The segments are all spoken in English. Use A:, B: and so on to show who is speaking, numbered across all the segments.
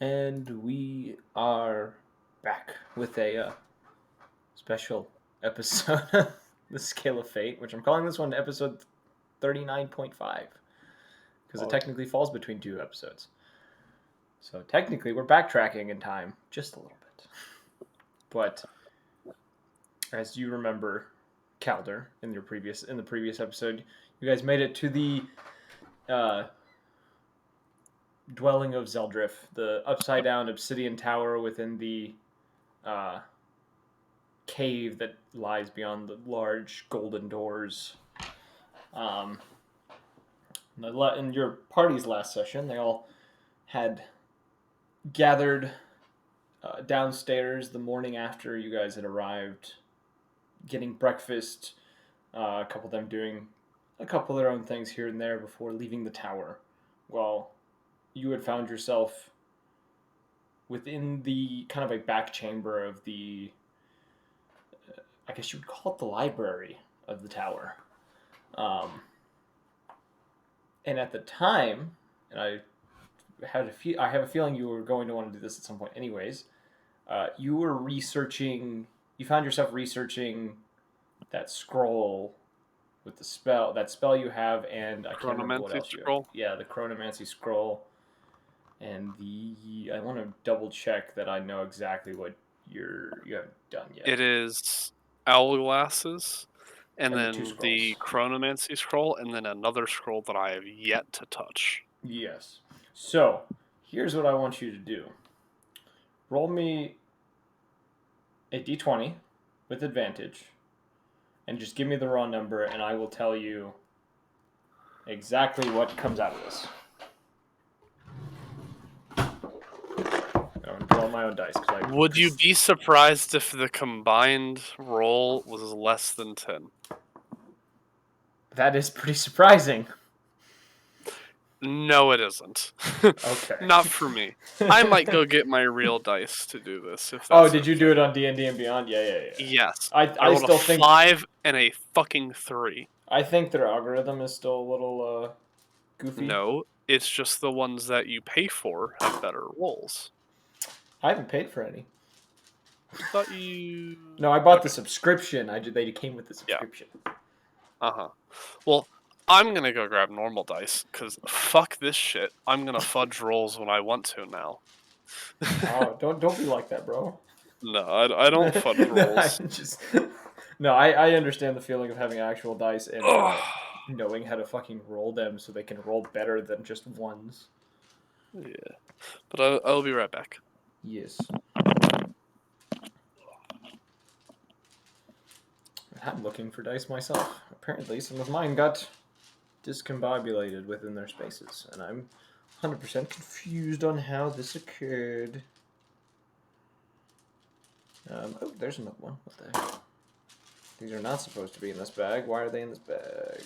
A: And we are back with a special episode of The Scale of Fate, which I'm calling this one episode 39.5 because it
B: Oh,
A: technically falls between two episodes. So technically, we're backtracking in time just a little bit. But as you remember, Calder in the previous episode, you guys made it to the uh, dwelling of Zeldrif, the upside down obsidian tower within the uh, cave that lies beyond the large golden doors. Um, in your party's last session, they all had gathered downstairs the morning after you guys had arrived, getting breakfast. A couple of them doing a couple of their own things here and there before leaving the tower. Well, you had found yourself within the kind of a back chamber of the, I guess you would call it the library of the tower. Um, and at the time, and I have a feeling you were going to want to do this at some point, anyways. You were researching. You found yourself researching that scroll with that spell you have, and I can't remember what
B: Chronomancy
A: else you have.
B: scroll.
A: Yeah, the chronomancy scroll, and I want to double check that I know exactly what you haven't done yet.
B: It is hourglasses, and
A: And the two
B: then the
A: scrolls.
B: chronomancy scroll, and then another scroll that I have yet to touch.
A: Yes. So here's what I want you to do. Roll me a d20 with advantage, and just give me the raw number, and I will tell you exactly what comes out of this. I'm gonna roll my own dice.
B: Would you be surprised if the combined roll was less than 10?
A: That is pretty surprising.
B: No, it isn't.
A: Okay.
B: Not for me. I might go get my real dice to do this. If
A: Oh,
B: that's
A: did you do it on D&D and Beyond? Yeah.
B: Yes. I
A: I
B: rolled
A: still
B: a
A: think
B: 5 and a fucking 3.
A: I think their algorithm is still a little goofy.
B: No, it's just the ones that you pay for have better rolls.
A: I haven't paid for any.
B: I thought you.
A: No, I bought
B: Okay.
A: the subscription. They came with the subscription.
B: Well, I'm gonna go grab normal dice because fuck this shit. I'm gonna fudge rolls when I want to now.
A: Oh, don't be like that, bro.
B: No, I don't fudge rolls.
A: I understand the feeling of having actual dice and
B: Ugh.
A: knowing how to fucking roll them so they can roll better than just ones.
B: Yeah, but I'll be right back.
A: Yes. I'm looking for dice myself. Apparently, some of mine got discombobulated within their spaces, and I'm 100% confused on how this occurred. Oh, there's another one. What the heck? These are not supposed to be in this bag. Why are they in this bag?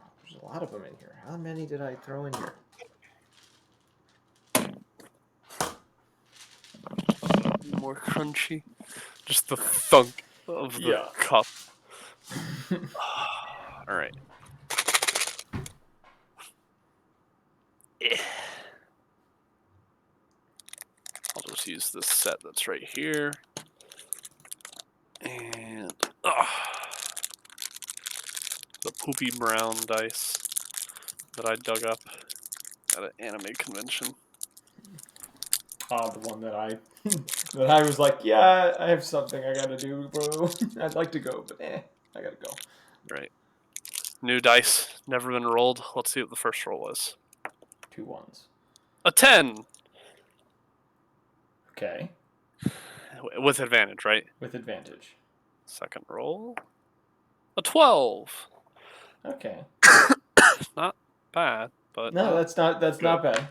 A: Oh, there's a lot of them in here. How many did I throw in here?
B: More crunchy. Just the thunk of the cup. All right. I'll just use this set that's right here. And the poopy brown dice that I dug up at an anime convention.
A: The one that I was like, yeah, I have something I gotta do, bro. I'd like to go, but I gotta go.
B: Right. New dice, never been rolled. Let's see what the first roll is.
A: 2 ones.
B: A 10!
A: Okay.
B: With advantage, right?
A: With advantage.
B: Second roll. A 12!
A: Okay.
B: Not bad, but
A: No, that's not
B: good.
A: bad.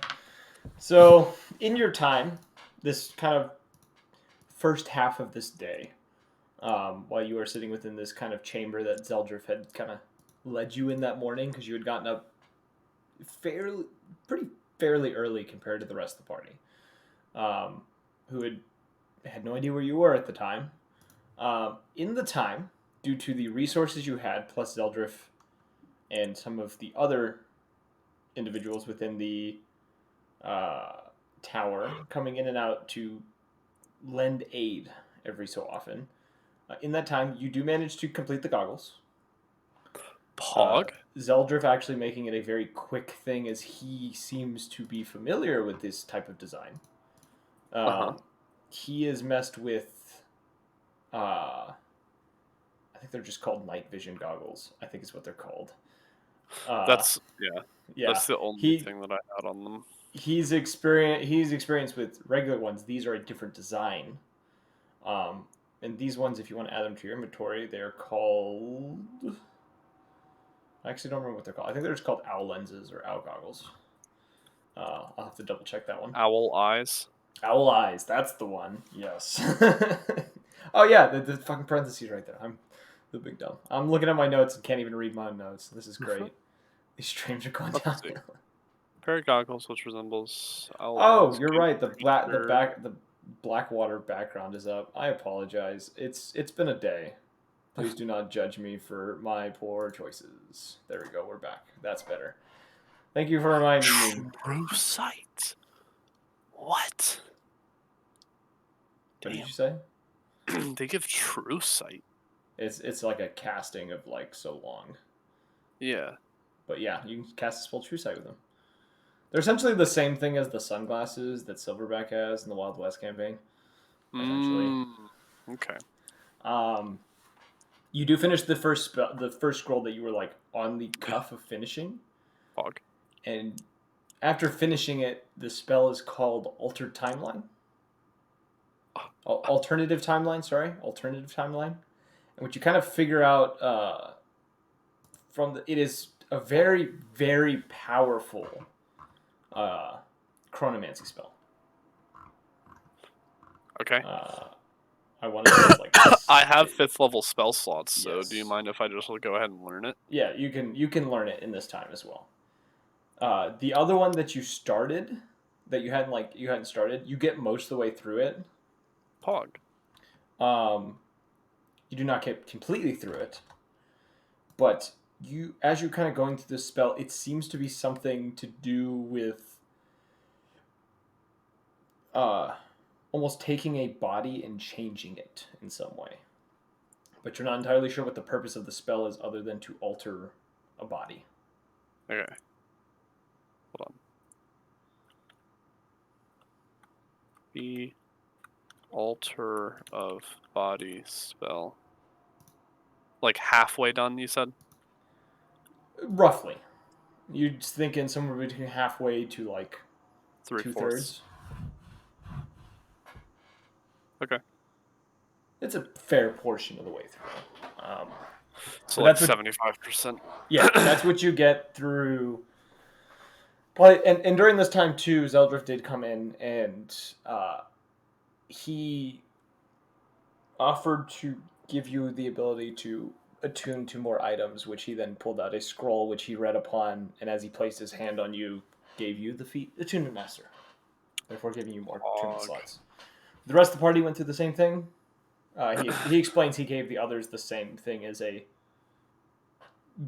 A: So, in your time, this kind of first half of this day, while you were sitting within this kind of chamber that Zeldrif had kind of led you in that morning, because you had gotten up fairly early compared to the rest of the party, who had no idea where you were at the time. In the time, due to the resources you had, plus Zeldrif and some of the other individuals within the uh, tower coming in and out to lend aid every so often. In that time, you do manage to complete the goggles.
B: Pog.
A: Zeldriff actually making it a very quick thing as he seems to be familiar with this type of design.
B: Uh-huh.
A: He is messed with, I think they're just called night vision goggles. I think is what they're called.
B: That's
A: Yeah,
B: That's the only
A: he
B: thing that I had on them.
A: he's experienced with regular ones. These are a different design. Um, and these ones, if you want to add them to your inventory, they're called. I actually don't remember what they're called. I think they're just called owl lenses or owl goggles. I'll have to double check that one.
B: Owl eyes.
A: Owl eyes, that's the one. Yes. Oh yeah, the fucking parentheses right there. I'm the big dumb. I'm looking at my notes and can't even read my notes. This is great. These streams are going
B: Let's see.
A: downhill.
B: Pair of goggles which resembles owl
A: Oh,
B: eyes.
A: you're right.
B: Creature.
A: The Blackwater background is up. I apologize. It's been a day. Please do not judge me for my poor choices. There we go. We're back. That's better. Thank you for reminding me.
B: True sight. What?
A: What did
B: Damn.
A: you say?
B: They give true sight.
A: It's like a casting of like so long.
B: Yeah.
A: But yeah, you can cast a spell True Sight with them. They're essentially the same thing as the sunglasses that Silverback has in the Wild West campaign. Essentially.
B: Okay.
A: You do finish the first scroll that you were like on the cuff of finishing.
B: Pog.
A: And after finishing it, the spell is called Altered Timeline. Alternative Timeline, sorry. Alternative Timeline. And what you kind of figure out it is a very, very powerful chronomancy spell.
B: Okay.
A: I want to say it's like
B: I have 5th level spell slots, so
A: Yes.
B: do you mind if I just go ahead and learn it?
A: Yeah, you can learn it in this time as well. The other one that you started, that you hadn't started, you get most of the way through it.
B: Pog.
A: You do not get completely through it, but as you're kind of going through this spell, it seems to be something to do with almost taking a body and changing it in some way. But you're not entirely sure what the purpose of the spell is other than to alter a body.
B: Okay. Hold on. The alter of body spell. Like halfway done, you said?
A: Roughly. You're thinking somewhere between halfway to like
B: 3/4.
A: 2/3.
B: Okay.
A: It's a fair portion of the way through.
B: So
A: but
B: like
A: that's
B: 75%.
A: Yeah, that's what you get through. But and during this time too, Zeldriff did come in and he offered to give you the ability to attune to more items, which he then pulled out a scroll which he read upon, and as he placed his hand on you, gave you the feat Attunement Master, therefore giving you more attunement slots. The rest of the party went through the same thing. He explains he gave the others the same thing as a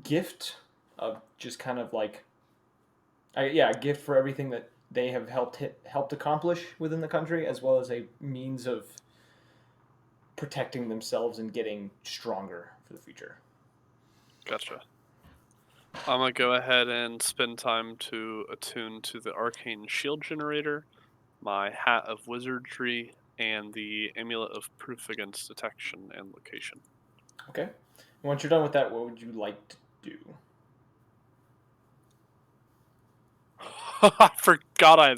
A: gift of just kind of like a gift for everything that they have helped accomplish within the country, as well as a means of protecting themselves and getting stronger for the future.
B: Gotcha. I'm going to go ahead and spend time to attune to the Arcane Shield Generator, my Hat of Wizardry, and the Amulet of Proof Against Detection and Location.
A: Okay. And once you're done with that, what would you like to do?
B: I forgot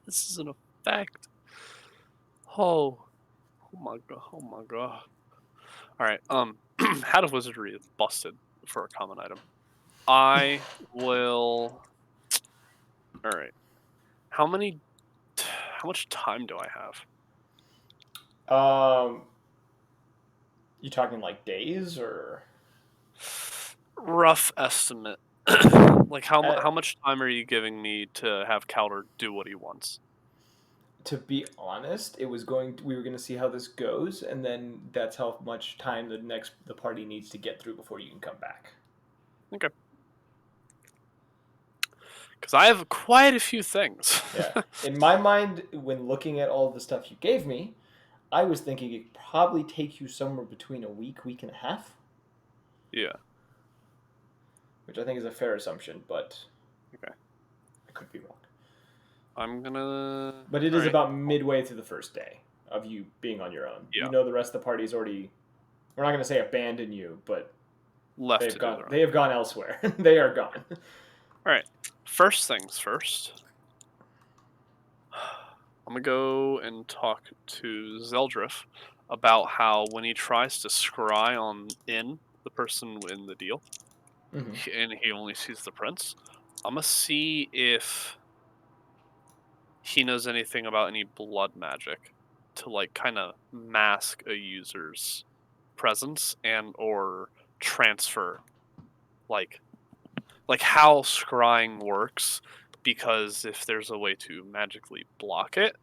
B: this is an effect. Oh my god. Alright, Hat of Wizardry is busted for a common item. I will... Alright. How much time do I have?
A: You talking like days or
B: Rough estimate. Like how much time are you giving me to have Calder do what he wants?
A: To be honest, we were going to see how this goes, and then that's how much time the party needs to get through before you can come back.
B: Okay. Because I have quite a few things.
A: Yeah. In my mind, when looking at all the stuff you gave me, I was thinking it probably take you somewhere between a week and a half,
B: Yeah.
A: which I think is a fair assumption, but
B: Okay.
A: I could be wrong.
B: I'm gonna.
A: But it
B: All
A: is
B: right.
A: about midway through the first day of you being on your own. You
B: Yeah.
A: know the rest of the party's already. We're not going to say abandoned you, but
B: Left
A: they've
B: to do
A: gone.
B: their own.
A: They have gone elsewhere. They are gone.
B: All right. First things first. I'm gonna go and talk to Zeldrif about how when he tries to scry on in the person in the deal,
A: Hmm.
B: and he only sees the prince. I'm gonna see if he knows anything about any blood magic to like kind of mask a user's presence and or transfer like how scrying works, because if there's a way to magically block it,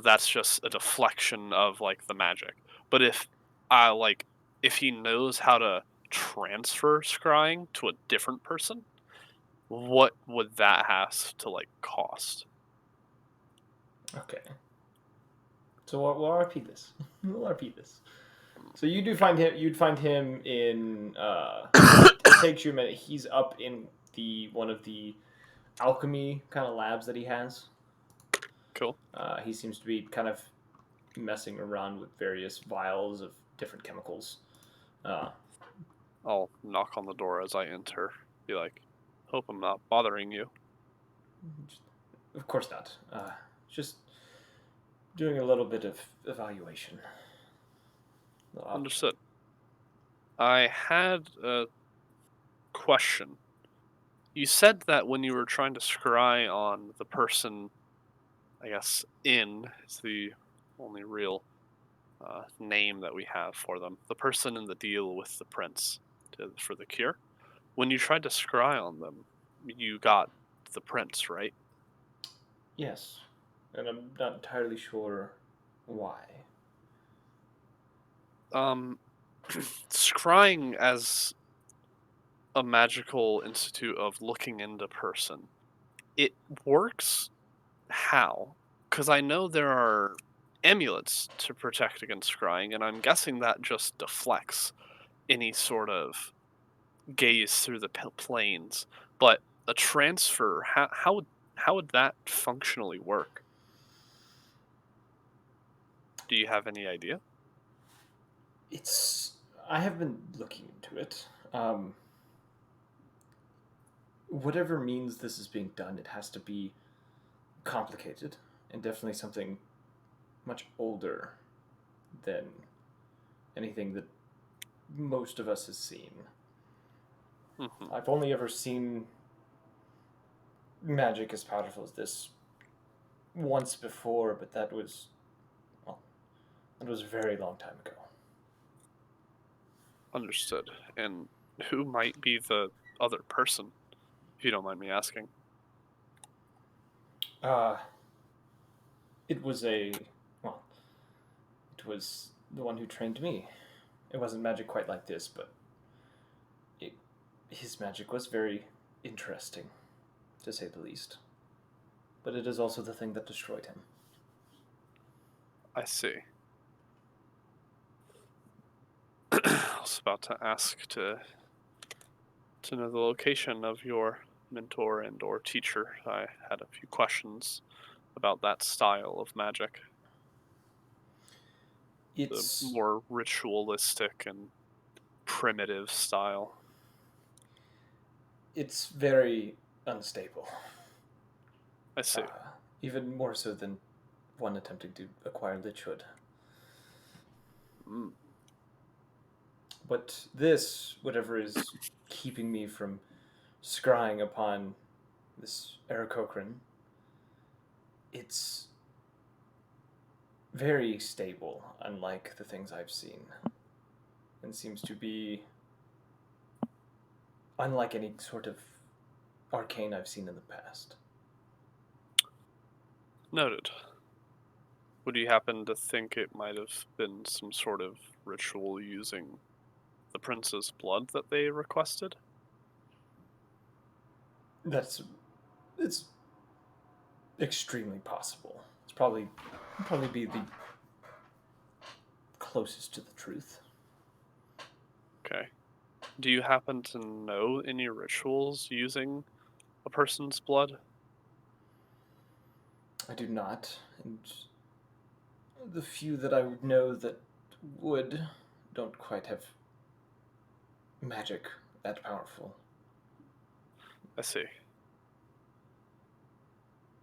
B: that's just a deflection of like the magic. But if he knows how to transfer scrying to a different person, what would that have to like cost?
A: Okay. So we'll repeat this. We'll repeat this. So you do find him. You'd find him in. It takes you a minute. He's up in the one of the alchemy kind of labs that he has.
B: Cool.
A: He seems to be kind of messing around with various vials of different chemicals. Uh,
B: I'll knock on the door as I enter. Be like, hope I'm not bothering you.
A: of course not. Just doing a little bit of evaluation.
B: Understood. I had a question. You said that when you were trying to scry on the person, I guess in is the only real name that we have for them. The person in the deal with the prince for the cure. When you tried to scry on them, you got the prince, right?
A: Yes, and I'm not entirely sure why.
B: Um, scrying as a magical institute of looking into person, it works how? Because I know there are amulets to protect against scrying, and I'm guessing that just deflects any sort of gaze through the planes. But a transfer, how would that functionally work? Do you have any idea?
A: It's. I have been looking into it. Whatever means this is being done, it has to be complicated and definitely something much older than anything that most of us has seen.
B: Hmm.
A: I've only ever seen magic as powerful as this once before, but that was well, that was a very long time ago.
B: Understood. And who might be the other person, if you don't mind me asking?
A: Uh, it was a well, it was the one who trained me. It wasn't magic quite like this, but it, his magic was very interesting, to say the least. But it is also the thing that destroyed him.
B: I see. I was about to ask to know the location of your mentor and or teacher. I had a few questions about that style of magic, the
A: It's
B: more ritualistic and primitive style.
A: it's very unstable.
B: I see.
A: Even more so than one attempting to acquire lichhood.
B: Mm.
A: But this, whatever is keeping me from scrying upon this Aarakocran, it's very stable, unlike the things I've seen, and seems to be unlike any sort of arcane I've seen in the past.
B: Noted. Would you happen to think it might have been some sort of ritual using the prince's blood that they requested?
A: That's It's extremely possible. It's probably be the closest to the truth.
B: Okay. Do you happen to know any rituals using a person's blood?
A: I do not, and the few that I would know that would don't quite have magic that powerful.
B: I see.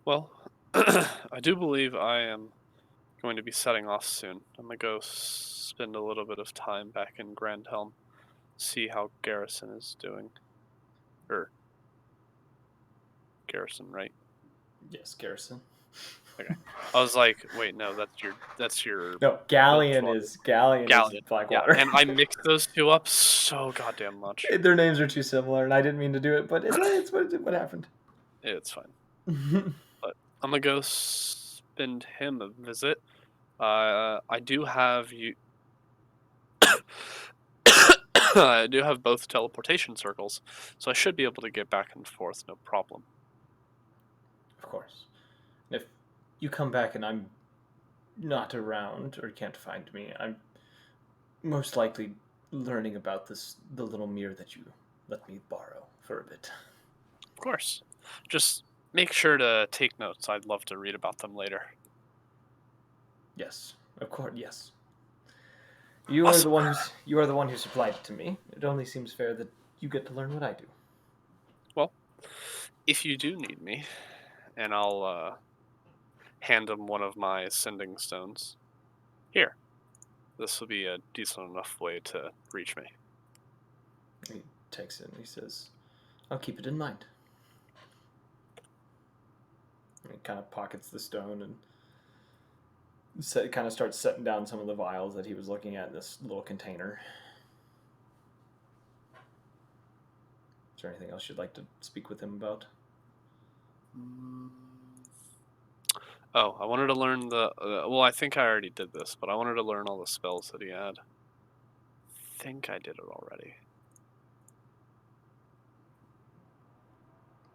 B: Well, I do believe I am going to be setting off soon. I'm gonna go spend a little bit of time back in Grand Helm, see how Garrison is doing. Or Garrison, right?
A: Yes, Garrison.
B: Okay. I was like, wait, no, that's your
A: No,
B: village
A: Galleon
B: father.
A: is Galleon is
B: Galleon. Yeah,
A: Blackwater.
B: and I mixed those two up so goddamn much.
A: Their names are too similar, and I didn't mean to do it, but it's what happened.
B: It's fine. But I'm gonna go spend him a visit. I do have you. I do have both teleportation circles, so I should be able to get back and forth, no problem.
A: Of course. If you come back and I'm not around or can't find me, I'm most likely learning about the little mirror that you let me borrow for a bit.
B: Of course. Just make sure to take notes. I'd love to read about them later.
A: Yes, of course. Yes,
B: Awesome.
A: you are the one who supplied it to me. It only seems fair that you get to learn what I do.
B: Well, if you do need me, and I'll hand him one of my sending stones. Here, this will be a decent enough way to reach me.
A: He takes it and he says, "I'll keep it in mind." And he kind of pockets the stone and kind of starts setting down some of the vials that he was looking at in this little container. Is there anything else you'd like to speak with him about?
B: Mm. Oh, I wanted to learn the. Well, I think I already did this, but I wanted to learn all the spells that he had. I think I did it already.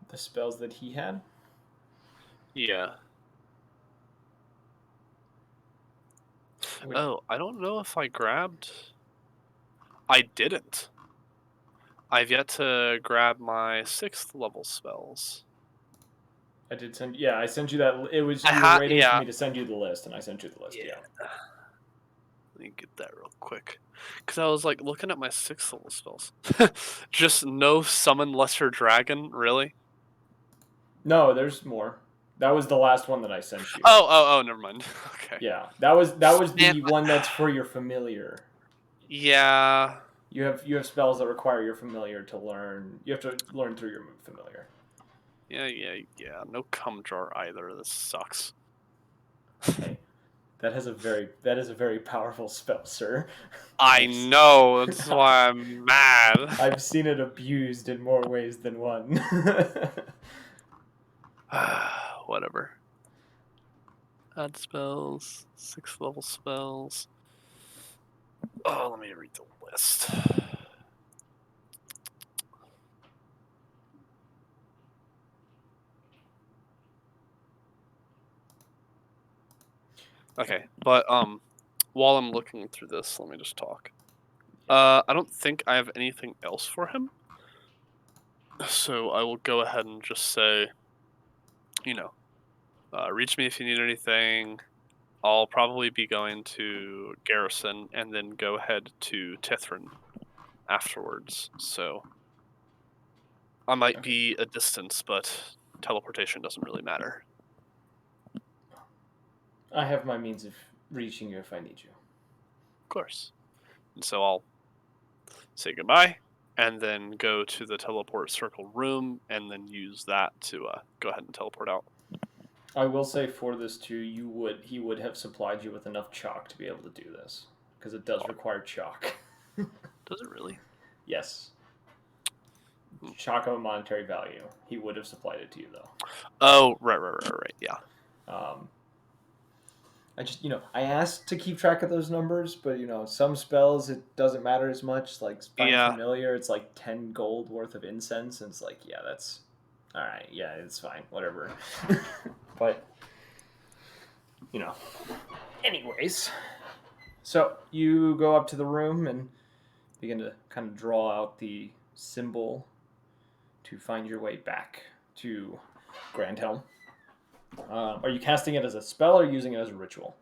A: The spells that he had?
B: Yeah.
A: Which,
B: Oh, I don't know if I grabbed. I didn't. I've yet to grab my 6th level spells.
A: I did send. Yeah, I sent you that. It was
B: I
A: you were
B: had.
A: waiting for
B: Yeah.
A: me to send you the list, and I sent you the list.
B: Yeah.
A: Yeah.
B: Let me get that real quick. Because I was like looking at my 6th level spells. Just no summon lesser dragon, really?
A: No, there's more. That was the last one that I sent you.
B: Oh, never mind. Okay.
A: Yeah, that was
B: Man,
A: the one that's for your familiar.
B: yeah.
A: You have spells that require your familiar to learn. You have to learn through your familiar.
B: Yeah. No cum jar either. This sucks.
A: Hey, that is a very powerful spell, sir.
B: I
A: I've,
B: know. That's why I'm mad.
A: I've seen it abused in more ways than one.
B: Whatever. Add spells. 6th level spells. Oh, let me read the list. Okay, but while I'm looking through this, let me just talk. I don't think I have anything else for him. So I will go ahead and just say, you know, reach me if you need anything. I'll probably be going to Garrison and then go ahead to Tithrin afterwards. So I might
A: Okay.
B: be a distance, but teleportation doesn't really matter.
A: I have my means of reaching you if I need you.
B: Of course. And so I'll say goodbye and then go to the teleport circle room and then use that to go ahead and teleport out.
A: I will say for this too, he would have supplied you with enough chalk to be able to do this because it does require chalk.
B: Does it really?
A: Yes,
B: Hmm.
A: chalk of a monetary value. He would have supplied it to you though.
B: Oh, right. Yeah.
A: Um, I asked to keep track of those numbers, but some spells it doesn't matter as much. Like find
B: Yeah.
A: familiar, it's like 10 gold worth of incense, and it's like, yeah, All right, yeah, it's fine, whatever. But you know, anyways, so you go up to the room and begin to kind of draw out the symbol to find your way back to Grand Helm. Are you casting it as a spell or using it as a ritual?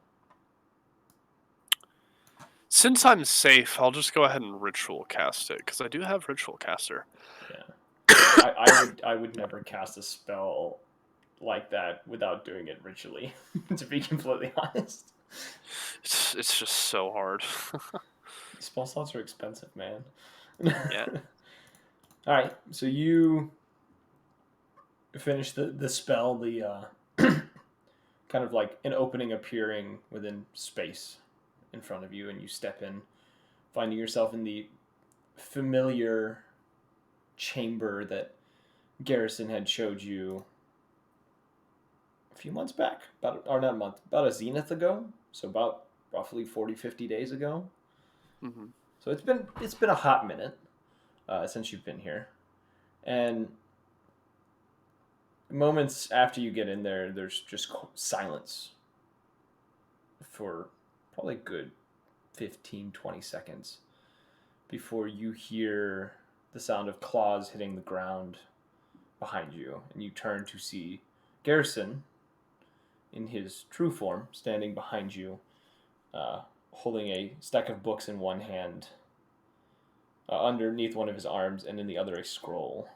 B: Since I'm safe, I'll just go ahead and ritual cast it because I do have ritual caster.
A: Yeah, I would never cast a spell like that without doing it ritually. To be completely honest,
B: It's just so hard.
A: spell slots are expensive, man.
B: Yeah.
A: All right, so you finish the spell, the kind of like an opening appearing within space in front of you, and you step in, finding yourself in the familiar chamber that Garrison had showed you a few months back, or not a month, about a zenith ago, so about roughly 40, 50 days ago.
B: Hmm.
A: So it's been a hot minute since you've been here, and moments after you get in there, there's just silence for probably a good 15, 20 seconds before you hear the sound of claws hitting the ground behind you, and you turn to see Garrison in his true form standing behind you, uh, holding a stack of books in one hand, underneath one of his arms, and in the other a scroll.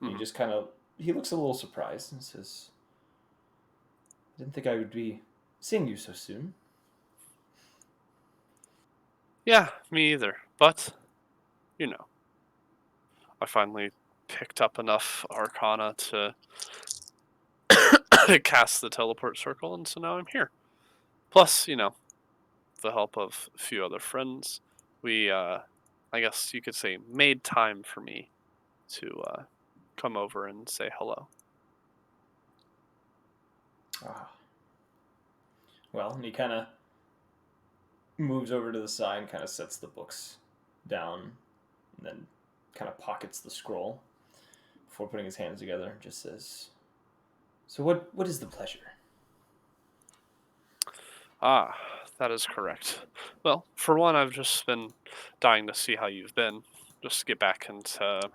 A: And he
B: Hmm.
A: just kind of he looks a little surprised and says, "I didn't think I would be seeing you so soon."
B: Yeah, me either. But you know, I finally picked up enough Arcana to cast the teleport circle, and so now I'm here. Plus, the help of a few other friends, we, I guess you could say, made time for me to come over and say hello.
A: Ah, well, and he kind of moves over to the side and kind of sets the books down, and then kind of pockets the scroll before putting his hands together. And just says, "So what is the pleasure?"
B: Ah, that is correct. Well, for one, I've just been dying to see how you've been. Just to get back into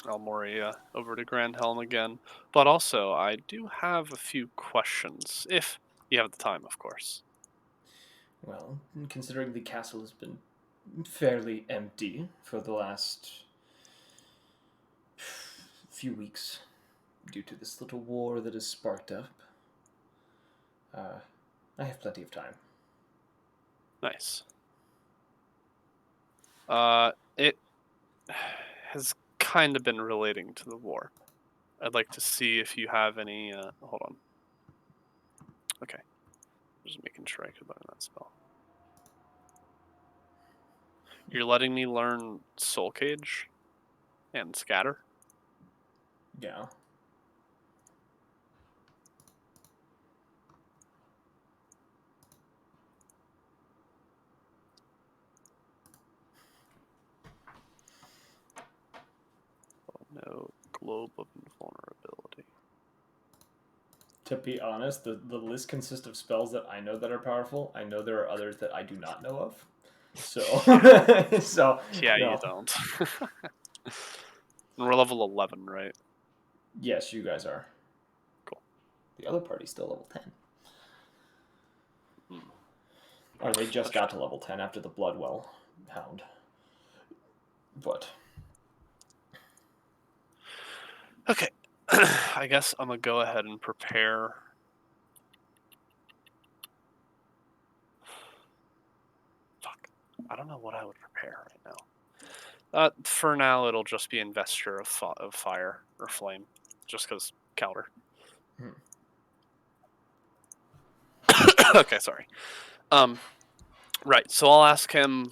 B: Almoria over to Grand Helm again. But also, I do have a few questions, if you have the time, of course.
A: Well, considering the castle has been fairly empty for the last few weeks due to this little war that has sparked up, uh, I have plenty of time.
B: Nice. It has kind of been relating to the war. I'd like to see if you have any. Hold on. Okay, just making sure I could learn that spell. You're letting me learn Soul Cage and Scatter.
A: Yeah.
B: Oh no, Globe of Invulnerability.
A: To be honest, the list consists of spells that I know that are powerful. I know there are others that I do not know of. So,
B: Yeah,
A: so
B: yeah,
A: you
B: you
A: know,
B: don't. And we're level 11, right?
A: yes, you guys are.
B: Cool.
A: The other party's still level 10.
B: Hmm.
A: Or they just
B: That's
A: got to level 10 after the Bloodwell Hound. But
B: okay. I guess I'm gonna go ahead and prepare. Fuck. I don't know what I would prepare right now. For now, it'll just be Investor of Fire or Flame, just because Calder.
A: hmm.
B: Okay, sorry. Um, right. So I'll ask him.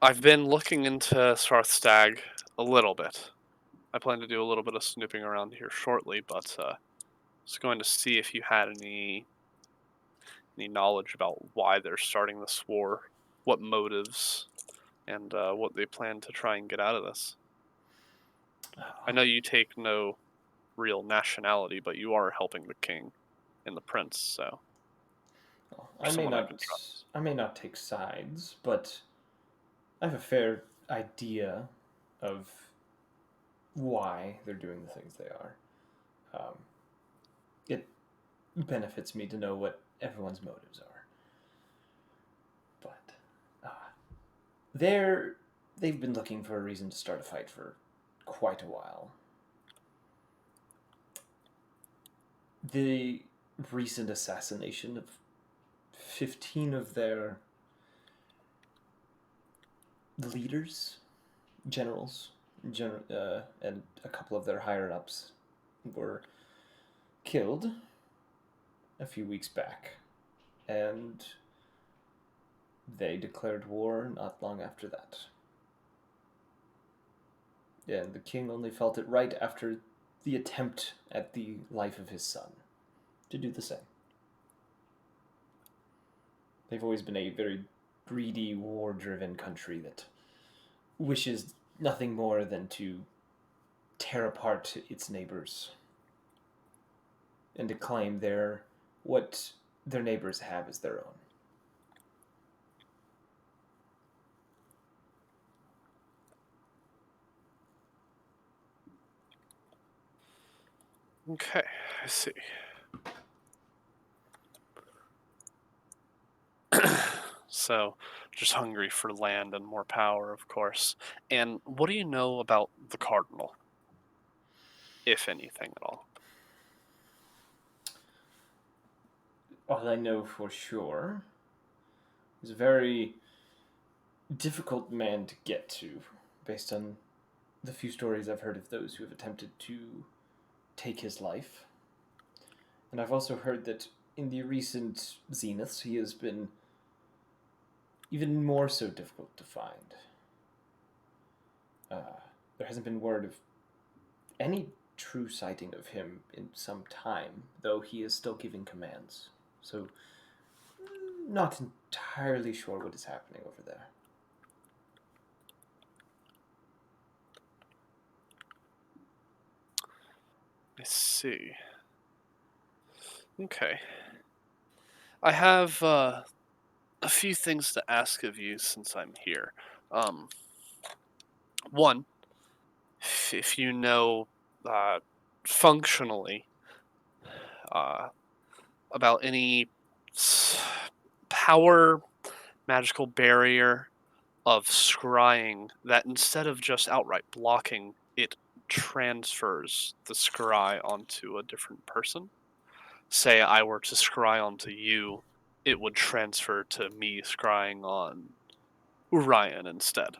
B: I've been looking into Sarthstag a little bit. I plan to do a little bit of snooping around here shortly, but just going to see if you had any knowledge about why they're starting this war, what motives, and what they plan to try and get out of this. I know you take no real nationality, but you are helping the king and the prince, so
A: Well,
B: you're someone I can trust.
A: I may not take sides, but I have a fair idea of why they're doing the things they are. Um, it benefits me to know what everyone's motives are. But they're they've been looking for a reason to start a fight for quite a while. The recent assassination of 15 of their leaders, generals, and a couple of their higher ups were killed a few weeks back, and they declared war not long after that. And the king only felt it right after the attempt at the life of his son to do the same. They've always been a very greedy, war driven country that wishes nothing more than to tear apart its neighbors and to claim what their neighbors have as their own.
B: Okay, I see. So, just hungry for land and more power, of course. And what do you know about the cardinal, if anything at all?
A: All I know for sure is a very difficult man to get to, based on the few stories I've heard of those who have attempted to take his life. And I've also heard that in the recent zeniths, he has been even more so difficult to find. There hasn't been word of any true sighting of him in some time, though he is still giving commands. So, not entirely sure what is happening over there.
B: I see. Okay. I have a few things to ask of you since I'm here. Um, One, if you know uh, functionally uh, about any power magical barrier of scrying that instead of just outright blocking, it transfers the scry onto a different person. Say I were to scry onto you, it would transfer to me scrying on Orion instead.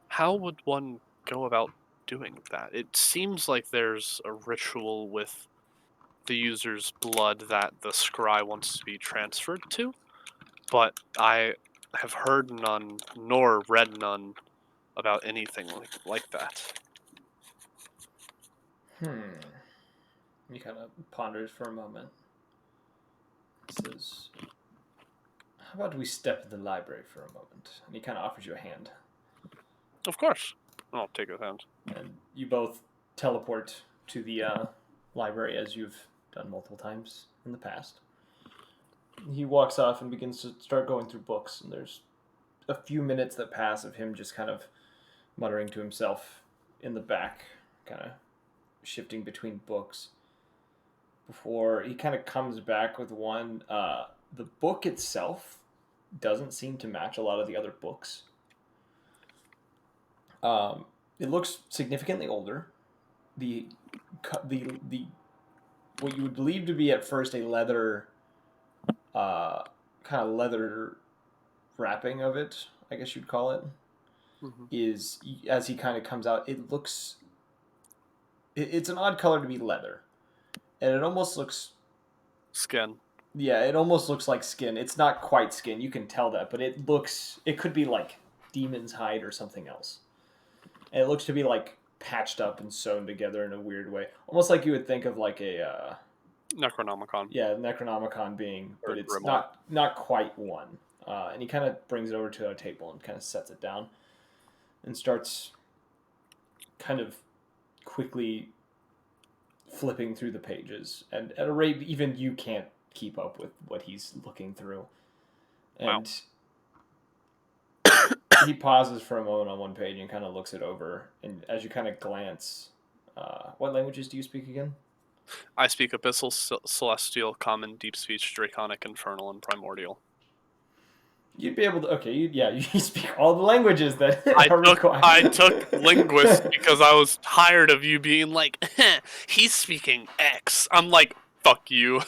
B: How would one go about doing that? It seems like there's a ritual with the user's blood that the scry wants to be transferred to, but I have heard none nor read none about anything like that.
A: He kind of ponders for a moment. Says, "How about we step in the library for a moment?" And he kind of offers you a hand,
B: Of course, I'll take his hand.
A: and you both teleport to the library as you've done multiple times in the past. He walks off and begins to start going through books, and there's a few minutes that pass of him just kind of muttering to himself in the back, kind of shifting between books before he kind of comes back with one. The book itself doesn't seem to match a lot of the other books. Um, it looks significantly older. The the what you would believe to be at first a leather, kind of leather wrapping of it, I guess you'd call it,
B: Mm-hmm.
A: is as he kind of comes out. It's an odd color to be leather, and it almost looks.
B: Skin.
A: Yeah, it almost looks like skin. It's not quite skin, you can tell that, but it could be like demon's hide or something else. And it looks to be like patched up and sewn together in a weird way. Almost like you would think of like a
B: Necronomicon.
A: yeah, Necronomicon being,
B: Or
A: but it's
B: Grimoire.
A: not quite one. And he kind of brings it over to a table and kind of sets it down and starts kind of quickly flipping through the pages, and at a rate even you can't keep up with what he's looking through.
B: Wow.
A: And he pauses for a moment on one page and kind of looks it over. And as you kind of glance, what languages do you speak again?
B: I speak Abyssal, Celestial, Common, Deep Speech, Draconic, Infernal, and Primordial.
A: You'd be able to. Okay, you speak all the languages that
B: I
A: are
B: took
A: required.
B: I took linguist because I was tired of you being like, he's speaking X. I'm like, fuck you.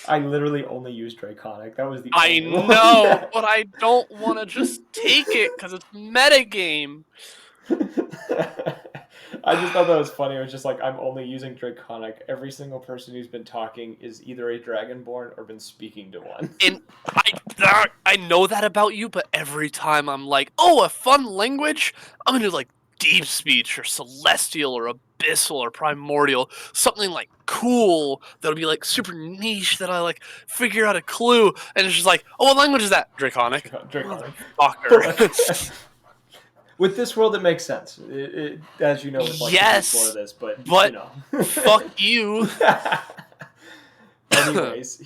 A: I literally only use Draconic. That was the
B: I
A: only
B: know,
A: one.
B: but I don't want to just take it because it's metagame.
A: I just thought that was funny. It was just like I'm only using Draconic. Every single person who's been talking is either a Dragonborn or been speaking to one.
B: And I know that about you, but every time I'm like, oh, a fun language, I'm gonna do like deep speech or celestial or abyssal or primordial, something like cool that'll be like super niche that I like figure out a clue, and it's just like, oh, what language is that? Draconic.
A: Draconic.
B: Motherfucker.
A: With this world, it makes sense. As you know, with like the base lore of
B: Yes,
A: this, but
B: but
A: you know.
B: fuck you.
A: Anyways,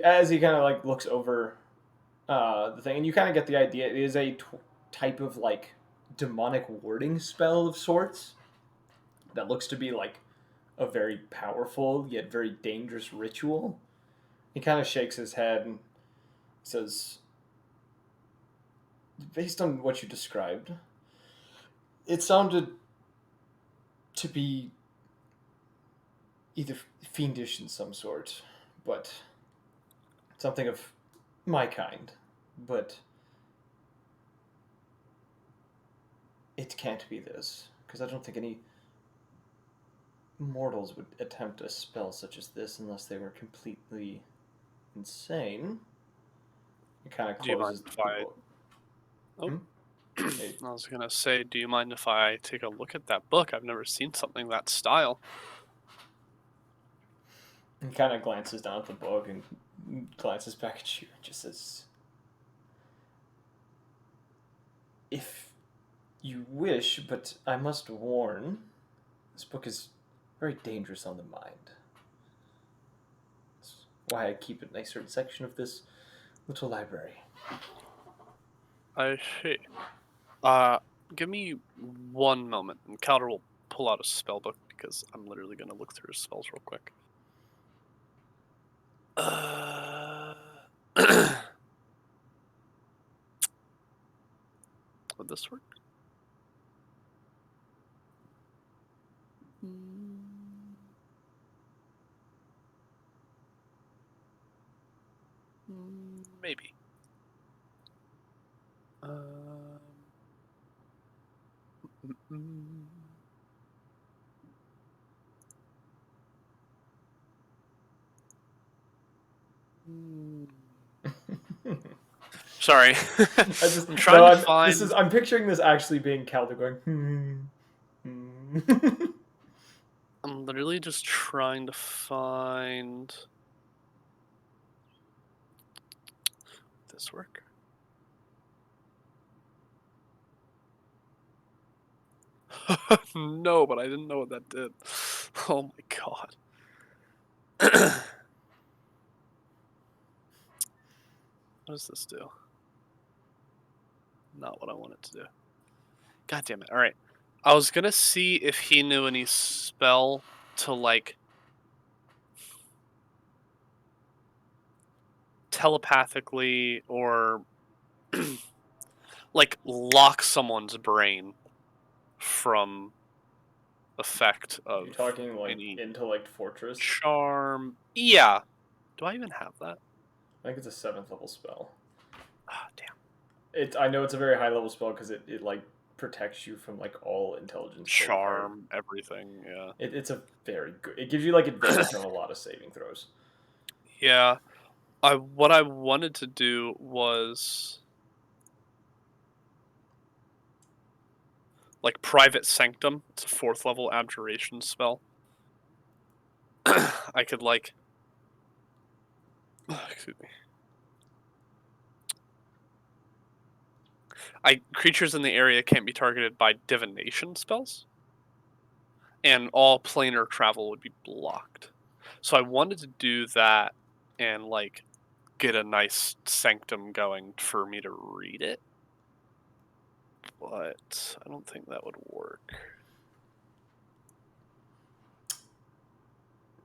A: as he kind of like looks over the thing, and you kind of get the idea. It is a type of like demonic warding spell of sorts that looks to be like a very powerful yet very dangerous ritual. He kind of shakes his head and says, "Based on what you described, it sounded to be either fiendish in some sort, but something of my kind. But it can't be this, because I don't think any mortals would attempt a spell such as this unless they were completely insane." It kind of
B: Do you mind
A: closes
B: if
A: the
B: I?
A: book.
B: Oh,
A: Hmm? Hey.
B: I was gonna say, do you mind if I take a look at that book? I've never seen something that style.
A: He kind of glances down at the book and glances back at you and just says, "If you wish, but I must warn, this book is very dangerous on the mind. That's why I keep it in a certain section of this little library."
B: I see. Give me one moment, and Calder will pull out a spell book because I'm literally gonna look through his spells real quick. Would this work? Maybe. Mm. Sorry, I'm trying to find.
A: I'm picturing this actually being Calder going, hmm.
B: I'm literally just trying to find. This work? No, but I didn't know what that did. Oh my god. What does this do? Not what I want it to do. God damn it. Alright. I was gonna see if he knew any spell to, like, telepathically or, like, lock someone's brain from effect
A: You're
B: of
A: talking like
B: any
A: Intellect Fortress.
B: charm. Yeah. Do I even have that?
A: I think it's a 7th level spell.
B: Ah, damn.
A: I know it's a very high level spell because it like protects you from like all intelligence save card.
B: Charm, everything, yeah.
A: It's a very good. It gives you like advantage on a lot of saving throws.
B: Yeah. What I wanted to do was like Private Sanctum. It's a 4th level abjuration spell. I could like excuse me. Creatures in the area can't be targeted by divination spells. and all planar travel would be blocked. So I wanted to do that and like get a nice sanctum going for me to read it, but I don't think that would work.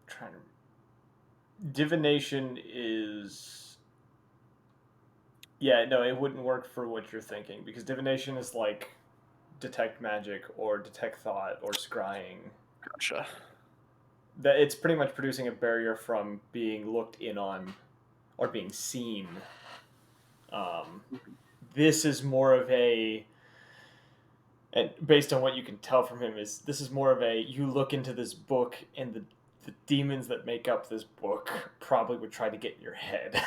A: Trying to. Divination is. Yeah, no, it wouldn't work for what you're thinking because divination is like detect magic or detect thought or scrying.
B: Gotcha.
A: That it's pretty much producing a barrier from being looked in on or being seen. Um, this is more of a, and based on what you can tell from him, is this is more of a you look into this book and the demons that make up this book probably would try to get in your head.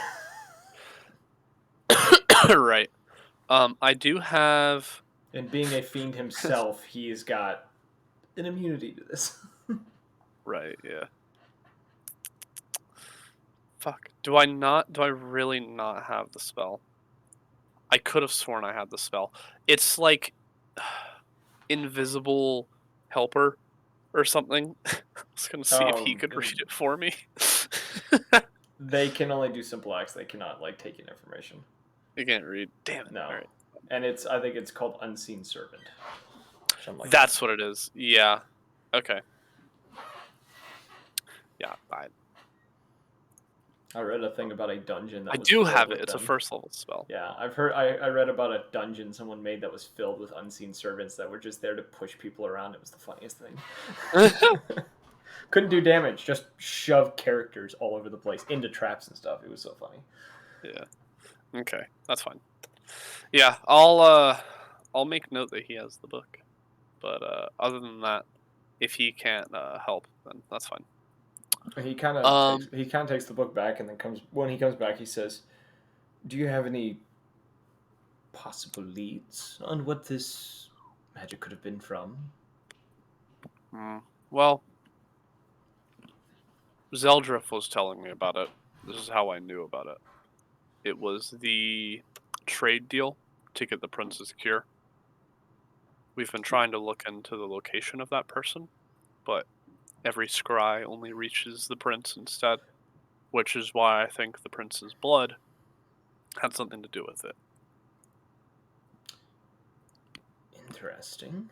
B: Right. I do have.
A: And being a fiend himself, he's got an immunity to this.
B: Right. Yeah. Fuck. Do I not? Do I really not have the spell? I could have sworn I had the spell. It's like invisible helper or something. I was gonna see if he
A: Oh,
B: could read
A: and
B: it for me.
A: they can only do simple acts. They cannot like take in information.
B: I can't read. Damn it.
A: No,
B: All right.
A: and I think it's called unseen servant, something like that.
B: That's what it is. Yeah. Okay. Yeah.
A: I read a thing about a dungeon
B: I
A: that was
B: do
A: filled
B: have it.
A: with
B: It's a
A: them.
B: first level spell.
A: Yeah, I've heard. I read about a dungeon someone made that was filled with unseen servants that were just there to push people around. It was the funniest thing. Couldn't do damage, just shove characters all over the place into traps and stuff. It was so funny.
B: Yeah. Okay. That's fine. Yeah. I'll make note that he has the book. But other than that, if he can't help, then that's fine.
A: He kind of takes the book back and then comes when he comes back he says, "Do you have any possible leads on what this magic could have been from?"
B: Well, Zeldrif was telling me about it. This is how I knew about it. It was the trade deal to get the prince's cure. We've been trying to look into the location of that person, but every scry only reaches the prince instead, which is why I think the prince's blood had something to do with it.
A: Interesting.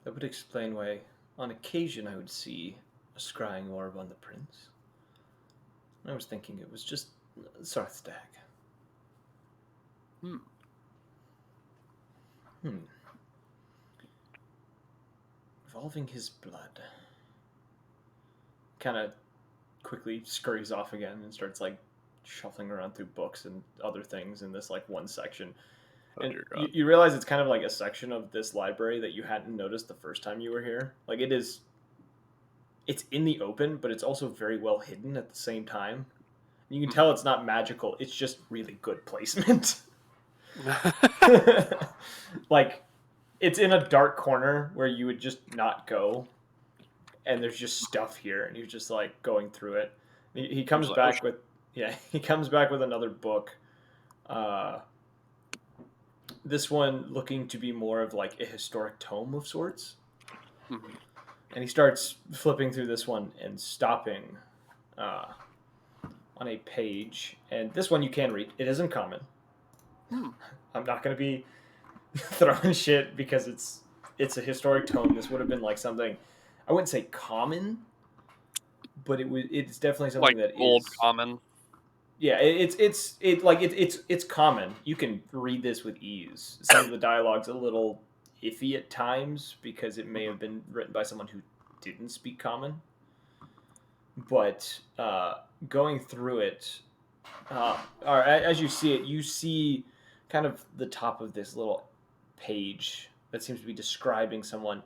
A: That would explain why, on occasion, I would see a scrying orb on the prince. I was thinking it was just Sarthdag.
B: Hmm.
A: Hmm. Involving his blood. Kind of quickly scurries off again and starts like shuffling around through books and other things in this like one section.
B: Oh
A: And
B: dear God.
A: you realize it's kind of like a section of this library that you hadn't noticed the first time you were here. Like it's in the open, but it's also very well hidden at the same time. You can tell it's not magical. It's just really good placement. Like it's in a dark corner where you would just not go, and there's just stuff here, and you're just like going through it. He
B: I'm
A: comes
B: just like, oh
A: back
B: shit.
A: with he comes back with another book. Uh, this one looking to be more of like a historic tome of sorts. And he starts flipping through this one and stopping uh, on a page. And this one you can read. It is uncommon. I'm not going to be throwing shit because it's a historic tome. This would have been like something I wouldn't say common, but it's definitely something
B: Like
A: that
B: old
A: is
B: common.
A: yeah. It's common. You can read this with ease. Some of the dialogue's a little iffy at times because it may have been written by someone who didn't speak common. But going through it, or as you see it, you see kind of the top of this little page that seems to be describing someone.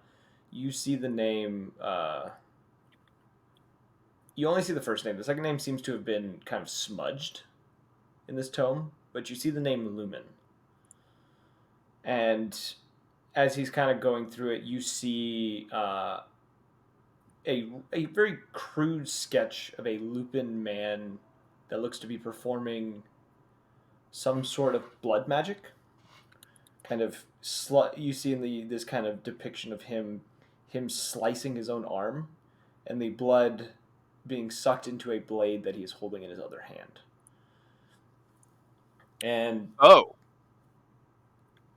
A: You see the name. You only see the first name. The second name seems to have been kind of smudged in this tome, but you see the name Lumen. And as he's kind of going through it, you see a very crude sketch of a Lupin man that looks to be performing some sort of blood magic. Kind of you see in the this kind of depiction of him, him slicing his own arm, and the blood being sucked into a blade that he is holding in his other hand. And
B: Oh,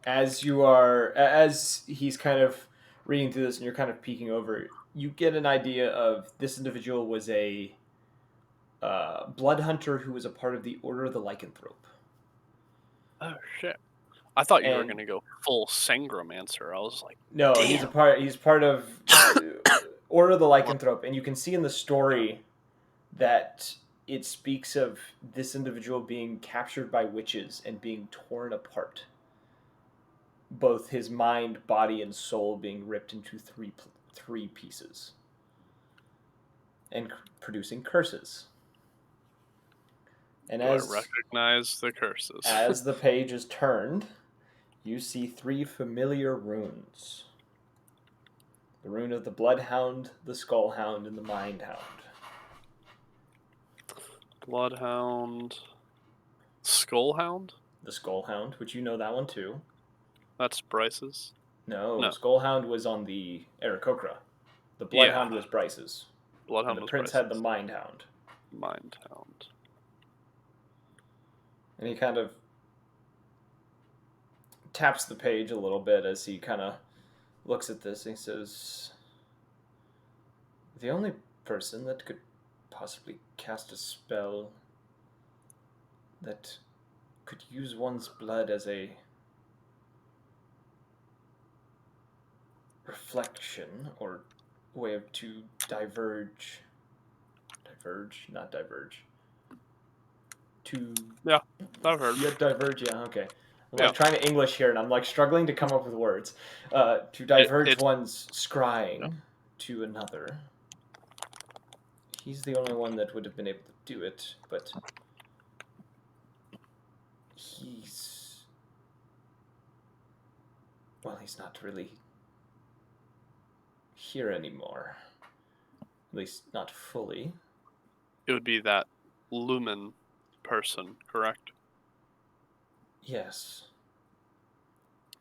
A: as he's kind of reading through this and you're kind of peeking over, you get an idea of this individual was a blood hunter who was a part of the Order of the Lycanthrope.
B: oh shit! I thought you were
A: And
B: gonna go full Sangromancer. I was like,
A: no,
B: damn.
A: he's part of Order of the Lycanthrope, and you can see in the story that it speaks of this individual being captured by witches and being torn apart. Both his mind, body, and soul being ripped into three pieces and producing curses. And
B: Do I recognize the curses?
A: as the page is turned, you see three familiar runes: the rune of the Bloodhound, the Skullhound, and the Mindhound.
B: Bloodhound, Skullhound.
A: The Skullhound, which you know that one too.
B: That's Bryce's.
A: No,
B: No.
A: Skullhound was on the Aarakocra. The
B: Yeah,
A: Bloodhound was Bryce's. And
B: Bloodhound
A: the
B: was
A: prince had the
B: Bryce's.
A: Mindhound.
B: Mindhound.
A: And he kind of taps the page a little bit as he kind of looks at this and he says, the only person that could possibly cast a spell that could use one's blood as a reflection or way of to not diverge, to
B: Yeah, I've heard.
A: yeah, diverge, yeah, okay. I'm
B: Yeah,
A: like trying to English here and I'm like struggling to come up with words. To diverge
B: it's
A: one's
B: yeah.
A: scrying to another. He's the only one that would have been able to do it, but he's he's not really here anymore. At least not fully.
B: It would be that Lumen person, correct?
A: Yes.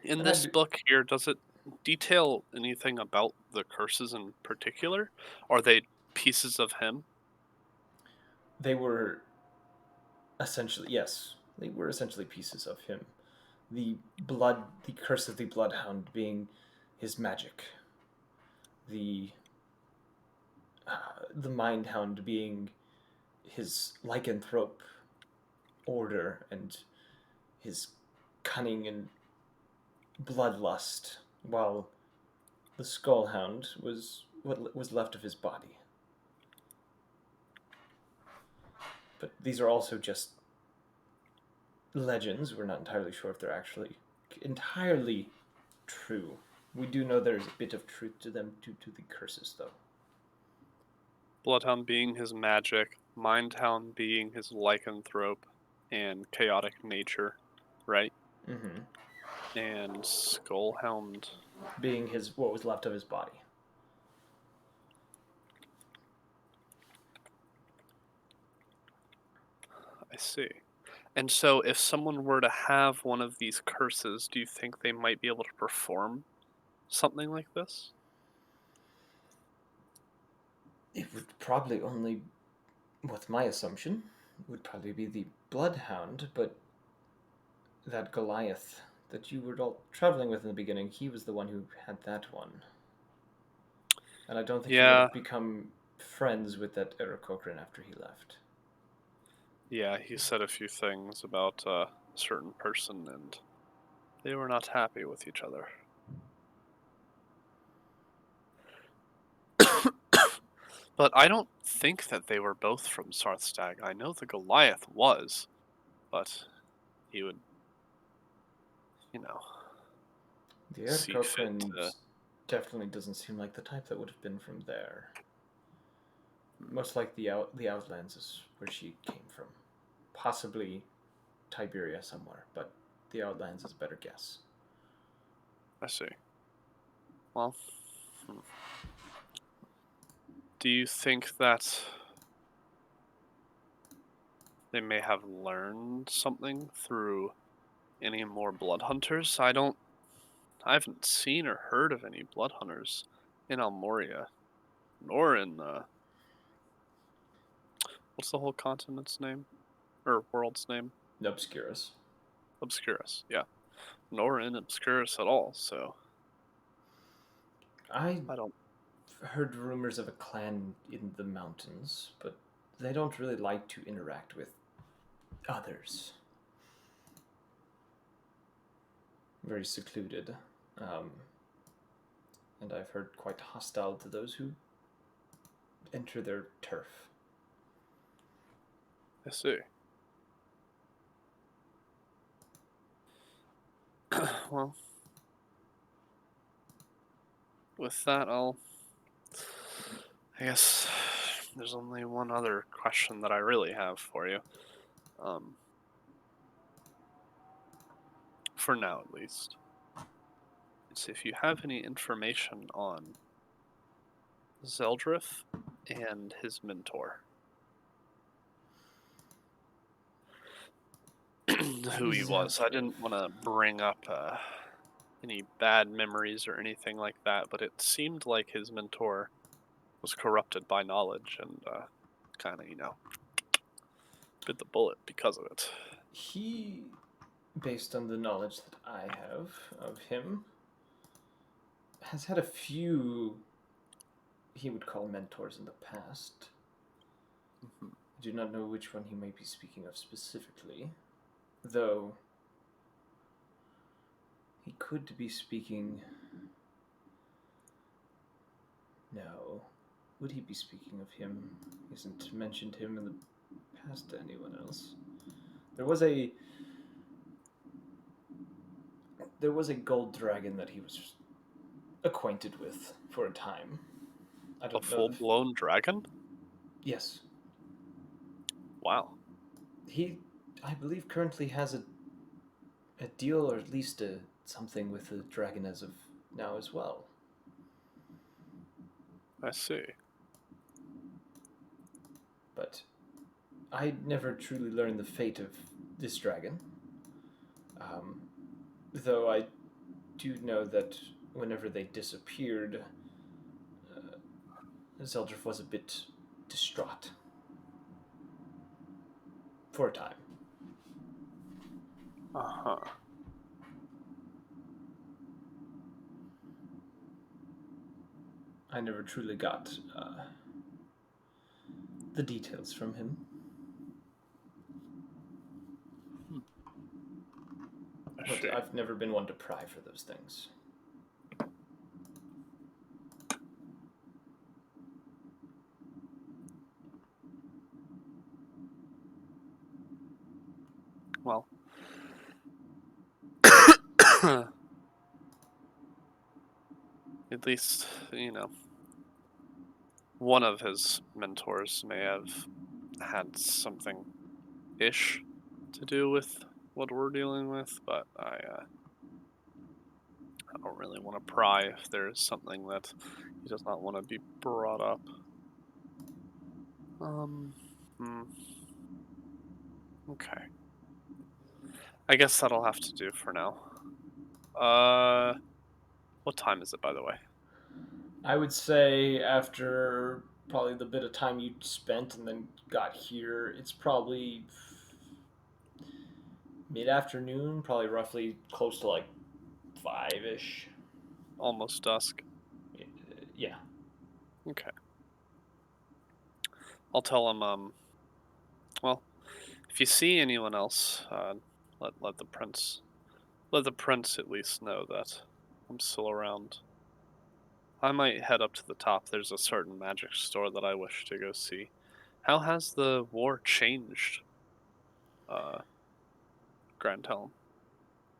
B: In
A: And I
B: this
A: do,
B: book here, does it detail anything about the curses in particular? Are they pieces of him?
A: they were essentially, yes, they were essentially pieces of him. The curse of the Bloodhound being his magic. The the Mindhound being his lycanthrope order and his cunning and bloodlust, while the Skullhound was what was left of his body. But these are also just legends. We're not entirely sure if they're actually entirely true. We do know there's a bit of truth to them due to the curses, though.
B: Bloodhound being his magic, Mindhound being his lycanthrope and chaotic nature, right?
A: Mm-hmm.
B: And Skullhound.
A: Being his what was left of his body.
B: I see. And so, if someone were to have one of these curses, do you think they might be able to perform something like this?
A: It would probably only, with my assumption, would probably be the Bloodhound, but that Goliath that you were all traveling with in the beginning, he was the one who had that one. And I don't think he would
B: Yeah,
A: have become friends with that Eric Cochran after he left.
B: yeah, he said a few things about a certain person, and they were not happy with each other. But I don't think that they were both from Sarthstag. I know the Goliath was, but he would, you know,
A: The Eric
B: see fit
A: Cochran
B: to.
A: definitely doesn't seem like the type that would have been from there.
B: Hmm,
A: Most like the Outlands is where she came from. Possibly Tiberia somewhere, but the Outlands is a better guess.
B: I see. Well, hmm. Do you think that they may have learned something through any more blood hunters? I haven't seen or heard of any blood hunters in Almoria, nor in what's the whole continent's name or world's name?
A: Obscurus.
B: Obscurus. Yeah, nor in Obscurus at all. So
A: I
B: I don't.
A: heard rumors of a clan in the mountains, but they don't really like to interact with others. Very secluded. Um, and I've heard quite hostile to those who enter their turf.
B: I see. Well, with that, I guess there's only one other question that I really have for you. Um, for now at least. It's if you have any information on Zeldrith and his mentor. Who he was. I didn't want to bring up any bad memories or anything like that, but it seemed like his mentor was corrupted by knowledge and kind of, bit the bullet because of it.
A: He, based on the knowledge that I have of him, has had a few he would call mentors in the past.
B: Mhm.
A: I do not know which one he may be speaking of specifically, though he could be speaking. No. Would he be speaking of him? He hasn't mentioned him in the past to anyone else. There was a gold dragon that he was acquainted with for a time. I
B: A
A: don't know
B: full
A: the.
B: blown dragon?
A: Yes,
B: Wow.
A: he, I believe, currently has a deal or at least something with the dragon as of now as well.
B: I see.
A: But I never truly learned the fate of this dragon. Um, though I do know that whenever they disappeared, Zeldrif was a bit distraught for a time.
B: Uh huh.
A: I never truly got the details from him.
B: I
A: But
B: see.
A: I've never been one to pry for those things.
B: Well, at least, one of his mentors may have had something ish to do with what we're dealing with, but I don't really want to pry if there's something that he does not want to be brought up. Um, hmm, okay. I guess that'll have to do for now. Uh, what time is it, by the way?
A: I would say after probably the bit of time you spent and then got here, it's probably mid afternoon, probably roughly close to like 5 ish.
B: Almost dusk.
A: Yeah.
B: Okay. I'll tell him. Well, if you see anyone else, let the prince at least know that I'm still around. I might head up to the top. There's a certain magic store that I wish to go see. How has the war changed, uh, Grand Helm?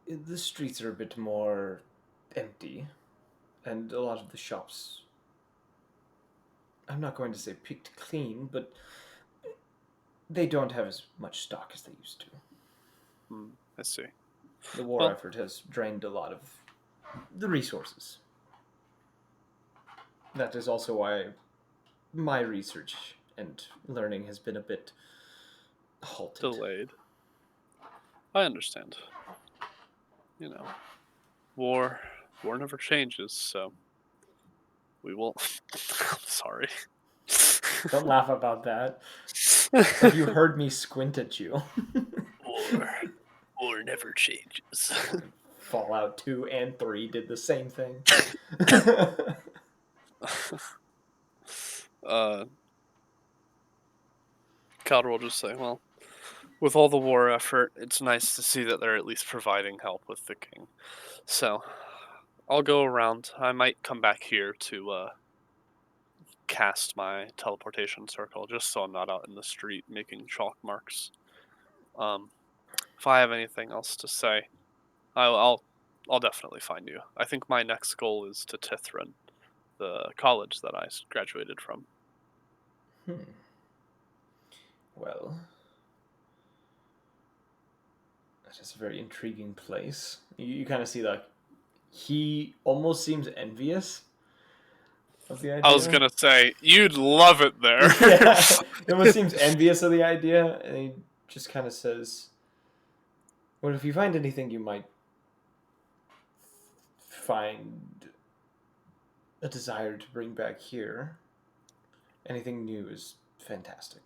A: The streets are a bit more empty, and a lot of the shops, I'm not going to say picked clean, but they don't have as much stock as they used to.
B: I see.
A: The war
B: Well,
A: effort has drained a lot of the resources. That is also why my research and learning has been a bit halted.
B: delayed. I understand. You know, war, war never changes. So We will. I'm sorry.
A: Don't laugh about that. Have you heard me squint at you?
B: War never changes.
A: Fallout 2 and 3 did the same thing.
B: Calder will just say, well, with all the war effort, it's nice to see that they're at least providing help with the king. So, I'll go around. I might come back here to cast my teleportation circle, just so I'm not out in the street making chalk marks. If I have anything else to say, I'll definitely find you. I think my next goal is to Tithrin, the college that I graduated from.
A: Well, that is a very intriguing place. You kind of see that he almost seems envious of the idea.
B: I was gonna say you'd love it there.
A: Yeah, he almost seems envious of the idea, and he just kind of says, "Well, if you find anything you might find a desire to bring back here, anything new is fantastic."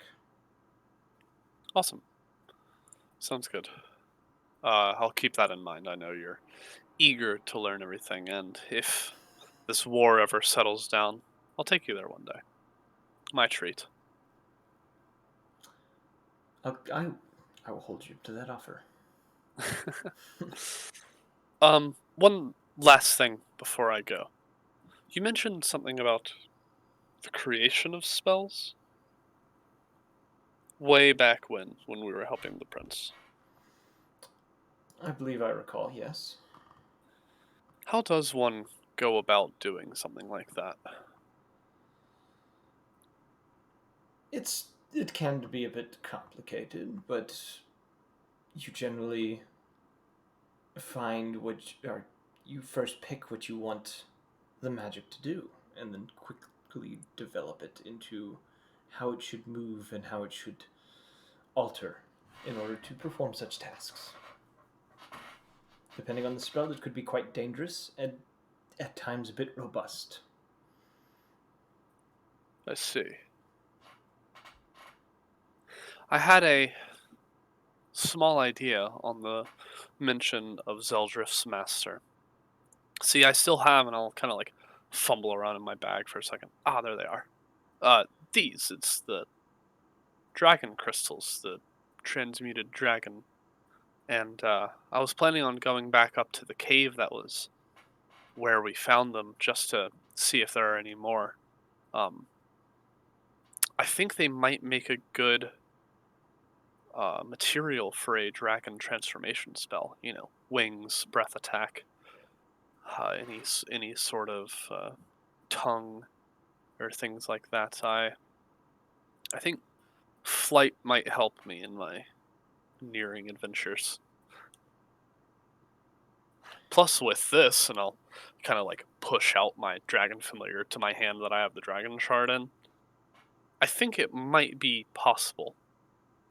B: Awesome. Sounds good. I'll keep that in mind. I know you're eager to learn everything, and if this war ever settles down, I'll take you there one day. My treat.
A: I will hold you to that offer.
B: One last thing before I go. You mentioned something about the creation of spells way back when we were helping the prince.
A: I believe I recall, yes.
B: How does one go about doing something like that?
A: It can be a bit complicated, but you generally find or you first pick what you want the magic to do, and then quickly develop it into how it should move and how it should alter in order to perform such tasks. Depending on the spell, it could be quite dangerous and at times a bit robust.
B: I see. I had a small idea on the mention of Zeldrift's master. See, I still have, and I'll kind of like fumble around in my bag for a second. Ah, there they are. It's the dragon crystals, the transmuted dragon. And I was planning on going back up to the cave that was where we found them just to see if there are any more. Um, I think they might make a good material for a dragon transformation spell. You know, wings, breath attack, any sort of tongue or things like that. I think flight might help me in my nearing adventures. Plus, with this, and I'll kind of like push out my dragon familiar to my hand that I have the dragon shard in. I think it might be possible.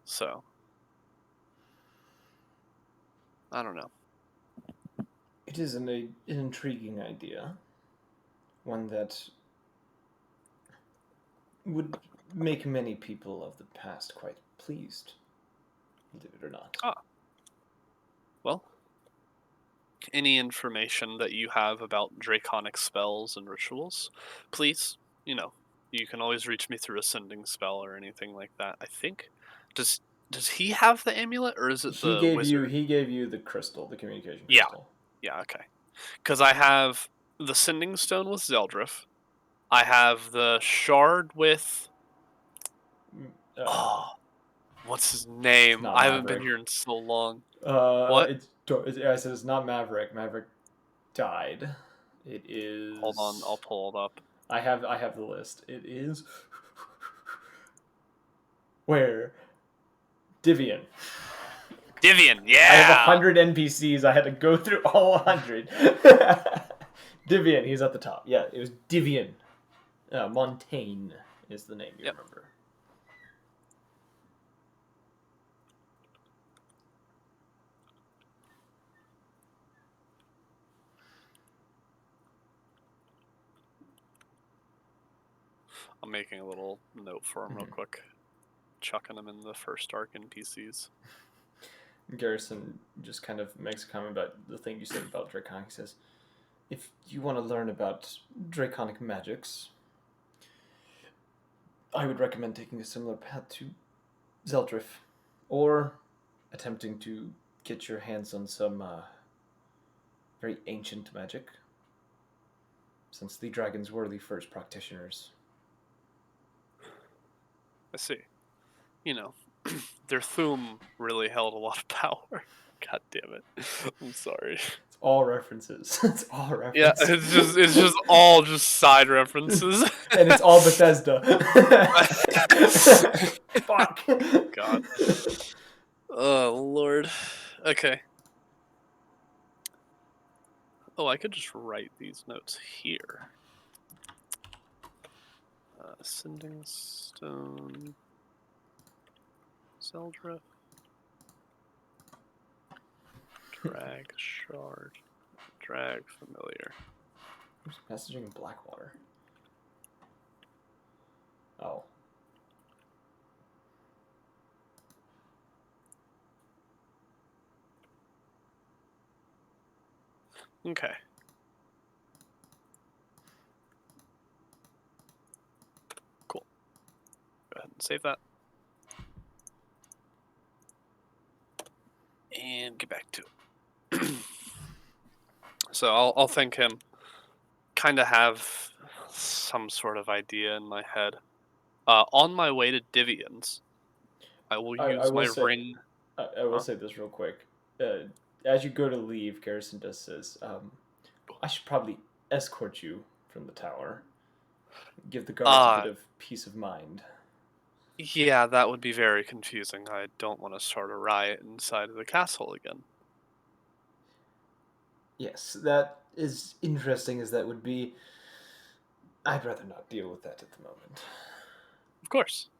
B: So, I don't know.
A: It is an intriguing idea, one that would make many people of the past quite pleased, believe it or not.
B: Ah, well, any information that you have about draconic spells and rituals, please, you can always reach me through a sending spell or anything like that. I think does does he have the amulet or is it the wizard?
A: He gave you the crystal, the communication
B: Yeah,
A: crystal.
B: yeah, okay. Because I have the sending stone with Zeldrif. I have the shard with
A: Uh,
B: oh, what's his
A: it's
B: name?
A: not
B: I haven't been
A: Maverick.
B: here in so long. What?
A: I said it's not Maverick. Maverick died. It
B: Hold on, I'll
A: is.
B: pull it up.
A: I have the list. It is. Where? Divian.
B: Divian,
A: I have
B: yeah.
A: 100 NPCs. I had to go through all 100. Divian, he's at the top. Yeah, it was Divian. Montaigne is the name you
B: Yep.
A: remember.
B: I'm making a little note for him real quick. Chucking him in the first arc NPCs.
A: Garrison just kind of makes a comment about the thing you said about Draconic. He says, if you want to learn about Draconic magics, I would recommend taking a similar path to Zeldrif, or attempting to get your hands on some very ancient magic, since the dragons were the first practitioners.
B: I see. You know, their Thum really held a lot of power. God damn it. I'm sorry.
A: It's all references. It's all
B: Yeah,
A: references.
B: it's just all just side references.
A: And it's all Bethesda. Fuck.
B: God. Oh Lord. Okay. Oh, I could just write these notes here. Sending stone. Zeldrif. Drag shard. Drag familiar.
A: Messaging in Blackwater. Oh.
B: Okay. Cool. Go ahead and save that. And get back to it. So I'll thank him. Kind of have some sort of idea in my head. On my way to Divians, I will use my ring.
A: I will say this real quick. As you go to leave, Garrison just says, I should probably escort you from the tower. Give the guards a bit of peace of mind.
B: Yeah, that would be very confusing. I don't want to start a riot inside of the castle again.
A: Yes, that is interesting as that would be. I'd rather not deal with that at the moment.
B: Of course.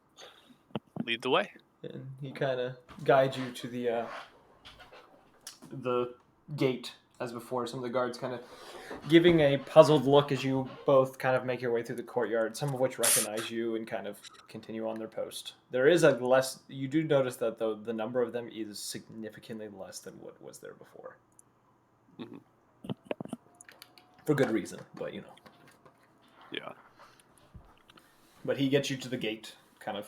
B: Lead the way.
A: And he kind of guides you to the gate as before. Some of the guards kind of giving a puzzled look as you both kind of make your way through the courtyard, some of which recognize you and kind of continue on their post. There is a less. You do notice that though the number of them is significantly less than what was there before.
B: Mm-hmm.
A: For good reason, but you know.
B: Yeah.
A: But he gets you to the gate, kind of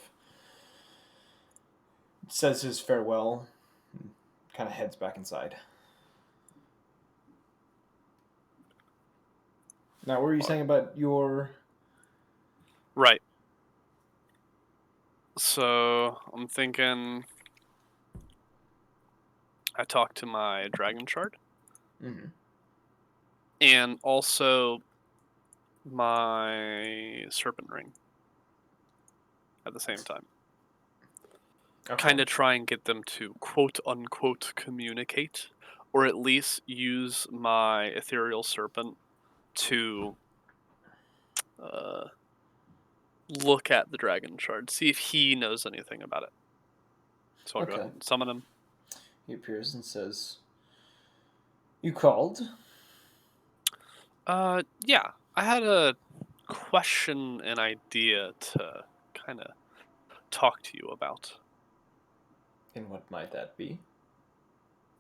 A: says his farewell, and kind of heads back inside. Now, what were you saying about your...
B: Right. So I'm thinking I talked to my dragon shard.
A: Mm-hmm.
B: And also my serpent ring at the same time.
A: Okay.
B: Kind of try and get them to quote unquote communicate, or at least use my ethereal serpent to look at the dragon shard, see if he knows anything about it. So I'll go ahead and summon him.
A: He appears and says, "You called?"
B: Yeah. I had a question and idea to kind of talk to you about.
A: And what might that be?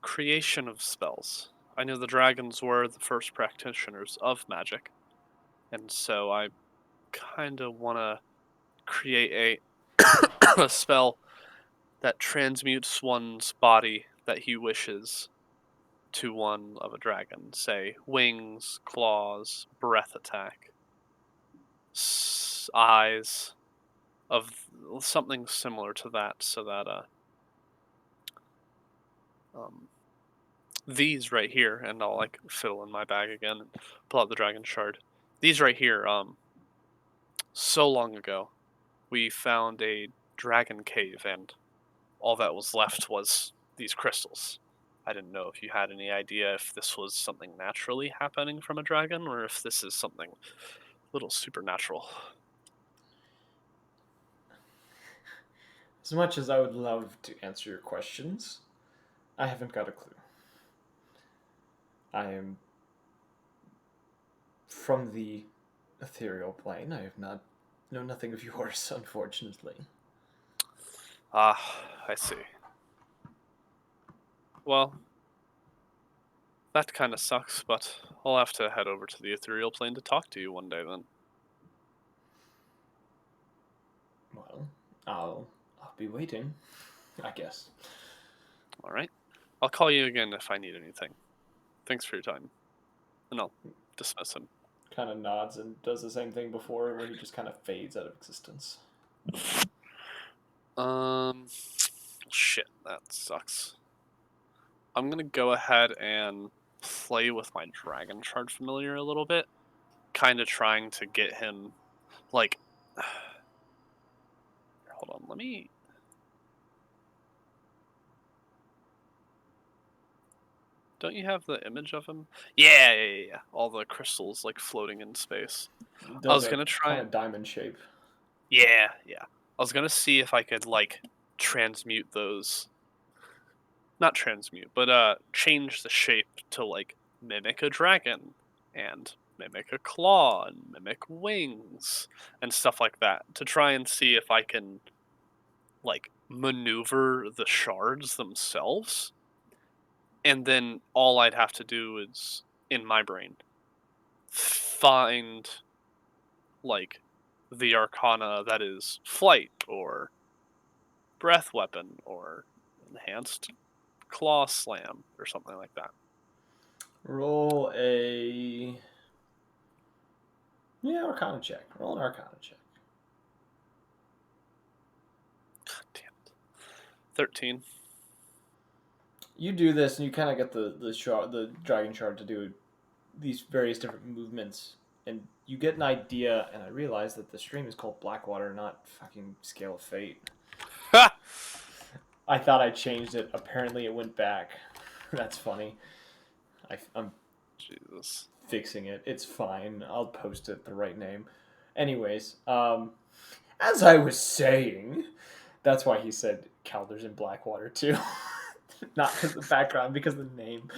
B: Creation of spells. I know the dragons were the first practitioners of magic, and so I kind of want to create a spell that transmutes one's body that he wishes to one of a dragon. Say, wings, claws, breath attack, eyes, of something similar to that, so that these right here, and I'll like fiddle in my bag again and pull out the dragon shard. These right here, so long ago, we found a dragon cave, and all that was left was these crystals. I didn't know if you had any idea if this was something naturally happening from a dragon, or if this is something a little supernatural.
A: As much as I would love to answer your questions, I haven't got a clue. I am from the ethereal plane. I have not No, nothing of yours, unfortunately.
B: Ah, I see. Well, that kind of sucks, but I'll have to head over to the ethereal plane to talk to you one day then.
A: Well, I'll be waiting, I guess.
B: All right. I'll call you again if I need anything. Thanks for your time. And I'll dismiss him.
A: Kind of nods and does the same thing before, where he just kind of fades out of existence.
B: Shit, that sucks. I'm gonna go ahead and play with my Dragon Shard familiar a little bit, kind of trying to get him, like, hold on, let me. Don't you have the image of him? Yeah. All the crystals like floating in space.
A: It
B: I
A: does
B: was
A: a
B: gonna
A: kind
B: try.
A: of diamond shape.
B: Yeah. I was gonna see if I could like transmute those, not transmute, but change the shape to like mimic a dragon and mimic a claw and mimic wings and stuff like that to try and see if I can like maneuver the shards themselves. And then all I'd have to do is in my brain find like the arcana that is flight or breath weapon or enhanced claw slam or something like that.
A: Roll a Arcana check. Roll an Arcana check.
B: Damn it. 13.
A: You do this, and you kind of get the dragon shard to do these various different movements, and you get an idea. And I realize that the stream is called Blackwater, not fucking Scale of Fate.
B: Ha!
A: I thought I changed it. Apparently, it went back. That's funny. I'm
B: Jesus.
A: fixing it. It's fine. I'll post it the right name. Anyways, as I was saying, that's why he said Calder's in Blackwater too. Not because the background, because the name.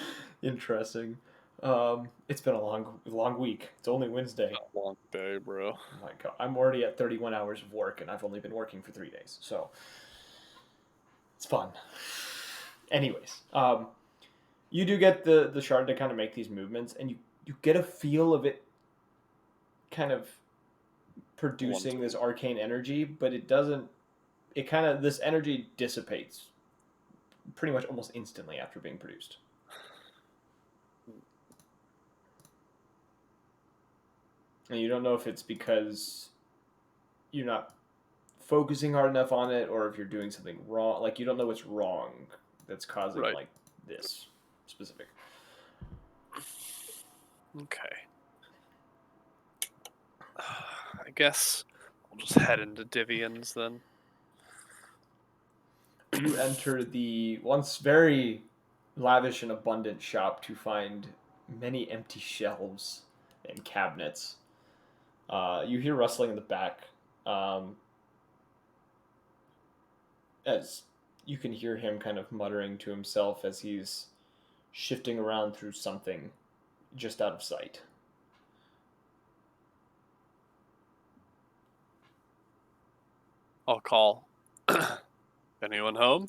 A: Interesting. It's been a long week. It's only Wednesday.
B: A long day, bro.
A: Oh my god, I'm already at 31 hours of work, and I've only been working for 3 days, so it's fun. Anyways, you do get the shard to kind of make these movements, and you get a feel of it, kind of producing this arcane energy, but it doesn't. It kind of this energy dissipates pretty much almost instantly after being produced. And you don't know if it's because you're not focusing hard enough on it or if you're doing something wrong. Like you don't know what's wrong that's causing
B: Right.
A: like this specific.
B: Okay. I guess I'll just head into Divians then.
A: You enter the once very lavish and abundant shop to find many empty shelves and cabinets. You hear rustling in the back. As you can hear him kind of muttering to himself as he's shifting around through something just out of sight.
B: I'll call. Anyone home?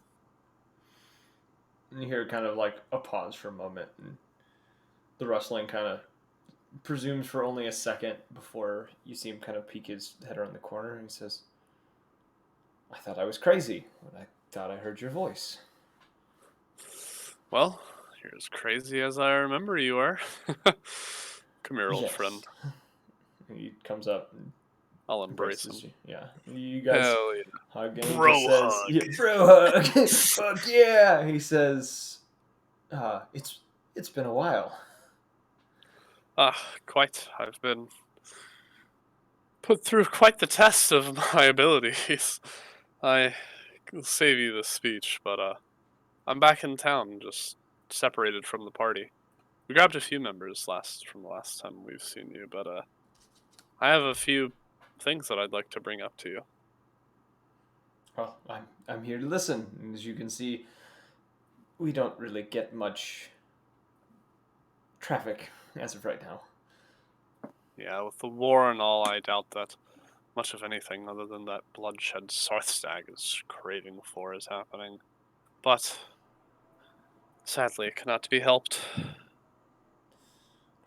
A: And you hear kind of like a pause for a moment, and the rustling kind of presumes for only a second before you see him kind of peek his head around the corner, and he says, "I thought I was crazy when I thought I heard your voice."
B: Well, you're as crazy as I remember you are. Come here, old friend.
A: Yes. And he comes up and
B: I'll embrace
A: embraces
B: him.
A: you. Yeah. You guys
B: Hell yeah.
A: hug, and he just
B: Bro
A: says,
B: hug.
A: yeah, "Bro hug, fuck yeah!" He says, "It's been a while."
B: Quite. I've been put through quite the test of my abilities. I will save you the speech, but I'm back in town, just separated from the party. We grabbed a few members from the last time we've seen you, but I have a few things that I'd like to bring up to you.
A: Well, I'm here to listen. And as you can see, we don't really get much traffic as of right now.
B: Yeah, with the war and all, I doubt that much of anything other than that bloodshed Sarthstag is craving for is happening. But sadly, it cannot be helped.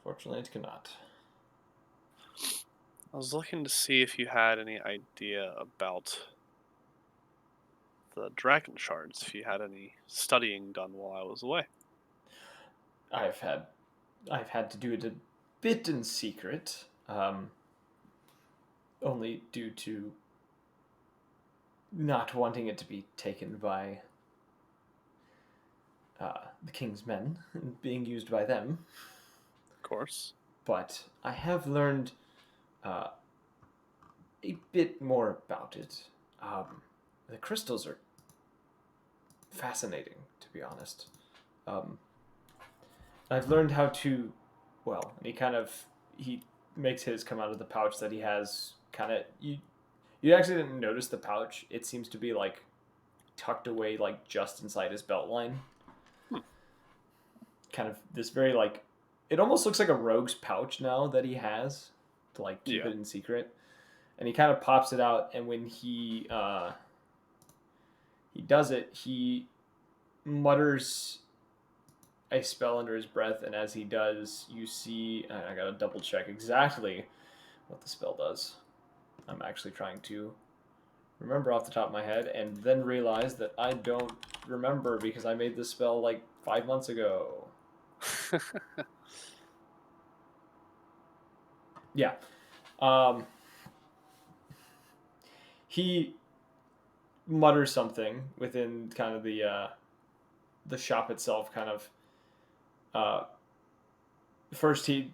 A: Fortunately, it cannot.
B: I was looking to see if you had any idea about the dragon shards, if you had any studying done while I was away.
A: I've had I've had to do it a bit in secret, only due to not wanting it to be taken by the king's men and being used by them.
B: Of course.
A: But I have learned uh, a bit more about it. The crystals are fascinating, to be honest. Um, I've learned how to, well, and he makes his come out of the pouch that he has. Kind of you actually didn't notice the pouch. It seems to be like tucked away, like just inside his belt line.
B: Hmm.
A: Kind of this very like, it almost looks like a rogue's pouch now that he has to like keep
B: Yeah.
A: it in secret. And he kind of pops it out, and when he does it, he mutters a spell under his breath, and as he does, you see. I gotta double check exactly what the spell does. I'm actually trying to remember off the top of my head, and then realize that I don't remember because I made this spell like 5 months ago. Yeah. Um, he mutters something within kind of the shop itself. Kind of. Uh, First, he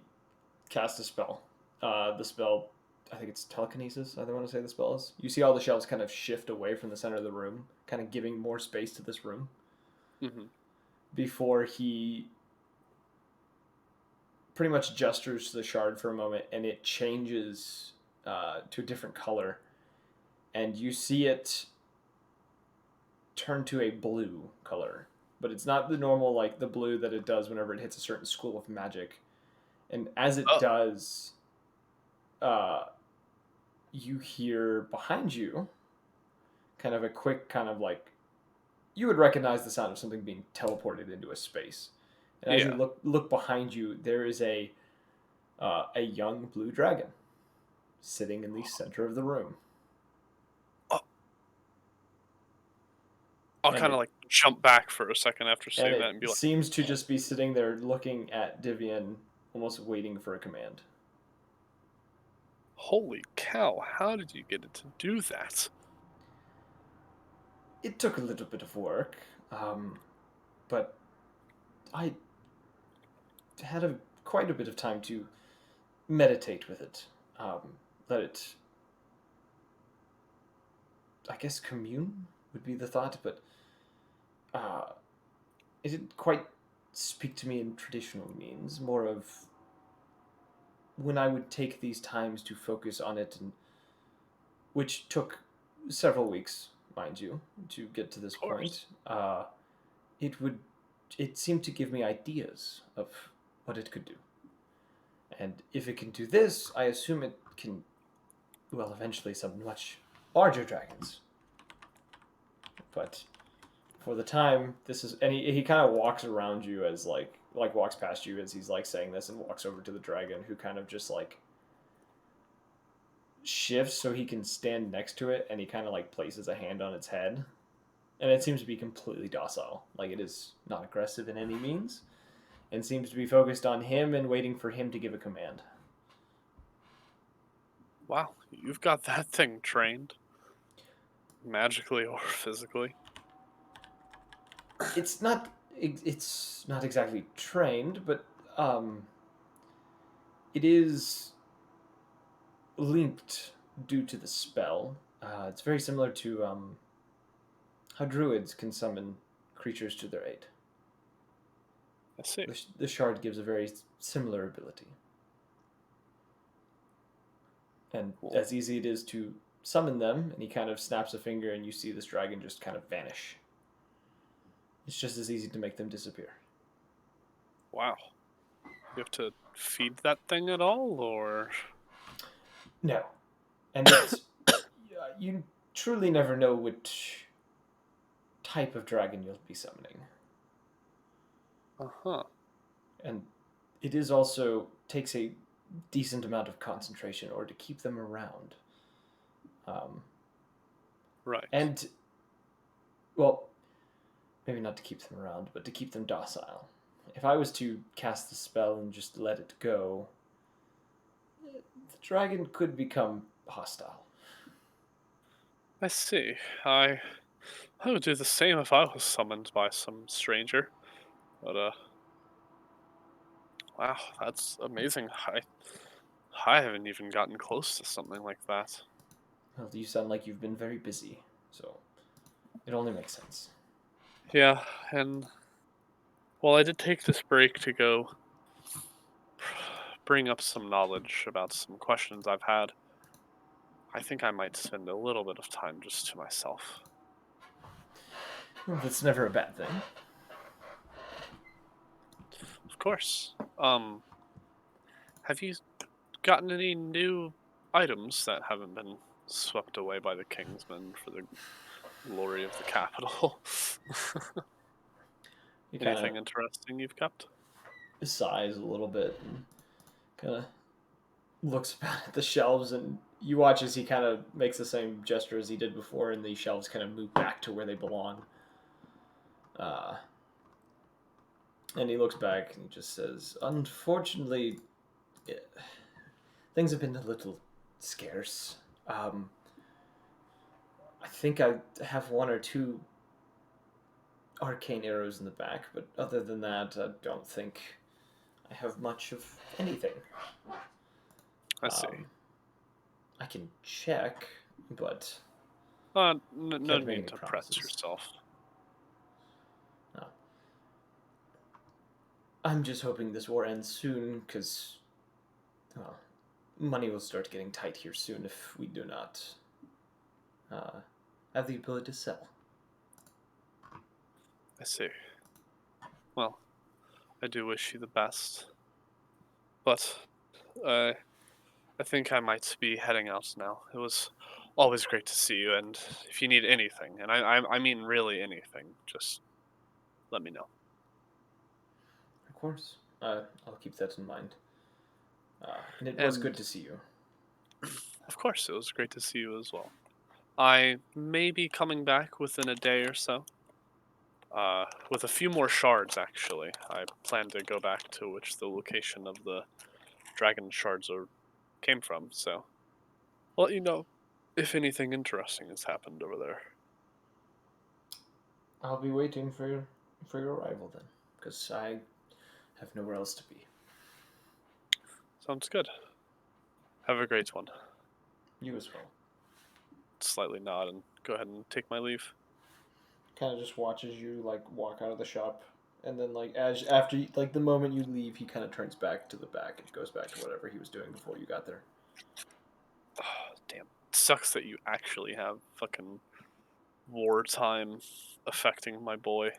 A: casts a spell. The spell, I think it's telekinesis. I want to say the spell is. You see all the shelves kind of shift away from the center of the room, kind of giving more space to this room.
B: Hmm.
A: Before he pretty much gestures to the shard for a moment, and it changes to a different color, and you see it turn to a blue color. But it's not the normal like the blue that it does whenever it hits a certain school of magic. And as it
B: Oh,
A: does, uh, you hear behind you kind of a quick kind of like you would recognize the sound of something being teleported into a space. And as you
B: yeah.
A: look behind you, there is a young blue dragon sitting in the center of the room,
B: Oh, I'll
A: and
B: kind of
A: it
B: like jump back for a second after
A: and
B: seeing that
A: it
B: and be like,
A: seems to just be sitting there looking at Divian, almost waiting for a command.
B: holy cow, how did you get it to do that?
A: It took a little bit of work, but I had quite a bit of time to meditate with it. Let it, I guess, commune would be the thought, but uh, it didn't quite speak to me in traditional means. More of when I would take these times to focus on it, and which took several weeks, mind you, to get to this
B: Of course.
A: point. It would, it seemed to give me ideas of what it could do, and if it can do this, I assume it can, well, eventually some much larger dragons. But for the time, this is, and he kind of walks around you as like walks past you as he's like saying this, and walks over to the dragon, who kind of just like shifts so he can stand next to it, and he kind of like places a hand on its head, and it seems to be completely docile, like it is not aggressive in any means, and seems to be focused on him and waiting for him to give a command.
B: Wow, you've got that thing trained, magically or physically.
A: It's not exactly trained, but um, it is linked due to the spell. It's very similar to how druids can summon creatures to their aid.
B: I see.
A: The shard gives a very similar ability, and
B: Well,
A: as easy it is to summon them, and he kind of snaps a finger, and you see this dragon just kind of vanish. It's just as easy to make them disappear.
B: wow. You have to feed that thing at all, or
A: No, and it's You truly never know which type of dragon you'll be summoning.
B: Uh-huh.
A: And it is also takes a decent amount of concentration in order to keep them around. Um,
B: Right.
A: and, well, maybe not to keep them around, but to keep them docile. If I was to cast the spell and just let it go, the dragon could become hostile.
B: I see. I would do the same if I was summoned by some stranger. But wow, that's amazing. I haven't even gotten close to something like that.
A: Well, you sound like you've been very busy, so it only makes sense.
B: Yeah, and well, I did take this break to go bring up some knowledge about some questions I've had. I think I might spend a little bit of time just to myself.
A: Well, that's never a bad thing.
B: Of course. Have you gotten any new items that haven't been swept away by the Kingsmen for the glory of the capital?
A: He kind of
B: Anything interesting you've kept?
A: sighs a little bit and kind of looks about at the shelves, and you watch as he kind of makes the same gesture as he did before, and the shelves kind of move back to where they belong. Uh, and he looks back and he just says, "Unfortunately, it, things have been a little scarce. I think I have one or two arcane arrows in the back, but other than that, I don't think I have much of anything.
B: I see.
A: Um, I can check, but
B: No
A: can't make
B: need
A: any
B: to press
A: promises.
B: yourself.
A: No. I'm just hoping this war ends soon, because, well, money will start getting tight here soon if we do not uh, have the ability to sell."
B: I see. Well, I do wish you the best, but uh, I think I might be heading out now. It was always great to see you, and if you need anything, and I mean really anything, just let me know.
A: Of course. I'll keep that in mind. And it was good
B: And
A: to see you.
B: of course, it was great to see you as well. I may be coming back within a day or so. With a few more shards, actually. I plan to go back to which the location of the dragon shards came from, so I'll let you know if anything interesting has happened over there.
A: I'll be waiting for your arrival then, because I have nowhere else to be.
B: Sounds good. Have a great one.
A: You as well.
B: Slightly nod and go ahead and take my leave.
A: Kind of just watches you like walk out of the shop, and then like as after like the moment you leave, he kind of turns back to the back and goes back to whatever he was doing before you got there.
B: Oh, damn. Sucks that you actually have fucking wartime affecting my boy.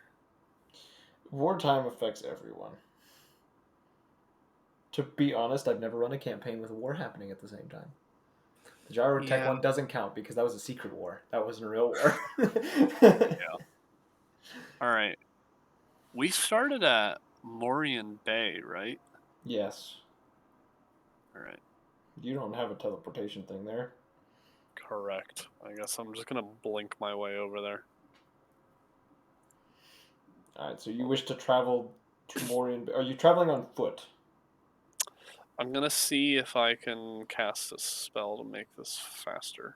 A: Wartime affects everyone. To be honest, I've never run a campaign with a war happening at the same time. The Gyrotech
B: Yeah.
A: one doesn't count because that was a secret war. That wasn't a real war.
B: Yeah. Alright. We started at Morian Bay, right?
A: Yes.
B: Alright.
A: You don't have a teleportation thing there.
B: Correct. I guess I'm just gonna blink my way over there.
A: Alright, so you wish to travel to Morian. Are you traveling on foot?
B: I'm gonna see if I can cast a spell to make this faster.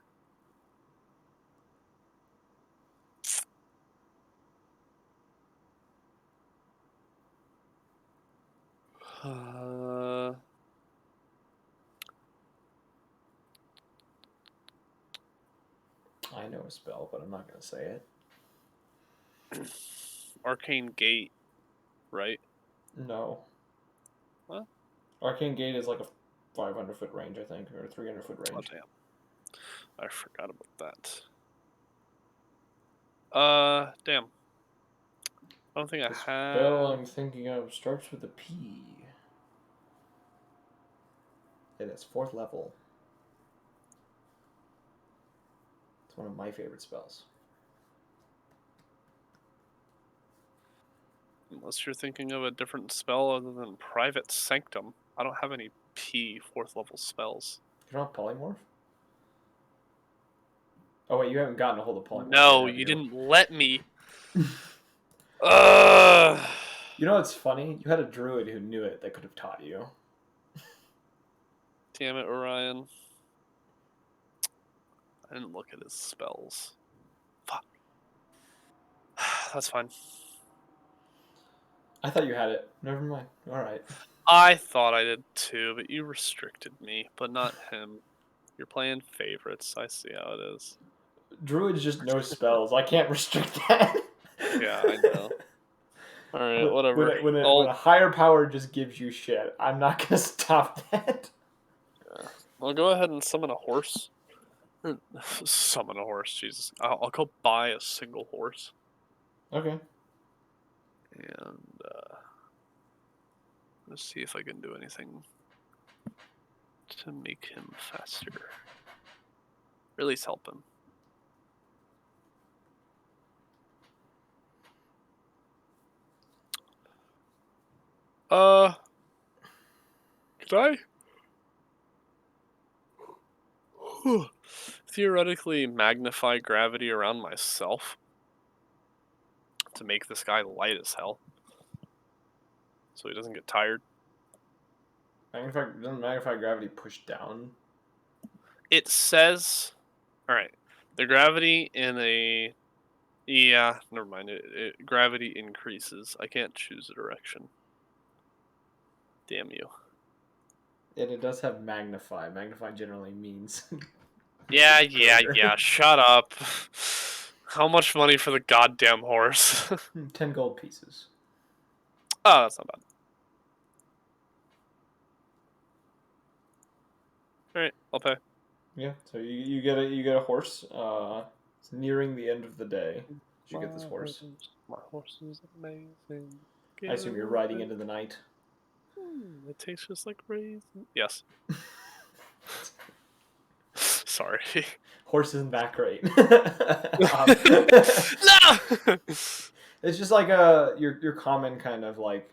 B: Uh,
A: I know a spell, but I'm not going to say it.
B: Arcane Gate, right?
A: No.
B: What?
A: Arcane Gate is like a 500-foot range, I think, or a 300-foot
B: Oh,
A: range.
B: damn. I forgot about that. Damn. I don't think I
A: The spell
B: have.
A: I'm thinking of starts with a P. It is 4th level. It's one of my favorite spells.
B: Unless you're thinking of a different spell other than Private Sanctum. I don't have any P 4th level spells.
A: You don't have polymorph? Oh wait, you haven't gotten a hold of polymorph.
B: No,
A: yet, have
B: you
A: you?
B: didn't let me. Ugh.
A: You know what's funny? You had a druid who knew it that could have taught you.
B: Damn it, Orion. I didn't look at his spells. Fuck. That's fine.
A: I thought you had it. Never mind. All right.
B: I thought I did too, but you restricted me, but not him. You're playing favorites. I see how it is.
A: Druids just know spells. I can't restrict that.
B: Yeah, I know. All right, whatever.
A: When a higher power just gives you shit, I'm not gonna stop that.
B: Yeah. I'll go ahead and summon a horse. Summon a horse, Jesus. I'll go buy a single horse.
A: Okay.
B: And let's see if I can do anything to make him faster. Or at least help him. Could I? Theoretically magnify gravity around myself to make this guy light as hell. So he doesn't get tired.
A: Doesn't magnify gravity push down?
B: It says, alright, the gravity in a, yeah, never mind, gravity increases. I can't choose a direction. Damn you.
A: And it does have magnify. Magnify generally means.
B: Yeah,
A: greater.
B: shut up. How much money for the goddamn horse?
A: 10 gold pieces.
B: Oh, that's not bad. Alright, I'll pay.
A: Yeah, so you get a horse. It's nearing the end of the day. You get this horse.
B: My horse is amazing.
A: I assume you're riding into the night.
B: It tastes just like raisin. Yes. Sorry.
A: Horse isn't that great.
B: No!
A: It's just like your common kind of like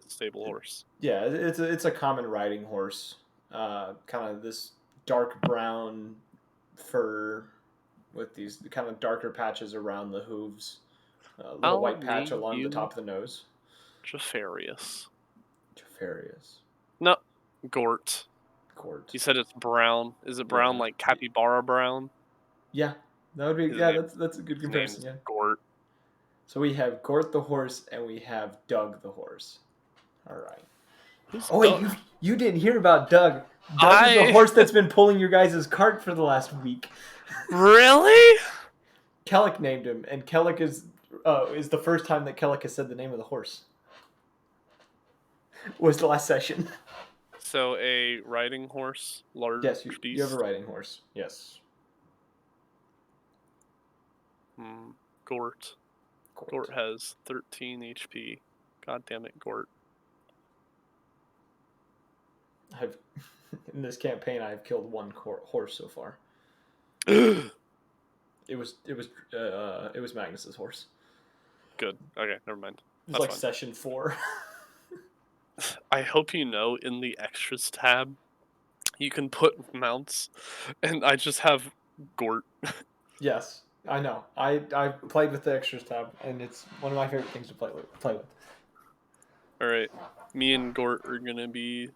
B: Stable horse.
A: yeah, it's a common riding horse. Kind of this dark brown fur with these kind of darker patches around the hooves. A little white patch along the top of the nose.
B: Jafarius.
A: Jafarius.
B: No, Gort.
A: Gort.
B: You said it's brown. Is it brown like capybara brown?
A: Yeah, that would be. That's a good comparison. Yeah.
B: Gort.
A: So we have Gort the horse and we have Doug the horse. All right.
B: Who's
A: Oh wait, you didn't hear about Doug. Doug is the horse that's been pulling your guys' cart for the last week.
B: Really?
A: Kellic named him, and Kellic is the first time that Kellic has said the name of the horse. Was the last session.
B: So a riding horse, large
A: Yes,
B: beast.
A: you have a riding horse. Yes.
B: Gort. Gort has 13 HP. God damn it, Gort.
A: In this campaign, I've killed one horse so far. It was Magnus's horse.
B: Good. Okay, never mind.
A: It was like session 4.
B: I hope you know in the extras tab, you can put mounts, and I just have Gort.
A: Yes, I know. I played with the extras tab, and it's one of my favorite things to play with.
B: All right, me and Gort are gonna be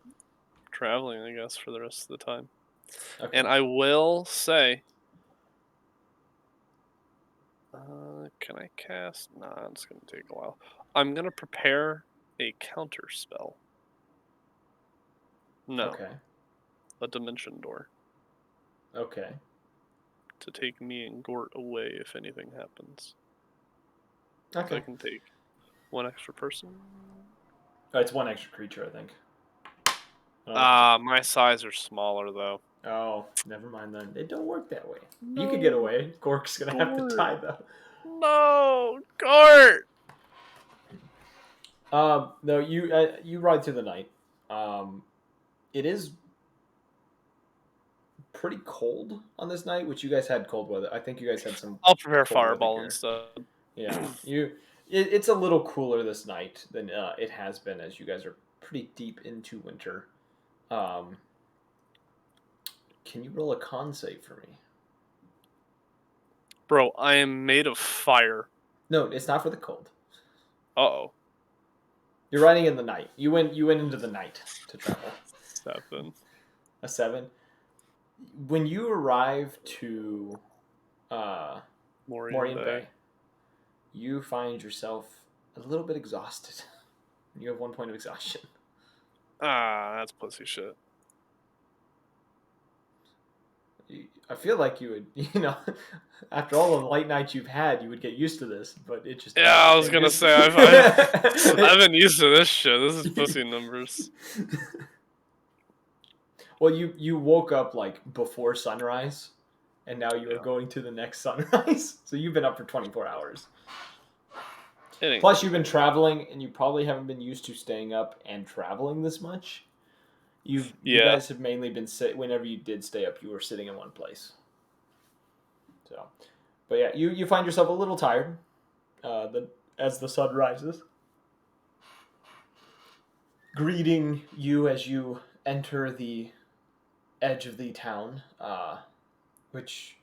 B: traveling, I guess, for the rest of the time. Okay. And I will say, can I cast? Nah, it's gonna take a while. I'm gonna prepare a counter spell. No.
A: Okay.
B: A dimension door.
A: Okay.
B: To take me and Gort away if anything happens.
A: Okay.
B: So I can take one extra person.
A: Oh, it's one extra creature, I think.
B: My size are smaller though.
A: Oh, never mind then. It don't work that way. No. You could get away. Gork's gonna have to die though.
B: No, Gort.
A: No, you ride through the night. It is pretty cold on this night, which you guys had cold weather. I think you guys had some
B: I'll prepare
A: cold weather
B: fireball
A: here.
B: instead.
A: Yeah, it's a little cooler this night than it has been, as you guys are pretty deep into winter. Um, can you roll a con save for me?
B: Bro, I am made of fire.
A: No, it's not for the cold.
B: Uh-oh.
A: You're riding in the night. You went into the night to travel.
B: 7.
A: A 7. When you arrive to uh,
B: Morian
A: Morian
B: Bay.
A: Bay, you find yourself a little bit exhausted. You have 1 point of exhaustion.
B: Ah, that's pussy shit.
A: I feel like you would, after all the late nights you've had, you would get used to this, but it just
B: Yeah,
A: doesn't.
B: I was gonna say, I've been used to this shit. This is pussy numbers.
A: Well, you woke up like before sunrise, and now you are
B: Yeah.
A: going to the next sunrise. So you've been up for 24 hours.
B: It ain't
A: Plus, you've been traveling, and you probably haven't been used to staying up and traveling this much. You
B: Yeah.
A: guys have mainly been whenever you did stay up, you were sitting in one place. So, but yeah, you find yourself a little tired, as the sun rises, greeting you as you enter the edge of the town, which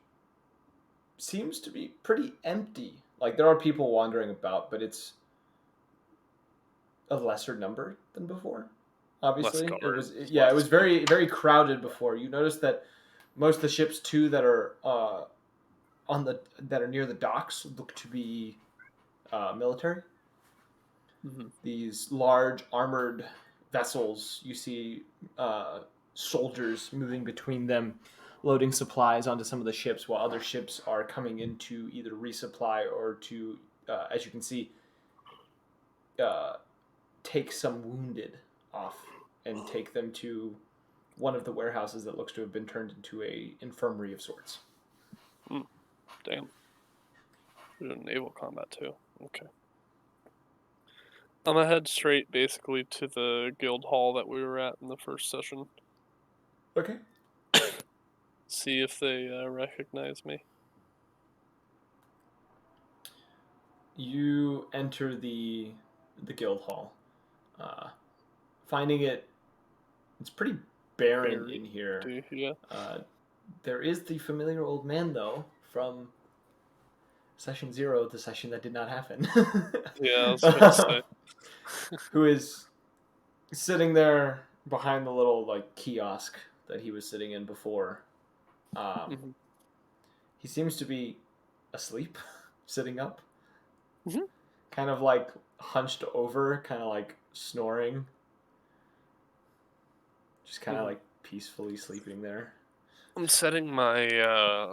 A: seems to be pretty empty. Like there are people wandering about, but it's a lesser number than before.
B: Less
A: Obviously,
B: guards.
A: it was very very crowded before. You notice that most of the ships too that are that are near the docks look to be military.
B: Mm-hmm.
A: These large armored vessels, you see soldiers moving between them, loading supplies onto some of the ships, while other ships are coming in to either resupply or to, as you can see, uh, take some wounded off and take them to one of the warehouses that looks to have been turned into a infirmary of sorts.
B: Damn. We're doing naval combat too. Okay. I'm gonna head straight basically to the guild hall that we were at in the first session.
A: Okay.
B: See if they recognize me.
A: You enter the guild hall, uh, finding it's pretty barren
B: Very.
A: in here.
B: Yeah.
A: There is the familiar old man though from session 0, the session that did not happen.
B: Yeah, I was gonna say.
A: Who is sitting there behind the little like kiosk that he was sitting in before. Um,
B: Mm-hmm.
A: he seems to be asleep, sitting up,
B: Mm-hmm.
A: kind of like hunched over, kind of like snoring, just kind of
B: Mm-hmm.
A: like peacefully sleeping there.
B: I'm setting my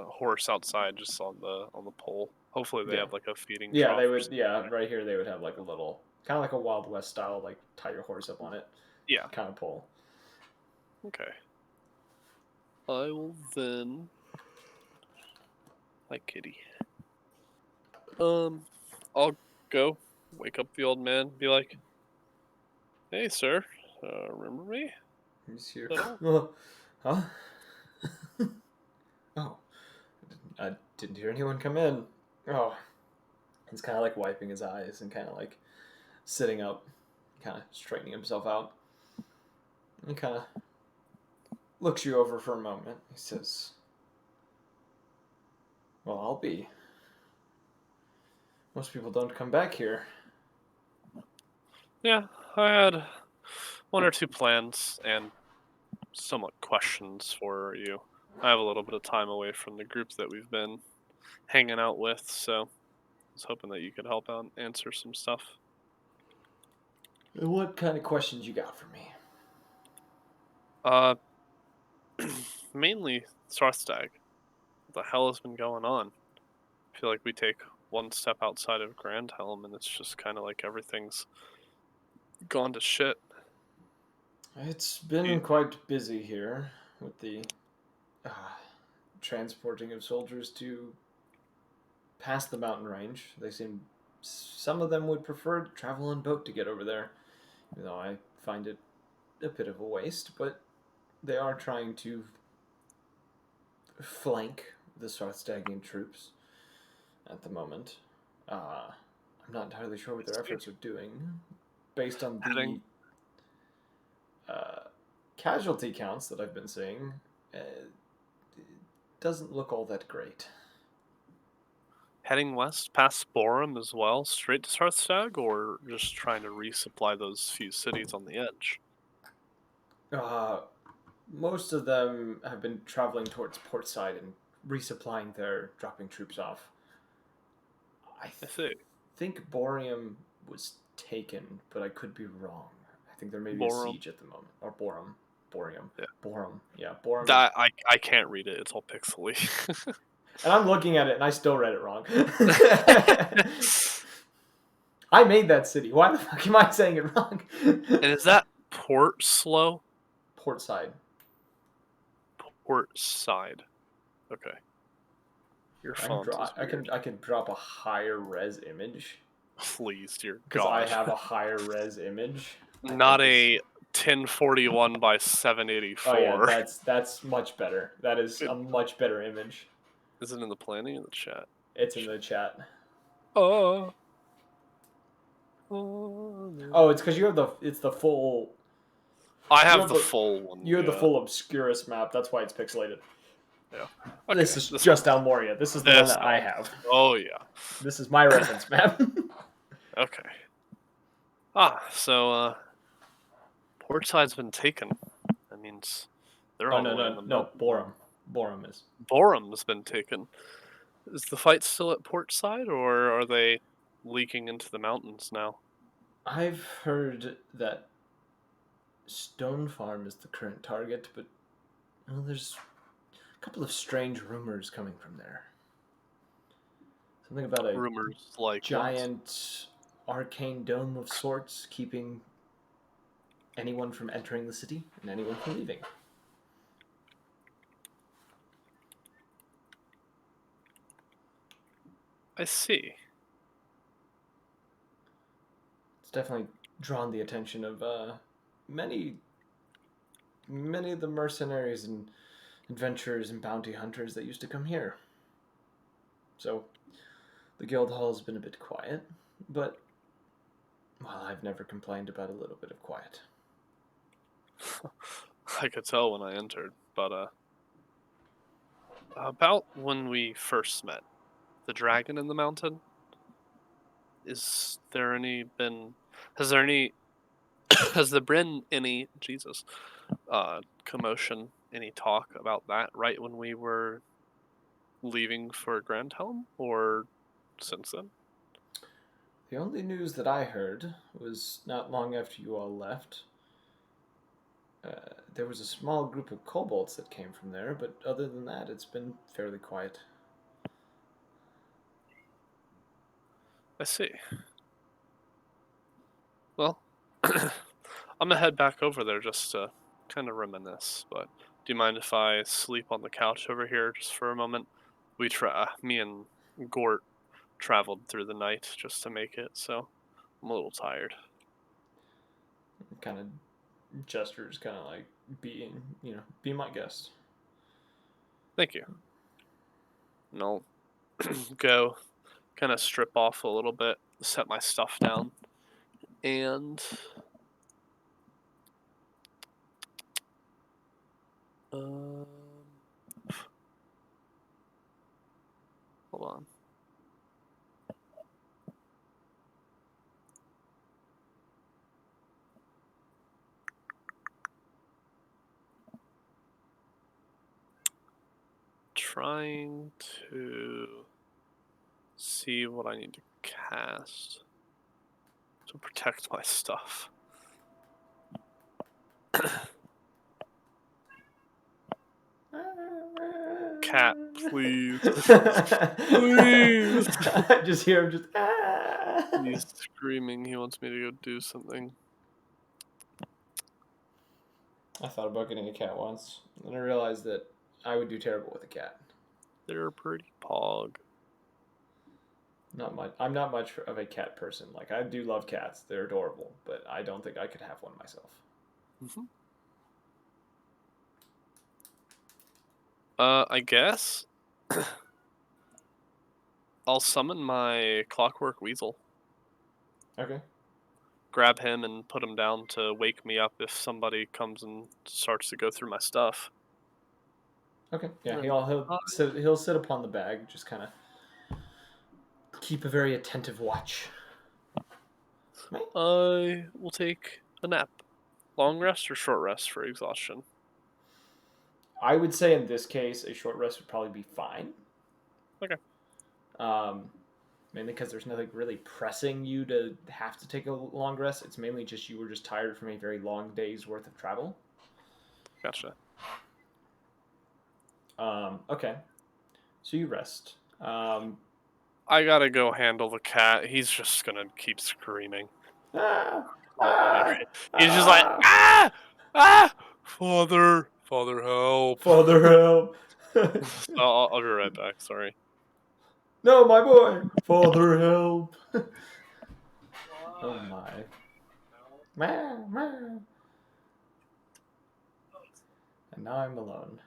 B: horse outside just on the pole. Hopefully they
A: Yeah,
B: have like a feeding
A: yeah,
B: trough
A: they
B: or
A: would.
B: something.
A: Yeah, right here they would have like a little, kind of like a Wild West style, like tie your horse up on it,
B: Yeah.
A: kind of pole.
B: Okay. I will then. Hi, kitty. I'll go wake up the old man. Be like, "Hey, sir, remember me?"
A: He's here.
B: No.
A: Huh? Oh, I didn't hear anyone come in. Oh, he's kind of like wiping his eyes and kind of like sitting up, kind of straightening himself out. He kind of looks you over for a moment. He says, "Well, I'll be. Most people don't come back here."
B: Yeah, I had one or two plans and somewhat questions for you. I have a little bit of time away from the group that we've been hanging out with, so I was hoping that you could help out and answer some stuff.
A: What kind of questions you got for me?
B: Uh, mainly Sarstag. What the hell has been going on? I feel like we take one step outside of Grand Helm and it's just kind of like everything's gone to shit.
A: It's been quite busy here with the uh, transporting of soldiers to past the mountain range. They seem some of them would prefer to travel on boat to get over there. You know, I find it a bit of a waste, but they are trying to flank the Sarthagian troops at the moment. I'm not entirely sure what their efforts are doing. Based on the
B: Heading
A: uh, casualty counts that I've been seeing, it doesn't look all that great.
B: heading west past Borum as well, straight to Sarthstag, or just trying to resupply those few cities on the edge?
A: Uh, Most of them have been traveling towards Portside and resupplying their dropping troops off.
B: I see.
A: think Boreum was taken, but I could be wrong. I think there may be a
B: Borum.
A: siege at the moment. Or Borum. Boreum.
B: Yeah.
A: Borum. Yeah, Borum is.
B: That I can't read it. It's all pixely.
A: And I'm looking at it and I still read it wrong. I made that city. Why the fuck am I saying it wrong?
B: And is that port slow?
A: Portside.
B: Port side. Okay. Your font is weird.
A: I can drop a higher res image
B: Please, dear
A: because I
B: God.
A: have a higher res image.
B: Not a 1041 by 784.
A: Oh yeah, that's much better. That is
B: Good.
A: a much better image.
B: Is it in the planning or the chat?
A: It's in the chat.
B: Oh.
A: Oh, it's because it's the full.
B: I
A: You
B: have
A: have
B: the full one.
A: You have the
B: yeah.
A: full Obscurus map. That's why it's pixelated.
B: Yeah.
A: This is just Almoria. This is the one that I have.
B: Oh yeah.
A: This is my reference map.
B: Okay. So Portside's been taken. That means they're
A: Oh
B: on the way in the
A: no.
B: mountain.
A: Borum is.
B: Borum's been taken. Is the fight still at Portside, or are they leaking into the mountains now?
A: I've heard that Stone Farm is the current target, but well, there's a couple of strange rumors coming from there. Something about a
B: Rumors like
A: giant arcane dome of sorts keeping anyone from entering the city and anyone from leaving.
B: I see.
A: It's definitely drawn the attention of many of the mercenaries and adventurers and bounty hunters that used to come here. So the guild hall has been a bit quiet, but well, I've never complained about a little bit of quiet.
B: I could tell when I entered, but about when we first met, the dragon in the mountain. Is there any been? Has there any? Has there been any commotion? Any talk about that right when we were leaving for Grandhelm, or since then?
A: The only news that I heard was not long after you all left. There was a small group of kobolds that came from there, but other than that, it's been fairly quiet.
B: I see. Well, I'm gonna head back over there just to kind of reminisce. But do you mind if I sleep on the couch over here just for a moment? Me and Gort traveled through the night just to make it, so I'm a little tired.
A: Kind of gestures, kind of like be my guest.
B: Thank you. And I'll go kind of strip off a little bit, set my stuff down, and hold on. Trying to see what I need to cast to protect my stuff. Cat, please. Please.
A: I just hear him just. Ah.
B: He's screaming. He wants me to go do something.
A: I thought about getting a cat once, and I realized that I would do terrible with a cat.
B: They're a pretty pog.
A: Not much. I'm not much of a cat person. Like I do love cats; they're adorable, but I don't think I could have one myself.
B: Mm-hmm. I guess I'll summon my Clockwork Weasel.
A: Okay.
B: Grab him and put him down to wake me up if somebody comes and starts to go through my stuff.
A: Okay. Yeah.
B: And
A: He'll sit upon the bag, just kind of keep a very attentive watch.
B: I will take a nap. Long rest or short rest for exhaustion?
A: I would say in this case, a short rest would probably be fine.
B: Okay.
A: Um, mainly because there's nothing really pressing you to have to take a long rest. It's mainly just you were just tired from a very long day's worth of travel.
B: Gotcha.
A: Okay. So you rest.
B: I gotta go handle the cat. He's just gonna keep screaming.
A: Ah,
B: Oh,
A: ah,
B: he's just like,
A: ah,
B: ah! Ah! Father, help.
A: Father help.
B: I'll be right back. Sorry.
A: No, my boy. Father help. Oh my. Meow, meow. And now I'm alone.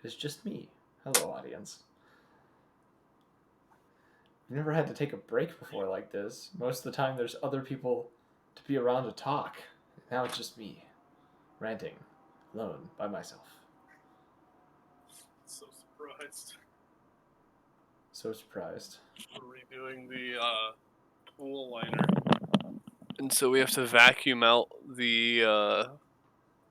A: It's just me. Hello, audience. I've never had to take a break before like this. Most of the time, there's other people to be around to talk. Now it's just me, ranting, alone, by myself.
B: So surprised.
A: So surprised.
B: Redoing the pool liner. And so we have to vacuum out the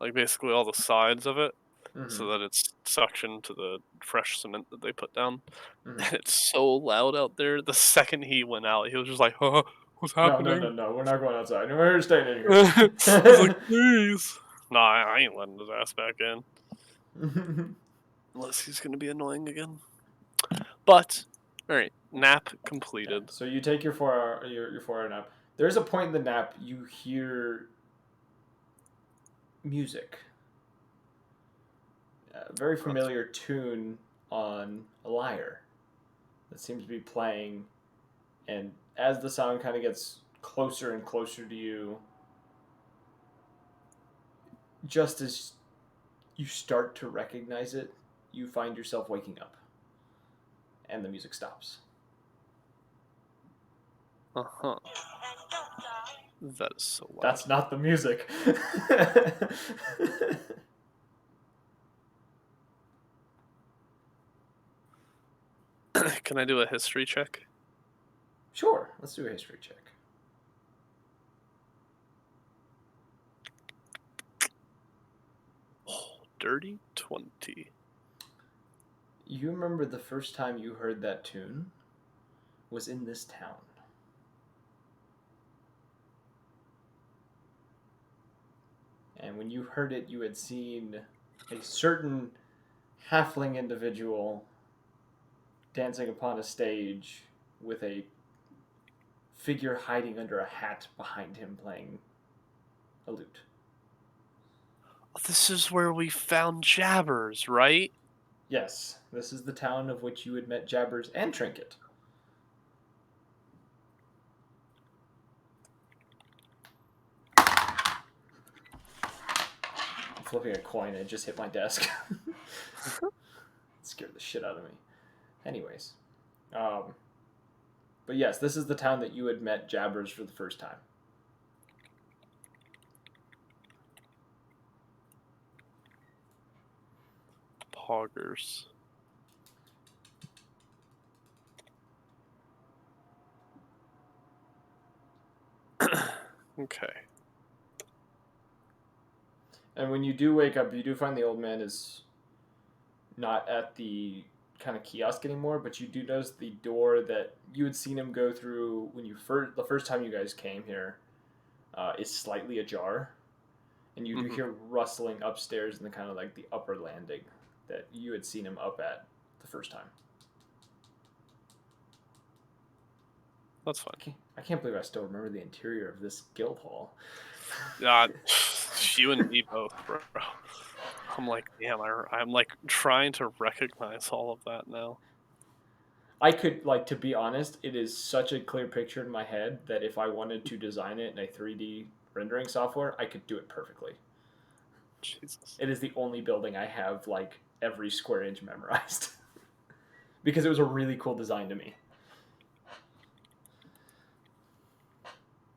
B: like basically all the sides of it
A: Mm-hmm.
B: so that it's suctioned to the fresh cement that they put down.
A: Mm-hmm.
B: And it's so loud out there. The second he went out, he was just like, "Huh, what's
A: No, no, no,
B: happening?"
A: no. We're not going outside. We're staying in
B: He's like,
A: here.
B: "Please." Nah, I ain't letting his ass back in unless he's gonna be annoying again. But all right, nap
A: Yeah.
B: completed.
A: So you take your 4 hour your 4 hour nap. There's a point in the nap you hear music, a very
B: That's
A: familiar tune on a lyre that seems to be playing, and as the sound kind of gets closer and closer to you, just as you start to recognize it, you find yourself waking up, and the music stops.
B: uh-huh. That is so loud.
A: That's not the music.
B: Can I do a history check?
A: Sure, let's do a history check.
B: Oh, dirty 20.
A: You remember the first time you heard that tune was in this town. And when you heard it, you had seen a certain halfling individual dancing upon a stage with a figure hiding under a hat behind him playing a lute.
B: This is where we found Jabbers, right?
A: Yes, this is the town of which you had met Jabbers and Trinket. I'm flipping a coin and it just hit my desk. It scared the shit out of me. Anyways, um, but yes, this is the town that you had met Jabbers for the first time.
B: Poggers. Okay.
A: And when you do wake up, you do find the old man is not at the kind of kiosk anymore, but you do notice the door that you had seen him go through when you the first time you guys came here is slightly ajar, and you do
B: Mm-hmm.
A: hear rustling upstairs in the kind of like the upper landing that you had seen him up at the first time.
B: That's fine.
A: I can't believe I still remember the interior of this guild hall.
B: Yeah, you and me both, bro. I'm like, damn, I'm like trying to recognize all of that now.
A: I could, like, to be honest, it is such a clear picture in my head that if I wanted to design it in a 3D rendering software, I could do it perfectly.
B: Jesus.
A: It is the only building I have, like, every square inch memorized because it was a really cool design to me.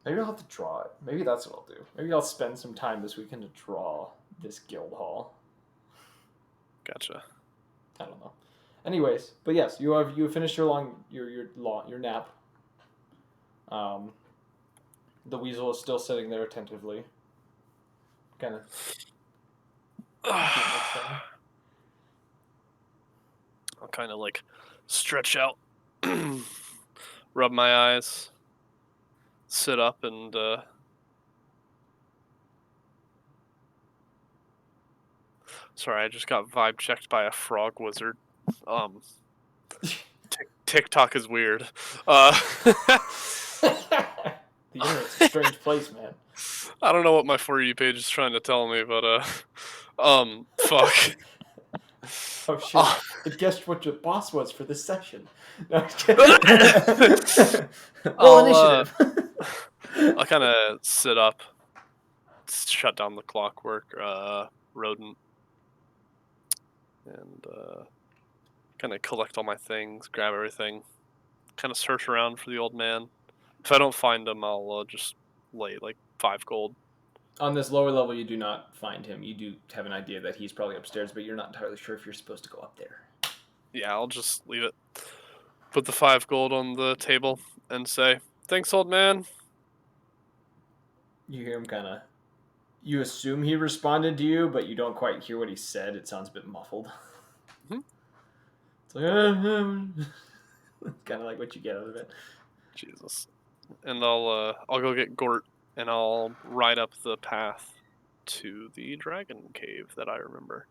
A: Maybe I'll have to draw it. Maybe that's what I'll do. Maybe I'll spend some time this weekend to draw this guild hall.
B: Gotcha.
A: I don't know. Anyways, but yes, you have finished your nap. The weasel is still sitting there attentively, kind of doing its thing.
B: I'll kind of like stretch out, rub my eyes, sit up, and sorry, I just got vibe checked by a frog wizard. TikTok is weird.
A: The internet's a strange place, man.
B: I don't know what my For You page is trying to tell me, but fuck.
A: Oh shit! It guessed what your boss was for this session. No, roll initiative.
B: I'll kind of sit up, shut down the clockwork rodent, and kind of collect all my things, grab everything, kind of search around for the old man. If I don't find him, I'll just lay like 5 gold.
A: On this lower level, you do not find him. You do have an idea that he's probably upstairs, but you're not entirely sure if you're supposed to go up there.
B: Yeah, I'll just leave it. Put the 5 gold on the table and say, "Thanks, old man."
A: You hear him kind of. You assume he responded to you, but you don't quite hear what he said. It sounds a bit muffled.
B: Mm-hmm.
A: It's like, kind of like what you get out of it.
B: Jesus. And I'll go get Gort and I'll ride up the path to the dragon cave that I remember.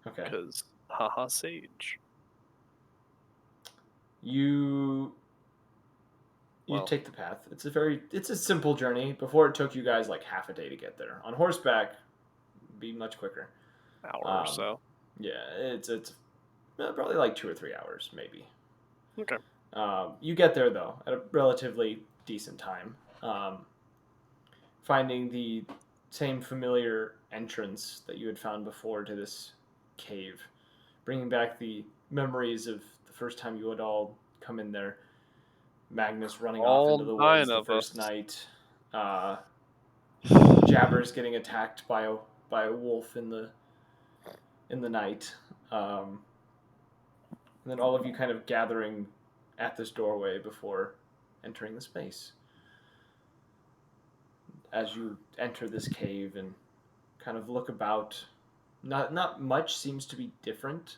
A: Okay.
B: Because haha sage.
A: You take the path. It's a simple journey. Before it took you guys like half a day to get there. On horseback, be much quicker.
B: Hour or so.
A: Yeah, it's probably like 2 or 3 hours, maybe.
B: Okay.
A: You get there though at a relatively decent time, finding the same familiar entrance that you had found before to this cave, bringing back the memories of the first time you had all come in there. Magnus running off
B: All
A: into the
B: 9
A: woods the
B: of
A: first
B: us.
A: night. Jabbers getting attacked by a wolf in the night. And then all of you kind of gathering at this doorway before entering the space. As you enter this cave and kind of look about, not much seems to be different.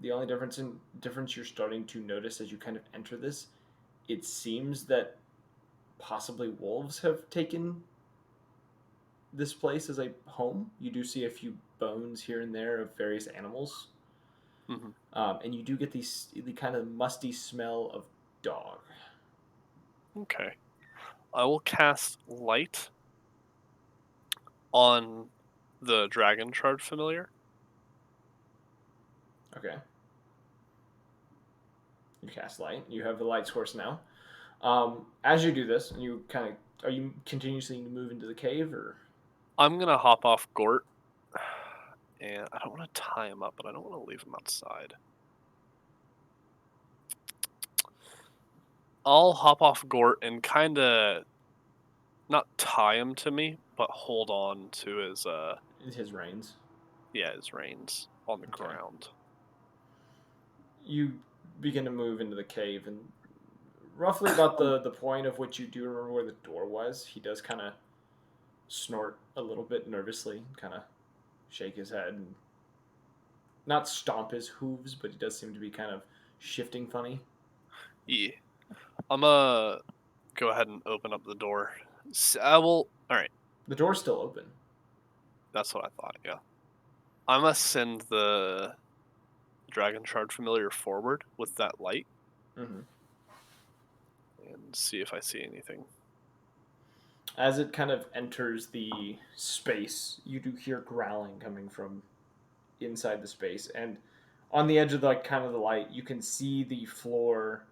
A: The only difference you're starting to notice as you kind of enter this, it seems that possibly wolves have taken this place as a home. You do see a few bones here and there of various animals, and you do get the kind of musty smell of dog.
B: Okay. I will cast light on the dragon shard familiar.
A: Okay. You cast light. You have the light source now. As you do this, and you kind of are you continuously move into the cave, or
B: I'm gonna hop off Gort, and I don't want to tie him up, but I don't want to leave him outside. I'll hop off Gort and kind of not tie him to me, but hold on to
A: his reins?
B: his reins on the ground.
A: You begin to move into the cave, and roughly about the point of which you do remember where the door was, he does kind of snort a little bit nervously, kind of shake his head, and not stomp his hooves, but he does seem to be kind of shifting funny.
B: Yeah. I'm gonna go ahead and open up the door. I will. All right.
A: The door's still open.
B: That's what I thought. Yeah. I'm gonna send the dragon shard familiar forward with that light, and see if I see anything.
A: As it kind of enters the space, you do hear growling coming from inside the space, and on the edge of the kind of the light, you can see the floor.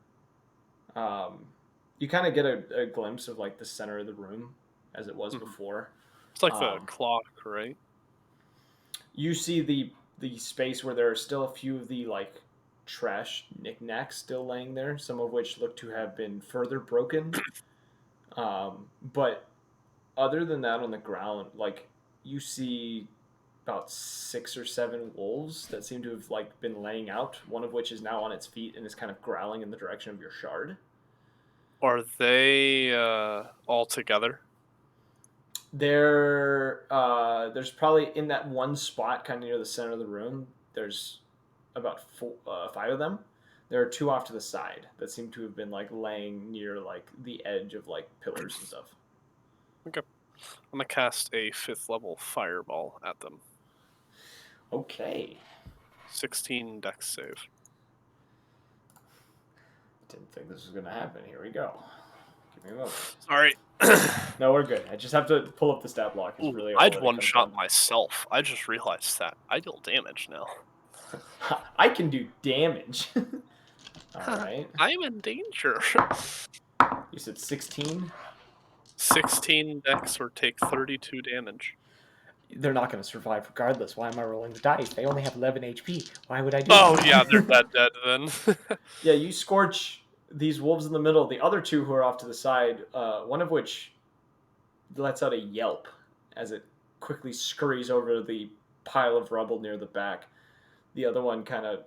A: You kind of get a glimpse of like the center of the room as it was before.
B: It's like the clock, right?
A: You see the space where there are still a few of the like trash knickknacks still laying there, some of which look to have been further broken. But other than that, on the ground, like you see about 6 or 7 wolves that seem to have like been laying out. One of which is now on its feet and is kind of growling in the direction of your shard.
B: Are they all together?
A: There's probably in that one spot, kind of near the center of the room. There's about 5 of them. There are 2 off to the side that seem to have been like laying near like the edge of like pillars and stuff.
B: Okay. I'm gonna cast a 5th level fireball at them.
A: Okay.
B: 16 dex save.
A: Didn't think this was gonna happen. Here we go. Give me a moment.
B: Sorry.
A: No, we're good. I just have to pull up the stat block. Is
B: Ooh,
A: really all
B: I'd
A: that it
B: one
A: comes
B: shot
A: down
B: myself. I just realized that. I deal damage now.
A: to. I can do damage. All right.
B: I'm in danger.
A: You said 16.
B: 16 dex or take 32 damage.
A: They're not going to survive regardless. Why am I rolling the dice? They only have 11 HP. Why would I do
B: Oh
A: that?
B: yeah, they're dead then.
A: Yeah, you scorch these wolves in the middle. The other 2 who are off to the side, one of which lets out a yelp as it quickly scurries over the pile of rubble near the back. The other one kind of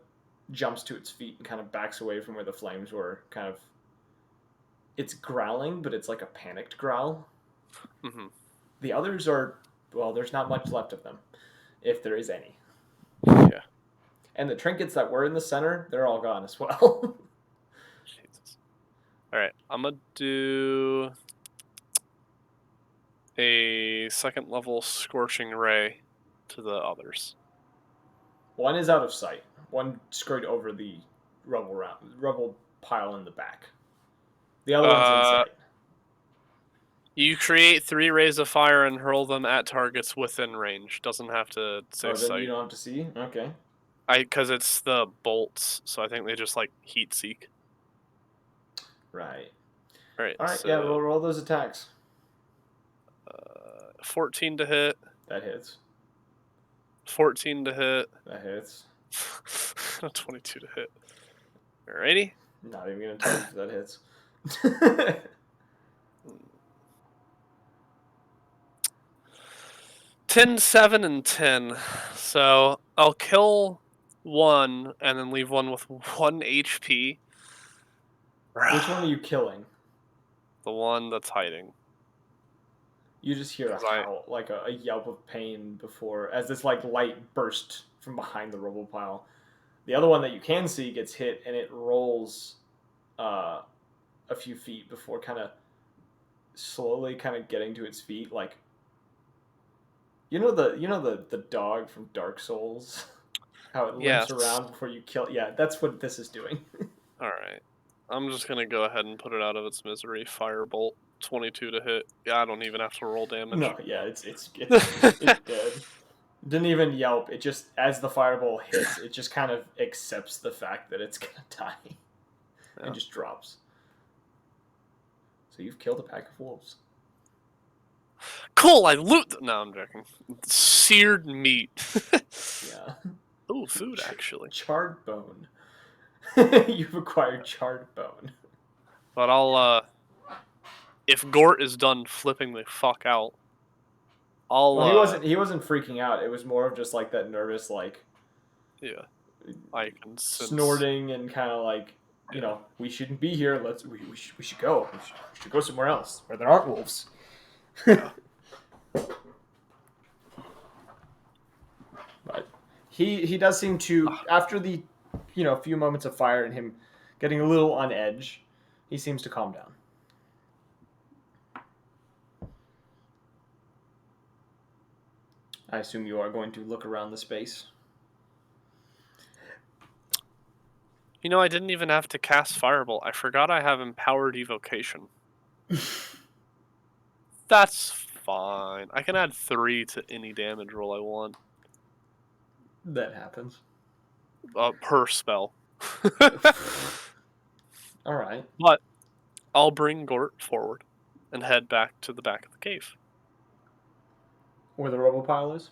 A: jumps to its feet and kind of backs away from where the flames were. Kind of, it's growling, but it's like a panicked growl.
B: Mhm.
A: The others are, well, there's not much left of them, if there is any.
B: Yeah.
A: And the trinkets that were in the center, they're all gone as well.
B: Jesus. All right, I'm gonna do a 2nd level scorching ray to the others.
A: One is out of sight. One scurried over the rubble pile in the back. The other one's in sight.
B: You create 3 rays of fire and hurl them at targets within range. Doesn't have to say
A: Oh, then you
B: sight.
A: don't have to see? Okay.
B: Because it's the bolts, so I think they just like heat seek.
A: Right.
B: All right,
A: All right,
B: so
A: yeah, we'll roll those attacks.
B: 14 to hit,
A: That hits.
B: 14 to hit,
A: That hits.
B: 22 to hit. Alrighty.
A: Not even going to tell you if that hits.
B: 10, 7, and 10. So I'll kill one and then leave one with 1 HP.
A: Which one are you killing?
B: The one that's hiding.
A: You just hear a
B: 'Cause I-
A: howl, like a yelp of pain before, as this like light burst from behind the rubble pile. The other one that you can see gets hit, and it rolls a few feet before kind of slowly kind of getting to its feet. Like the dog from Dark Souls, how it limps
B: Yes.
A: around before you kill. Yeah, that's what this is doing.
B: Alright. I'm just gonna go ahead and put it out of its misery. Firebolt, 22 to hit. Yeah, I don't even have to roll damage.
A: No, yeah, it's dead. Didn't even yelp. It just, as the fireball hits, it just kind of accepts the fact that it's gonna die and just drops. So you've killed a pack of wolves.
B: Cool, I loot no, I'm joking. Seared meat.
A: Yeah.
B: Ooh, food actually.
A: Charred bone. You've acquired charred bone.
B: But I'll if Gort is done flipping the fuck out, I'll
A: Well, he wasn't freaking out. It was more of just like that nervous, like,
B: yeah. I can sense
A: snorting and kind of like, we shouldn't be here. We should go. We should go somewhere else where there aren't wolves.
B: Yeah.
A: But he does seem to, after the few moments of fire and him getting a little on edge, he seems to calm down. I assume you are going to look around the space.
B: I didn't even have to cast Firebolt. I forgot I have Empowered Evocation. That's fine. I can add 3 to any damage roll I want.
A: That happens.
B: Per spell.
A: All right.
B: But I'll bring Gort forward and head back to the back of the cave.
A: Where the rubble pile is?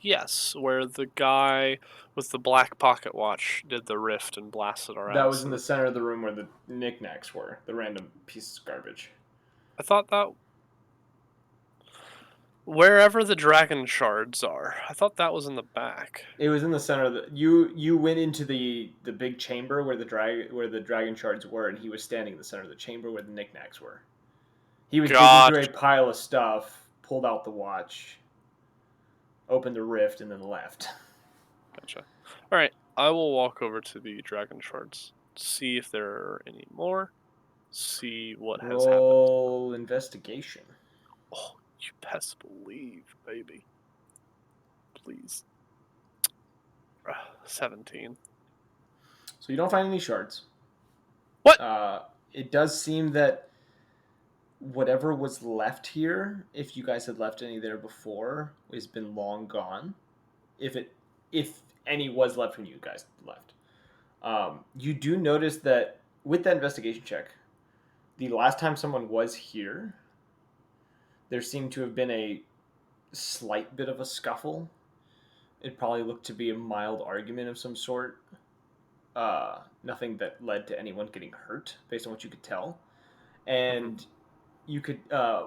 B: Yes, where the guy with the black pocket watch did the rift and blasted our
A: That was in the
B: asses.
A: center of the room where the knickknacks were, the random pieces of garbage.
B: I thought that wherever the dragon shards are, I thought that was in the back.
A: It was in the center of the. You went into the big chamber where the dragon shards were, and he was standing in the center of the chamber where the knickknacks were. He was digging through a
B: Gotcha.
A: pile of stuff, pulled out the watch, opened the rift, and then left.
B: Gotcha. All right, I will walk over to the dragon shards, see if there are any more, see what has happened.
A: Roll investigation.
B: Oh, you best believe, baby. Please. 17.
A: So you don't find any shards.
B: What?
A: It does seem that whatever was left here, if you guys had left any there before, has been long gone. If any was left when you guys left. You do notice that with that investigation check, the last time someone was here, there seemed to have been a slight bit of a scuffle. It probably looked to be a mild argument of some sort. Nothing that led to anyone getting hurt, based on what you could tell. And you could,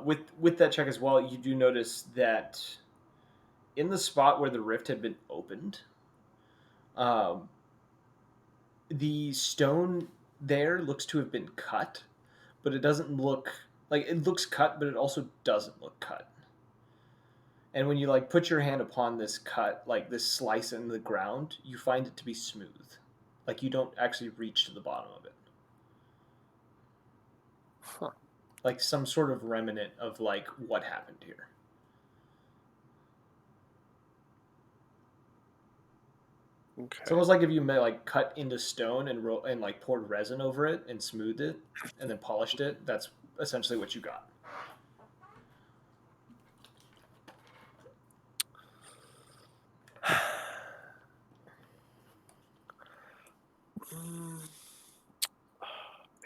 A: with that check as well, you do notice that in the spot where the rift had been opened, um, the stone there looks to have been cut, but it doesn't look like it looks cut, but it also doesn't look cut. And when you like put your hand upon this cut, like this slice in the ground, you find it to be smooth. Like you don't actually reach to the bottom of it.
B: Huh.
A: Like some sort of remnant of like what happened here.
B: Okay.
A: It's almost like if you like cut into stone and like poured resin over it and smoothed it and then polished it. That's essentially what you got.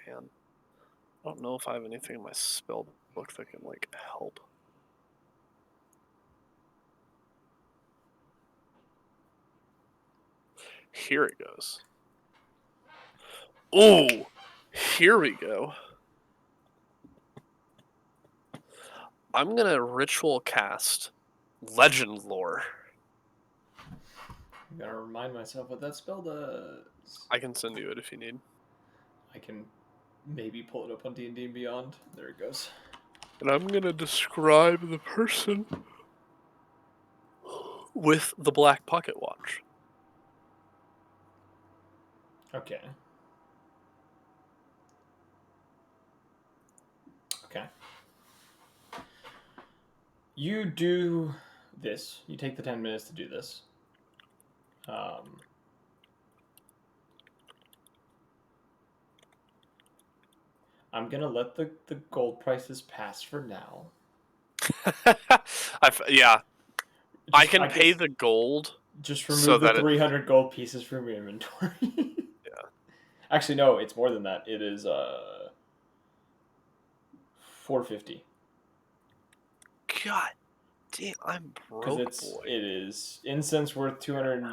B: Man, I don't know if I have anything in my spell book that can like help. Here it goes. Ooh, here we go. I'm gonna ritual cast legend lore.
A: I'm gonna remind myself what that spell does.
B: I can send you it if you need.
A: I can maybe pull it up on D&D and Beyond. There it goes.
B: And I'm gonna describe the person with the black pocket watch.
A: Okay. Okay. You do this. You take the 10 minutes to do this. I'm going to let the gold prices pass for now.
B: Yeah. I
A: Just,
B: can
A: I
B: pay
A: guess,
B: the gold.
A: just
B: so
A: remove the
B: that
A: 300 gold pieces from your inventory.
B: Yeah.
A: Actually, no, it's more than that. It is 450.
B: God damn, I'm
A: Because
B: broke, boy.
A: it is incense worth 200.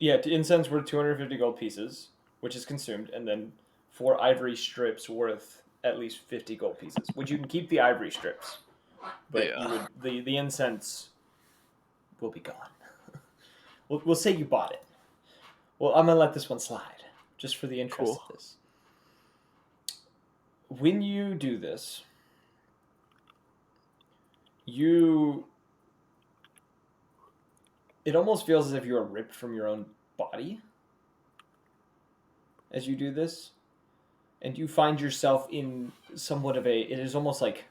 A: Yeah, incense worth 250 gold pieces, which is consumed, and then 4 ivory strips worth at least 50 gold pieces. Which you can keep the ivory strips, but you
B: Yeah.
A: would the incense will be gone. We'll say you bought it. Well, I'm gonna let this one slide, just for the interest
B: Cool.
A: of this. When you do this, it almost feels as if you are ripped from your own body as you do this, and you find yourself in somewhat of it is almost like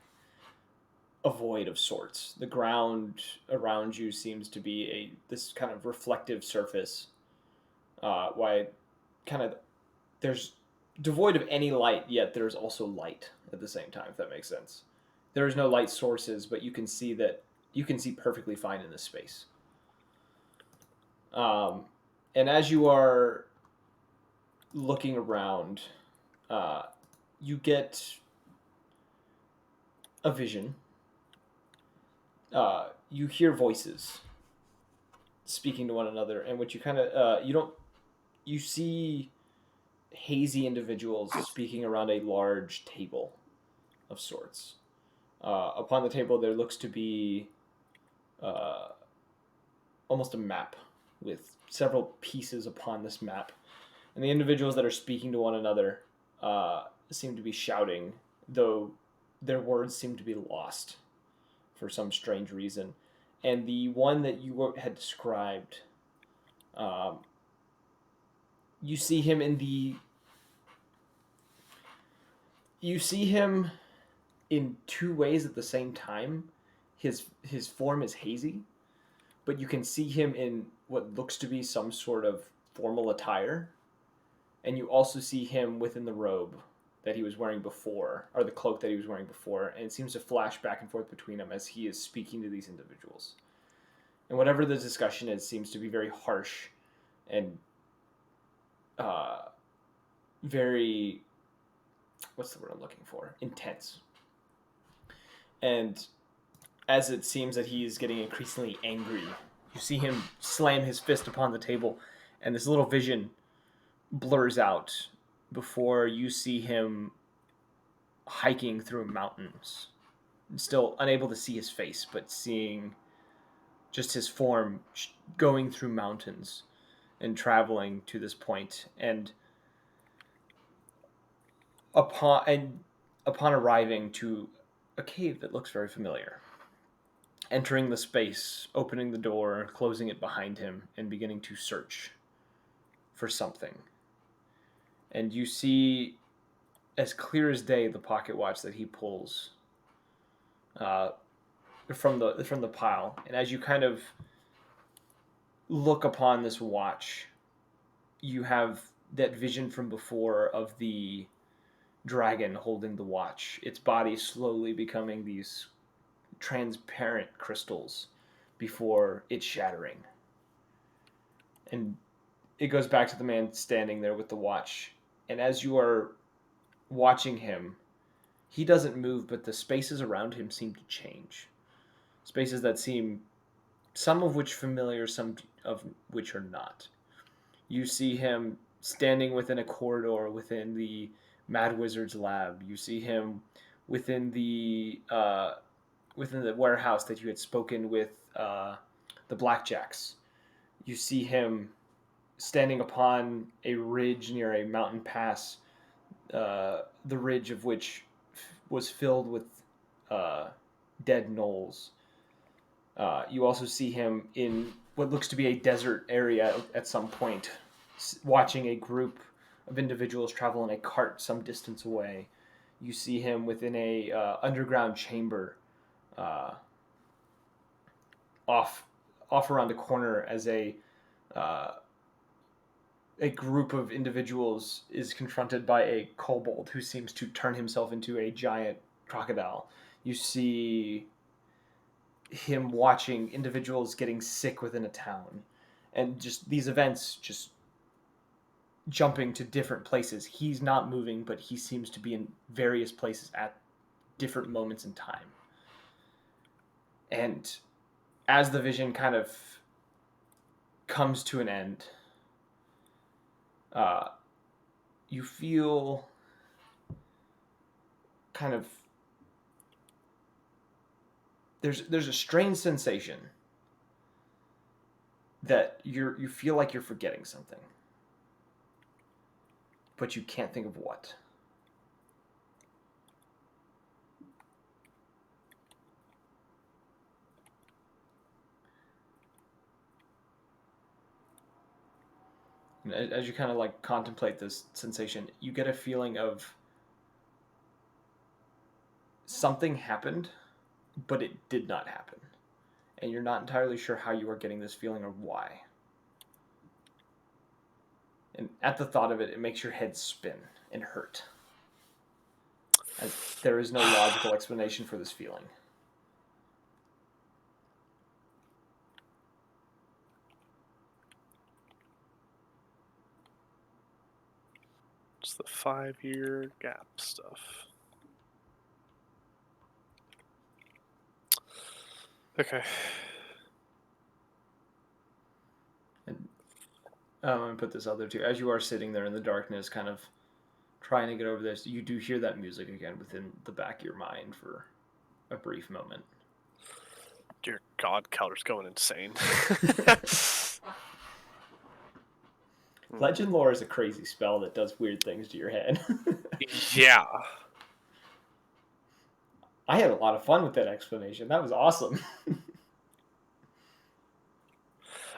A: a void of sorts. The ground around you seems to be this kind of reflective surface. Why, kind of, there's devoid of any light, yet there's also light at the same time. If that makes sense. There's no light sources, but you can see perfectly fine in this space. And as you are looking around, you get a vision. you hear voices speaking to one another, and what you kind of you see hazy individuals speaking around a large table of sorts. Upon the table, there looks to be uh, almost a map with several pieces upon this map, and the individuals that are speaking to one another seem to be shouting, though their words seem to be lost for some strange reason. And the one that you had described, um, you see him in the you see him in two ways at the same time. His form is hazy, but you can see him in what looks to be some sort of formal attire, and you also see him within the robe that he was wearing before, or the cloak that he was wearing before, and it seems to flash back and forth between them as he is speaking to these individuals. And whatever the discussion is seems to be very harsh and uh, very, what's the word I'm looking for? Intense. And as it seems that he is getting increasingly angry, you see him slam his fist upon the table, and this little vision blurs out before you see him hiking through mountains. Still unable to see his face, but seeing just his form going through mountains and traveling to this point. And upon arriving to a cave that looks very familiar, entering the space, opening the door, closing it behind him, and beginning to search for something. And you see, as clear as day, the pocket watch that he pulls uh, from the pile. And as you kind of look upon this watch, you have that vision from before of the dragon holding the watch, its body slowly becoming these transparent crystals before it shattering. And it goes back to the man standing there with the watch. And as you are watching him, he doesn't move, but the spaces around him seem to change. Spaces that seem, some of which familiar, some of which are not. You see him standing within a corridor within the Mad Wizard's lab. You see him within the warehouse that you had spoken with the Blackjacks. You see him standing upon a ridge near a mountain pass, the ridge of which was filled with uh, dead gnolls. You also see him in what looks to be a desert area at some point, watching a group of individuals travel in a cart some distance away. You see him within a underground chamber, uh, off around a corner as uh, a group of individuals is confronted by a kobold who seems to turn himself into a giant crocodile. You see him watching individuals getting sick within a town, and just these events just jumping to different places. He's not moving, but he seems to be in various places at different moments in time. And as the vision kind of comes to an end, you feel kind of there's a strange sensation that you feel like you're forgetting something, but you can't think of what. And as you kind of like contemplate this sensation, you get a feeling of something happened, but it did not happen. And you're not entirely sure how you are getting this feeling or why. And at the thought of it, it makes your head spin and hurt. As there is no logical explanation for this feeling.
B: It's the 5-year gap stuff. Okay.
A: I'm gonna put this out there too. As you are sitting there in the darkness, kind of trying to get over this, you do hear that music again within the back of your mind for a brief moment.
B: Dear God, Calder's going insane.
A: Legend lore is a crazy spell that does weird things to your head.
B: Yeah.
A: I had a lot of fun with that explanation. That was awesome.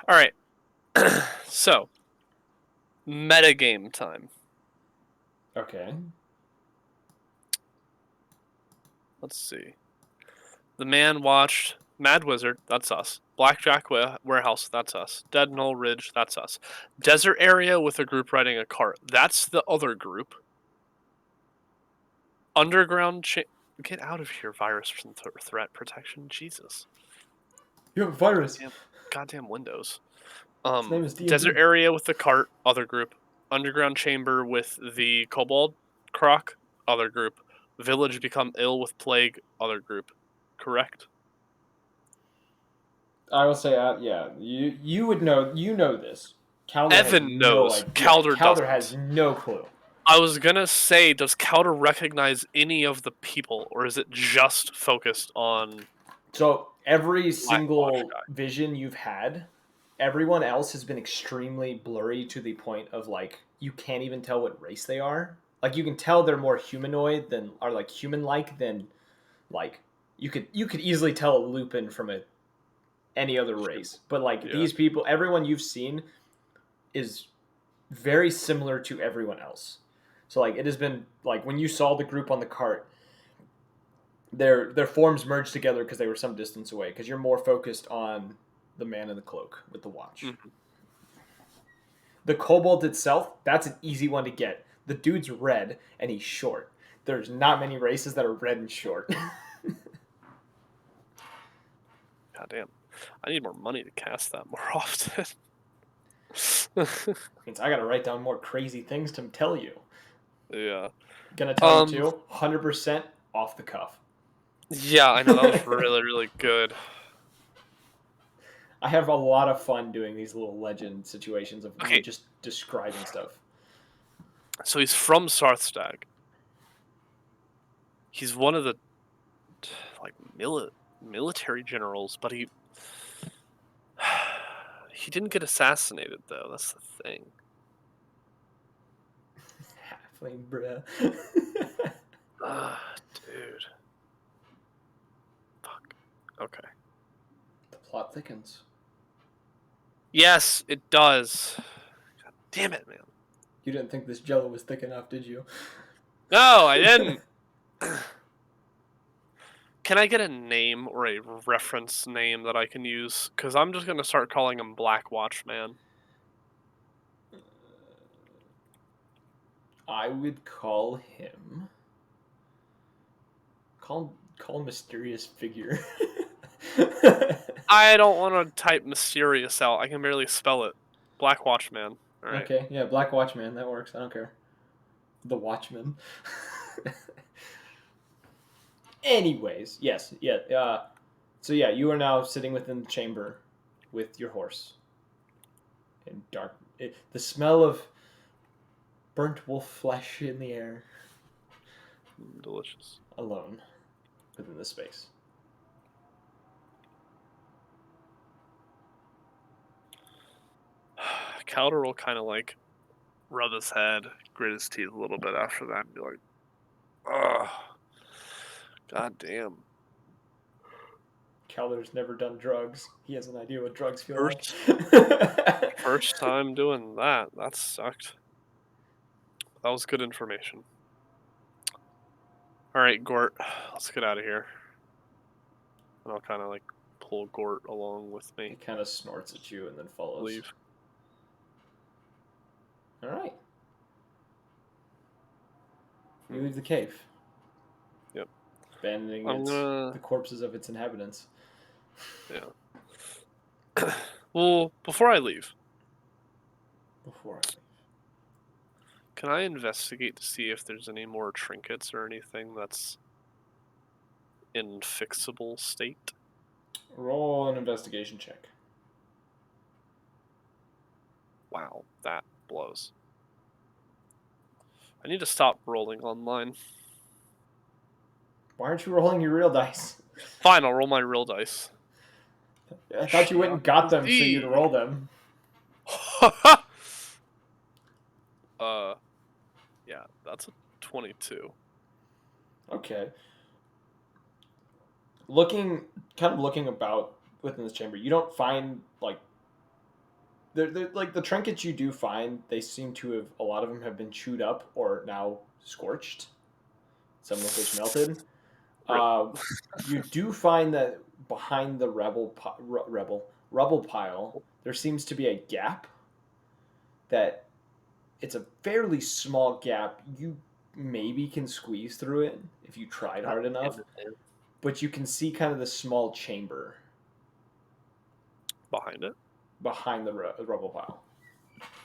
B: All right. So, metagame time.
A: Okay.
B: Let's see. The Man watched Mad Wizard, that's us. Blackjack Warehouse, that's us. Dead Knoll Ridge, that's us. Desert Area with a group riding a cart, that's the other group. Underground Get out of here, virus from threat protection. Jesus.
A: You have a virus.
B: Goddamn Windows.
A: His name is D&D.
B: Desert Area with the cart, other group. Underground Chamber with the Kobold Croc, other group. Village become ill with plague, other group. Correct?
A: I will say, yeah, you would know. You know this. Calder has
B: Evan
A: no
B: knows.
A: idea.
B: Calder
A: Calder
B: doesn't.
A: has no clue.
B: I was gonna say, does Calder recognize any of the people, or is it just focused on
A: So every
B: Blackwash
A: single
B: guy?
A: vision you've had, everyone else has been extremely blurry to the point of like you can't even tell what race they are. Like you can tell they're more humanoid than are like human-like than like you could easily tell a Lupin from any other race. But like
B: Yeah.
A: these people, everyone you've seen is very similar to everyone else. So like it has been like when you saw the group on the cart, their forms merged together because they were some distance away. Because you're more focused on the man in the cloak with the watch.
B: Mm-hmm.
A: The kobold itself, that's an easy one to get. The dude's red and he's short. There's not many races that are red and short.
B: God damn. I need more money to cast that more often.
A: Means I gotta write down more crazy things to tell you.
B: Yeah.
A: Gonna tell you too, 100% off the cuff.
B: Yeah, I know that was really, really good.
A: I have a lot of fun doing these little legend situations of me
B: Okay.
A: just describing stuff.
B: So he's from Sarthstag. He's one of the like military generals, but he didn't get assassinated though. That's the thing.
A: Halfling, bruh.
B: Dude. Fuck. Okay.
A: The plot thickens.
B: Yes, it does. God damn it, man.
A: You didn't think this jello was thick enough, did you?
B: No, I didn't. Can I get a name or a reference name that I can use? Because I'm just going to start calling him Black Watch Man.
A: I would call him. Call him mysterious figure.
B: I don't want to type mysterious out. I can barely spell it. Black Watch Man. All right.
A: Okay, yeah, Black Watchman, that works. I don't care. The Watchman. Anyways, yes, yeah. So yeah, you are now sitting within the chamber with your horse. In dark, the smell of burnt wolf flesh in the air.
B: Delicious.
A: Alone within the space.
B: Calder will kind of like rub his head, grit his teeth a little bit after that, and be like, "Ugh, god damn."
A: Calder's never done drugs. He has an idea what drugs feel
B: First,
A: like.
B: first time doing that. That sucked. That was good information. All right, Gort, let's get out of here. And I'll kind of like pull Gort along with
A: He
B: me.
A: kind of snorts at you and then follows.
B: Leave.
A: All right. You leave the cave.
B: Yep.
A: Abandoning the corpses of its inhabitants.
B: Yeah. Well, before I leave, can I investigate to see if there's any more trinkets or anything that's in fixable state?
A: Roll an investigation check.
B: Wow, that blows. I need to stop rolling online.
A: Why aren't you rolling your real dice?
B: Fine, I'll roll my real dice.
A: I thought you went and got them so you'd roll them.
B: uh, yeah, that's a 22.
A: Okay. Kind of looking about within this chamber, you don't find like they're like the trinkets you do find. They seem to have a lot of them have been chewed up or now scorched. Some of which melted.
B: Rip.
A: You do find that behind the rubble pile, there seems to be a gap. That it's a fairly small gap. You maybe can squeeze through it if you tried hard enough, but you can see kind of the small chamber
B: Behind it?
A: behind the rubble pile.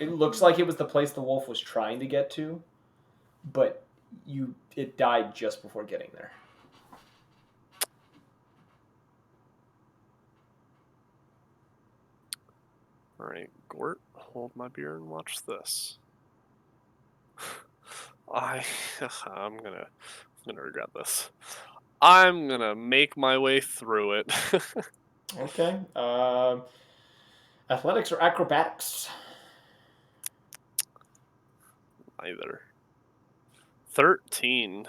A: It looks like it was the place the wolf was trying to get to, but it died just before getting there.
B: All right, Gort, hold my beer and watch this. I'm gonna regret this. I'm gonna make my way through it.
A: Okay. Athletics or acrobatics?
B: Either. 13.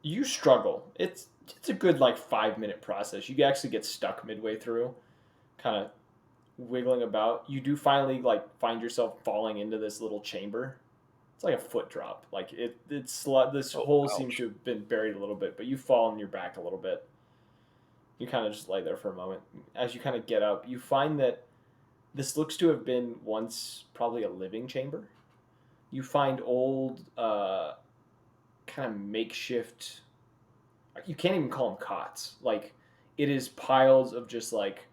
A: You struggle. It's a good like 5 minute process. You actually get stuck midway through, kind of wiggling about. You do finally like find yourself falling into this little chamber. It's like a foot drop. Like this
B: Oh,
A: hole seems
B: ouch.
A: to have been buried a little bit, but you fall on your back a little bit. You kind of just lay there for a moment. As you kind of get up, you find that this looks to have been once probably a living chamber. You find old, kind of makeshift. You can't even call them cots. Like it is piles of just like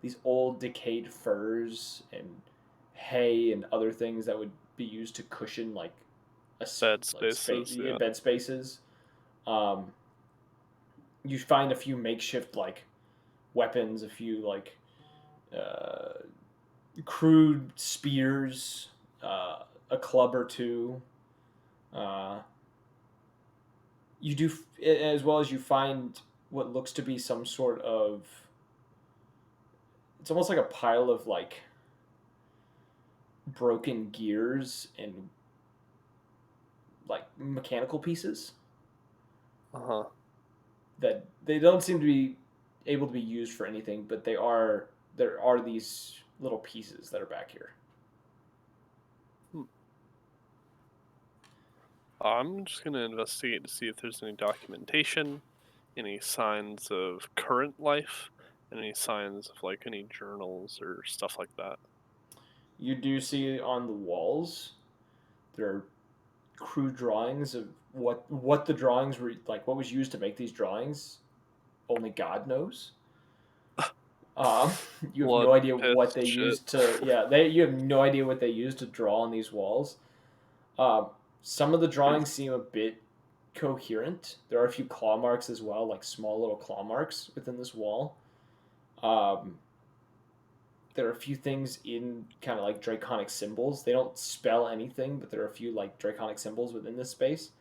A: these old decayed furs and hay and other things that would be used to cushion like
B: Bed spaces, yeah.
A: bed spaces. Um, you find a few makeshift like weapons, a few like uh, crude spears, a club or two. Uh, you do as well as you find what looks to be some sort of. It's almost like a pile of like broken gears and like mechanical pieces
B: Uh-huh.
A: that they don't seem to be able to be used for anything, but there are these little pieces that are back here.
B: Hmm. I'm just gonna investigate to see if there's any documentation, any signs of current life, and any signs of like any journals or stuff like that.
A: You do see on the walls there are crude drawings of what the drawings were like. What was used to make these drawings? Only God knows. Um, you have no
B: Blood,
A: idea
B: piss,
A: what they
B: shit.
A: used to. Yeah, they. You have no idea what they used to draw on these walls. Um, some of the drawings seem a bit coherent. There are a few claw marks as well, like small little claw marks within this wall. Um, there are a few things in kind of like draconic symbols. They don't spell anything, but there are a few like draconic symbols within this space.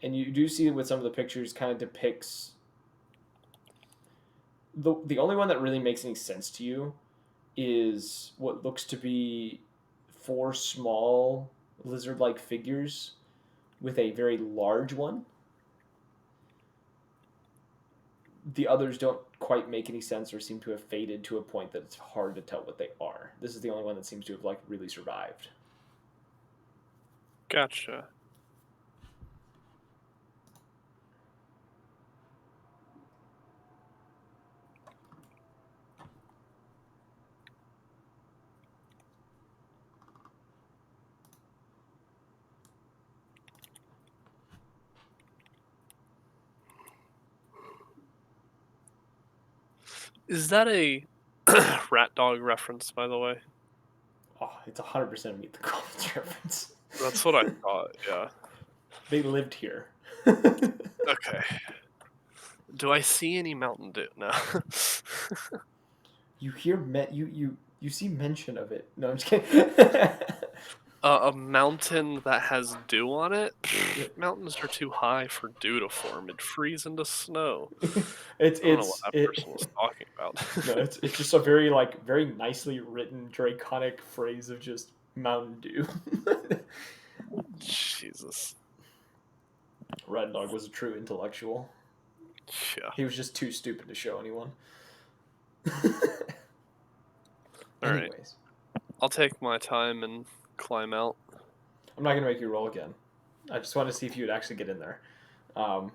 A: And you do see with some of the pictures kind of depicts the only one that really makes any sense to you is what looks to be four small lizard-like figures with a very large one. The others don't quite make any sense or seem to have faded to a point that it's hard to tell what they are. This is the only one that seems to have like really survived.
B: Gotcha. Is that a rat dog reference, by the way?
A: Oh, it's 100% Meet the Goblins reference.
B: That's what I thought, yeah.
A: They lived here.
B: Okay. Do I see any Mountain Dew? No.
A: You hear you You see mention of it. No, I'm just kidding.
B: A mountain that has dew on it? Mountains are too high for dew to form. It'd freeze into snow.
A: it's
B: I don't know what
A: it's
B: that person was
A: it.
B: talking about.
A: No, it's just a very like very nicely written draconic phrase of just Mountain Dew.
B: Jesus.
A: Red Dog was a true intellectual.
B: Yeah.
A: He was just too stupid to show anyone.
B: All right.
A: Anyways,
B: I'll take my time and climb out.
A: I'm not gonna make you roll again. I just want to see if you would actually get in there. Um,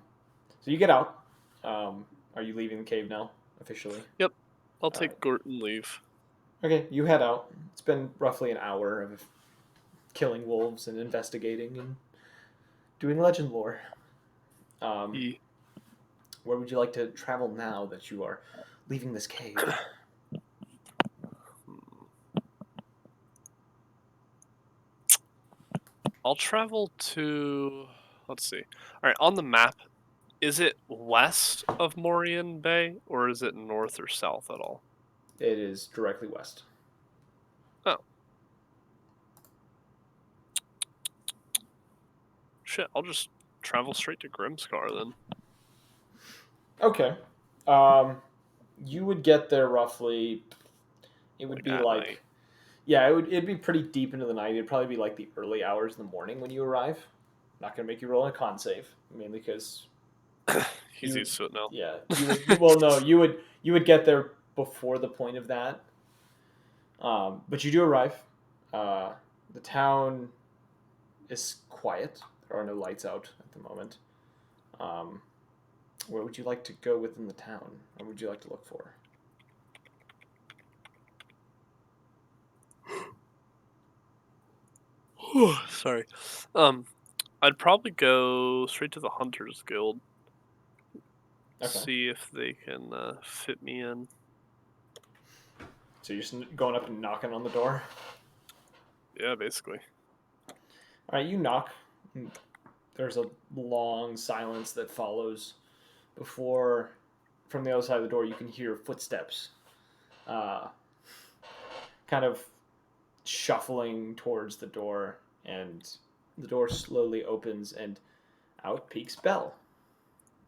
A: so you get out. Are you leaving the cave now officially?
B: Yep. I'll
A: All right.
B: take Gort and leave.
A: Okay, you head out. It's been roughly an hour of killing wolves and investigating and doing legend lore. Um,
B: Ye-
A: where would you like to travel now that you are leaving this cave?
B: I'll travel to. Let's see. All right. On the map, is it west of Morian Bay or is it north or south at all?
A: It is directly west.
B: Oh, shit. I'll just travel straight to Grimscar then.
A: Okay. Um, you would get there roughly. It would
B: Like
A: be
B: at night.
A: like, yeah, it'd be pretty deep into the night. It'd probably be like the early hours in the morning when you arrive. Not gonna make you roll a con save, mainly because
B: He's
A: you would,
B: used to it now.
A: yeah, well, no, you would get there before the point of that. But you do arrive. Uh, the town is quiet. There are no lights out at the moment. Um, where would you like to go within the town? What would you like to look for?
B: Sorry. Um, I'd probably go straight to the Hunters Guild.
A: Okay.
B: See if they can fit me in.
A: So you're just going up and knocking on the door.
B: Yeah, basically.
A: All right, you knock. There's a long silence that follows before, from the other side of the door, you can hear footsteps, uh, kind of shuffling towards the door, and the door slowly opens, and out peeks Belle,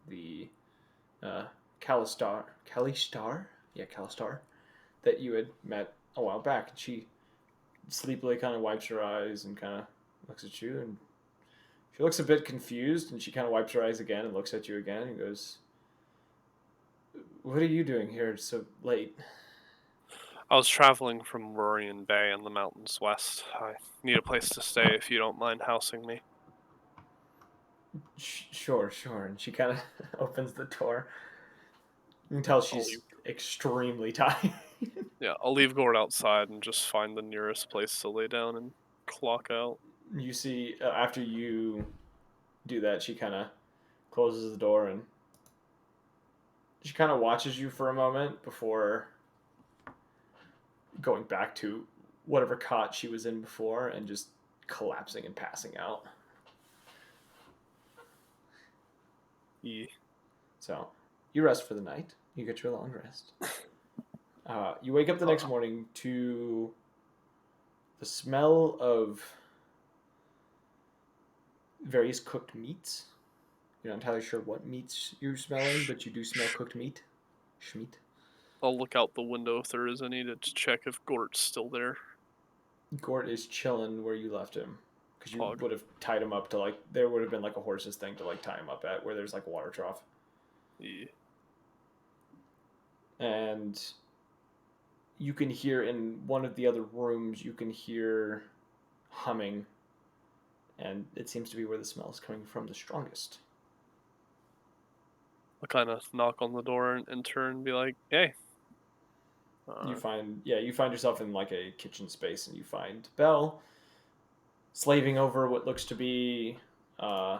A: the Calistar, yeah, Calistar, that you had met a while back. And she sleepily kind of wipes her eyes and kind of looks at you, and she looks a bit confused, and she kind of wipes her eyes again and looks at you again and goes, "What are you doing here so late?"
B: I was traveling from Morian Bay in the mountains west. I need a place to stay if you don't mind housing me.
A: Sure, sure. And she kind of opens the door. You can tell
B: I'll leave.
A: she's extremely tired.
B: Yeah, I'll leave Gord outside and just find the nearest place to lay down and clock out.
A: You see, after you do that, she kind of closes the door and she kind of watches you for a moment before going back to whatever cot she was in before and just collapsing and passing out.
B: Yeah.
A: So you rest for the night. You get your long rest. You wake up the next morning to the smell of various cooked meats. You're not entirely sure what meats you're smelling, but you do smell cooked meat. Schmeat.
B: I'll look out the window if there is any to check if Gort's still there.
A: Gort is chilling where you left him. Because you
B: Pog.
A: would have tied him up to, like, there would have been, like, a horse's thing to, like, tie him up at, where there's, like, a water trough.
B: Yeah.
A: And you can hear in one of the other rooms, you can hear humming. And it seems to be where the smell is coming from the strongest.
B: I'll kind of knock on the door and enter and be like, hey.
A: You find yourself in, like, a kitchen space, and you find Belle slaving over what looks to be uh,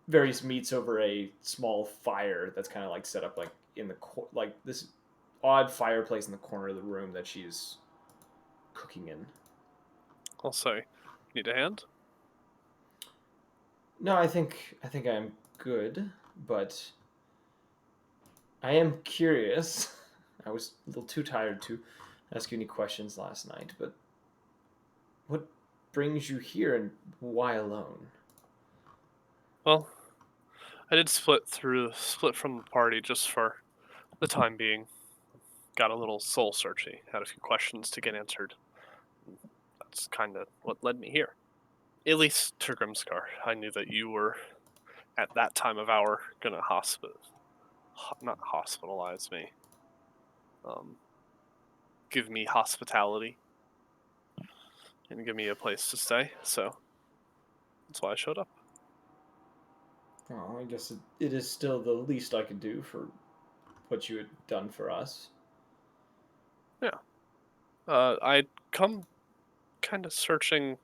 A: various meats over a small fire that's kind of like set up like in the like this odd fireplace in the corner of the room that she's cooking in.
B: I'll say, need a hand?
A: No, I think I'm good, but I am curious. I was a little too tired to ask you any questions last night, but what brings you here and why alone?
B: Well, I did split from the party just for the time being. Got a little soul searchy. Had a few questions to get answered. That's kind of what led me here. At least to Grimscar. I knew that you were at that time of hour gonna not hospitalize me. Um, give me hospitality and give me a place to stay. So that's why I showed up.
A: Oh, I guess it is still the least I could do for what you had done for us.
B: Yeah. I'd come kind of searching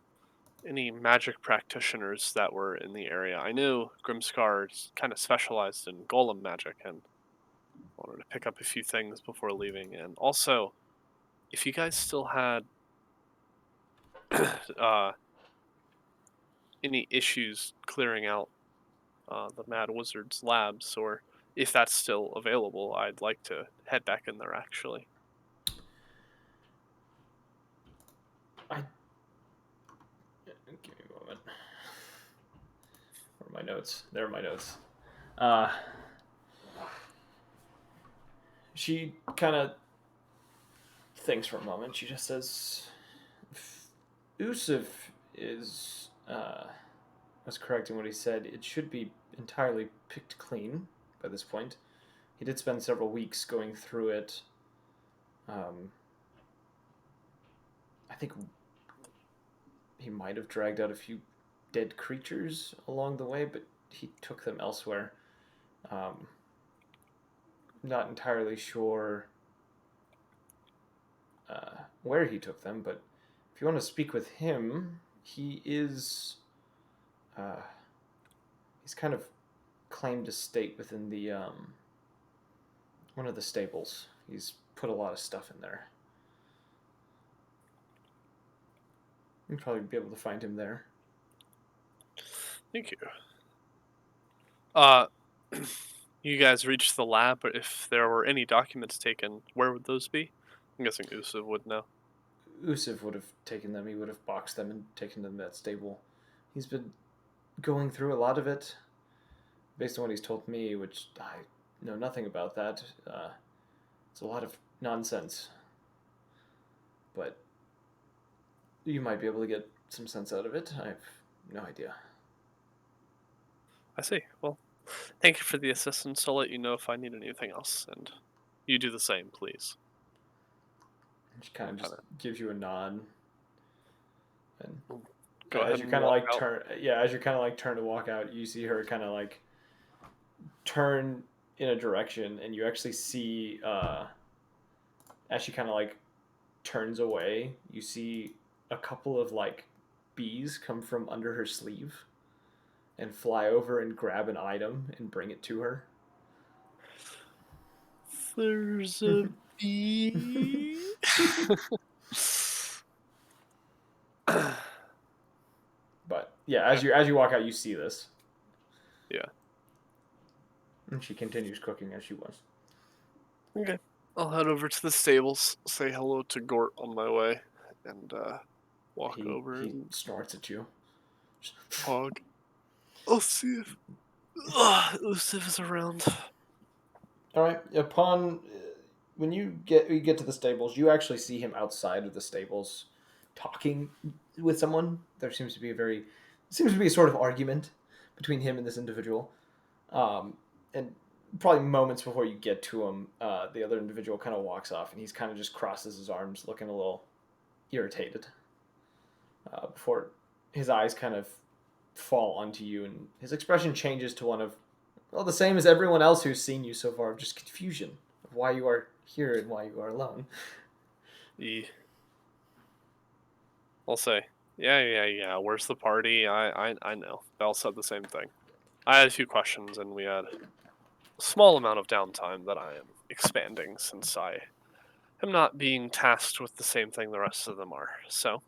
B: any magic practitioners that were in the area. I knew Grimscar's kind of specialized in golem magic and wanted to pick up a few things before leaving. And also, if you guys still had uh, any issues clearing out the Mad Wizard's labs, or if that's still available, I'd like to head back in there actually.
A: I give me a moment. Where are my notes? There are my notes. Uh, she kind of thinks for a moment. She just says, Usuf is was correct in what he said. It should be entirely picked clean by this point. He did spend several weeks going through it. Um, I think he might have dragged out a few dead creatures along the way, but he took them elsewhere. Um, not entirely sure where he took them, but if you want to speak with him, he is. Uh, he's kind of claimed a state within the one of the stables. He's put a lot of stuff in there. You'd probably be able to find him there.
B: Thank you. Uh, you guys reached the lab, but if there were any documents taken, where would those be? I'm guessing Usa would know.
A: Usif would have taken them. He would have boxed them and taken them to that stable. He's been going through a lot of it, based on what he's told me, which I know nothing about that. It's a lot of nonsense, but you might be able to get some sense out of it. I have no idea.
B: I see. Well, thank you for the assistance. I'll let you know if I need anything else, and you do the same, please.
A: She kind of
B: Kind
A: just
B: of
A: gives you a nod, and
B: go ahead
A: as you
B: and
A: kind of
B: walk
A: like
B: out.
A: turn, yeah, as you kind of like turn to walk out, you see her kind of like turn in a direction, and you actually see as she kind of like turns away, you see a couple of like bees come from under her sleeve and fly over and grab an item and bring it to her.
B: There's a bee.
A: But yeah,
B: Okay.
A: as you walk out, you see this,
B: Yeah.
A: and she continues cooking as she was.
B: Okay. I'll head over to the stables, say hello to Gort on my way, and walk over
A: He
B: and
A: snorts at you.
B: hog. I'll see if Usif is around.
A: All right. Upon when you get to the stables, you actually see him outside of the stables, talking with someone. There seems to be a sort of argument between him and this individual. And probably moments before you get to him, the other individual kind of walks off, and he's kind of just crosses his arms, looking a little irritated. Before his eyes kind of fall onto you, and his expression changes to one of, well, the same as everyone else who's seen you so far, of just confusion of why you are here and why you are alone.
B: E. I'll say, yeah. Where's the party? I know. They all said the same thing. I had a few questions, and we had a small amount of downtime that I am expanding since I am not being tasked with the same thing the rest of them are. So,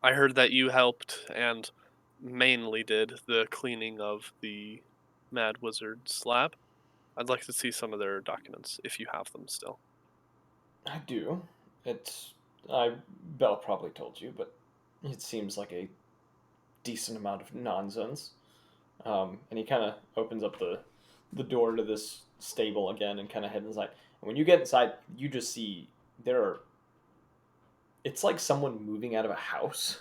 B: I heard that you helped and mainly did the cleaning of the Mad Wizard's lab. I'd like to see some of their documents if you have them still.
A: I do. It's I Bell probably told you, but it seems like a decent amount of nonsense. And he kind of opens up the door to this stable again and kind of heads inside. And when you get inside, you just see there are. It's like someone moving out of a house.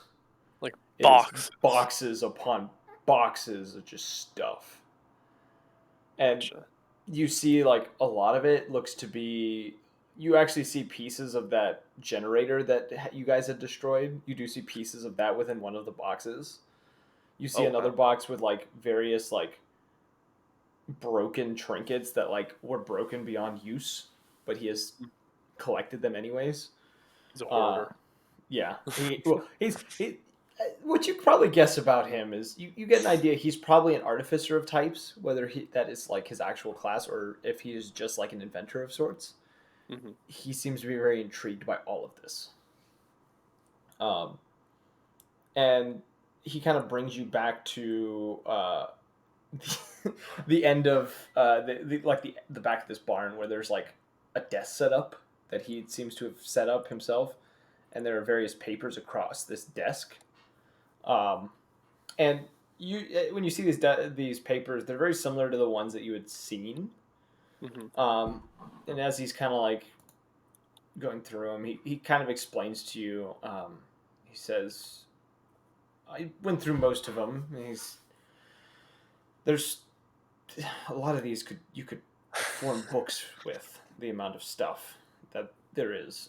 B: Like
A: It is
B: boxes.
A: boxes upon boxes of just stuff, and
B: Gotcha.
A: you see like a lot of it looks to be. You actually see pieces of that generator that you guys had destroyed. You do see pieces of that within one of the boxes. You see
B: Oh
A: another
B: wow.
A: box with like various like broken trinkets that like were broken beyond use, but he has
B: Mm.
A: collected them anyways.
B: He's a
A: Uh,
B: hoarder.
A: yeah, he. What you probably guess about him is you get an idea he's probably an artificer of types, whether that is like his actual class or if he is just like an inventor of sorts.
B: Hmm.
A: He seems to be very intrigued by all of this. Um, and he kind of brings you back to the end of the back of this barn where there's like a desk set up that he seems to have set up himself, and there are various papers across this desk. Um, and when you see these papers, they're very similar to the ones that you had seen.
B: Hmm.
A: And as he's kind of like going through them, he kind of explains to you. He says, "I went through most of them. There's a lot of these you could form books with the amount of stuff that there is.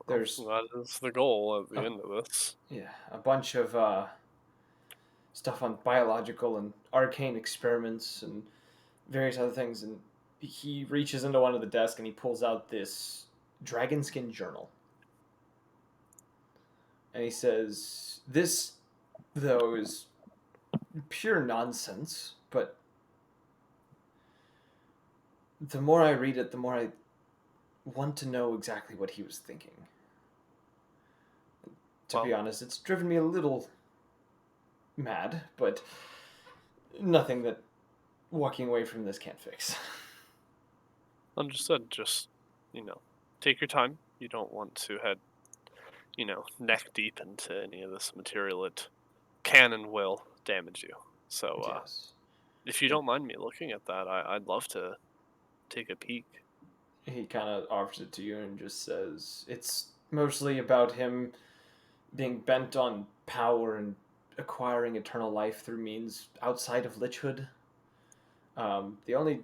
A: There's
B: That is the goal at
A: a,
B: the end of this.
A: yeah, a bunch of stuff on biological and arcane experiments and various other things. And he reaches into one of the desk and he pulls out this dragon skin journal. And he says, "This, though, is pure nonsense, but the more I read it, the more I want to know exactly what he was thinking. To be
B: Well,
A: honest, it's driven me a little mad, but nothing that walking away from this can't fix."
B: understood. Just, you know, take your time. You don't want to head, neck deep into any of this material. It can and will damage you. So,
A: Yes.
B: if you
A: And
B: don't mind me looking at that, I'd love to take a peek.
A: he kind of offers it to you and just says, "It's mostly about him being bent on power and acquiring eternal life through means outside of lichhood. The only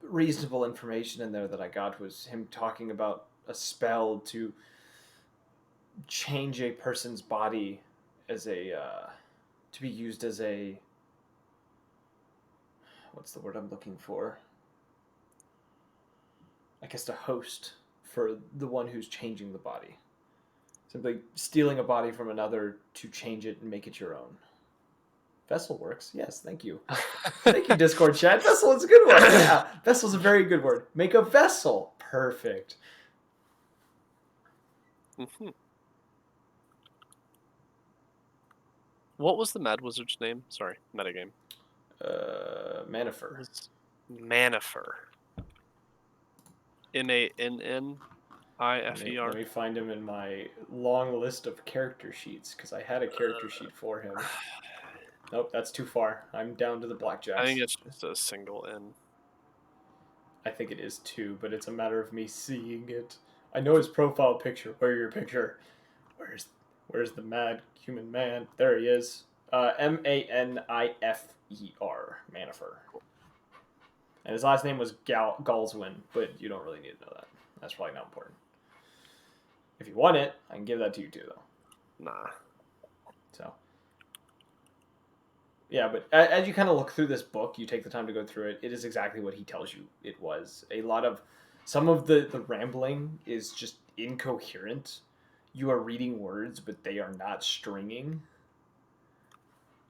A: reasonable information in there that I got was him talking about a spell to change a person's body as a to be used as a what's the word I'm looking for? I guess a host for the one who's changing the body. Simply stealing a body from another to change it and make it your own. Vessel works. Yes, thank you. Thank you, Discord chat. Vessel is a good one. Yeah, vessel's a very good word. Make a vessel. Perfect.
B: Hmm. What was the Mad Wizard's name? Sorry, metagame. It
A: Manifer.
B: was Manifer.
A: Let
B: Mannifer.
A: me find him in my long list of character sheets because I had a character sheet for him. Nope, that's too far. I'm down to the
B: I think
A: blackjacks.
B: it's just a single N.
A: I think it is too, but it's a matter of me seeing it. I know his profile picture. Where's your picture? Where's where's the mad human man? There he is. Manifer. Manifer. And his last name was Galswin, but you don't really need to know that. That's probably not important. If you want it, I can give that to you too, though.
B: Nah.
A: So, yeah, but as you kind of look through this book, you take the time to go through it. It is exactly what he tells you it was. A lot of some of the rambling is just incoherent. You are reading words, but they are not stringing.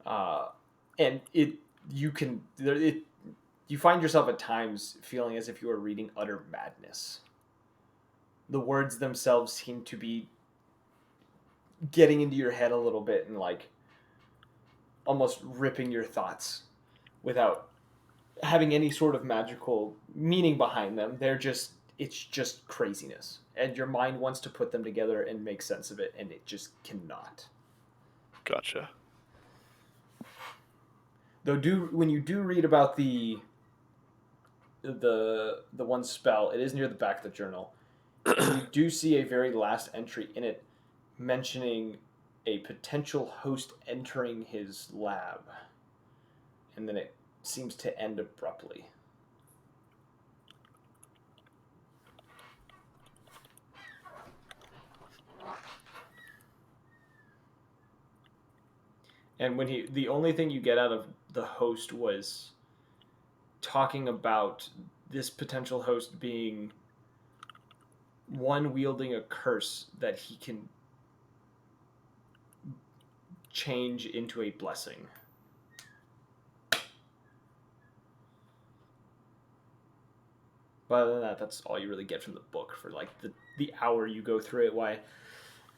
A: Uh, and you find yourself at times feeling as if you are reading utter madness. The words themselves seem to be getting into your head a little bit and like almost ripping your thoughts without having any sort of magical meaning behind them. They're just it's just craziness, and your mind wants to put them together and make sense of it, and it just cannot.
B: Gotcha.
A: Though, when you do read about the one spell, it is near the back of the journal, and you do see a very last entry in it mentioning a potential host entering his lab, and then it seems to end abruptly. And when the only thing you get out of the host was talking about this potential host being one wielding a curse that he can change into a blessing. But other than that, that's all you really get from the book for like the hour you go through it. Why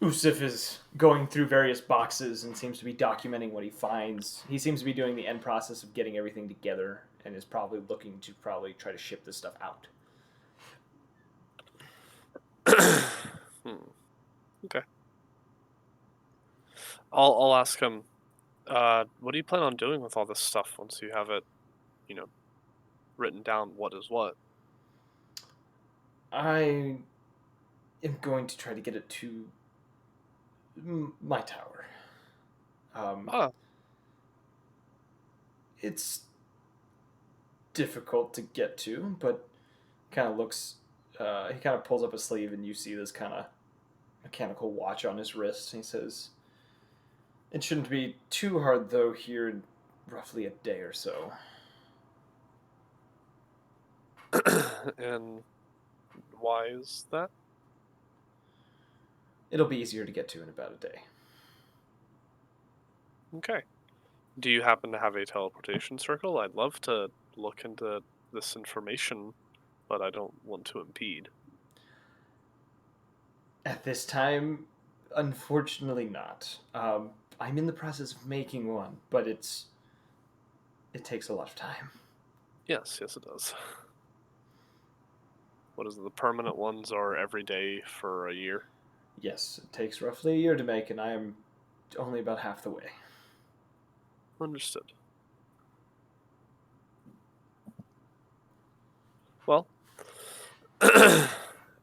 A: Usif is going through various boxes and seems to be documenting what he finds. He seems to be doing the end process of getting everything together and is probably looking to probably try to ship this stuff out.
B: Okay. I'll ask him. What do you plan on doing with all this stuff once you have it, you know, written down? What is what?
A: I am going to try to get it to my tower. Um,
B: Ah,
A: it's difficult to get to, but kind of looks. He kind of pulls up a sleeve, and you see this kind of mechanical watch on his wrist. And he says, "It shouldn't be too hard, though. Here in roughly a day or so.
B: and why is that?
A: It'll be easier to get to in about a day."
B: Okay. Do you happen to have a teleportation circle? I'd love to look into this information, but I don't want to impede.
A: At this time, unfortunately, not. I'm in the process of making one, but it takes a lot of time.
B: Yes, yes, it does. What is it? The permanent ones are every day for a year.
A: Yes, it takes roughly a year to make, and I am only about half the way.
B: Understood. Well,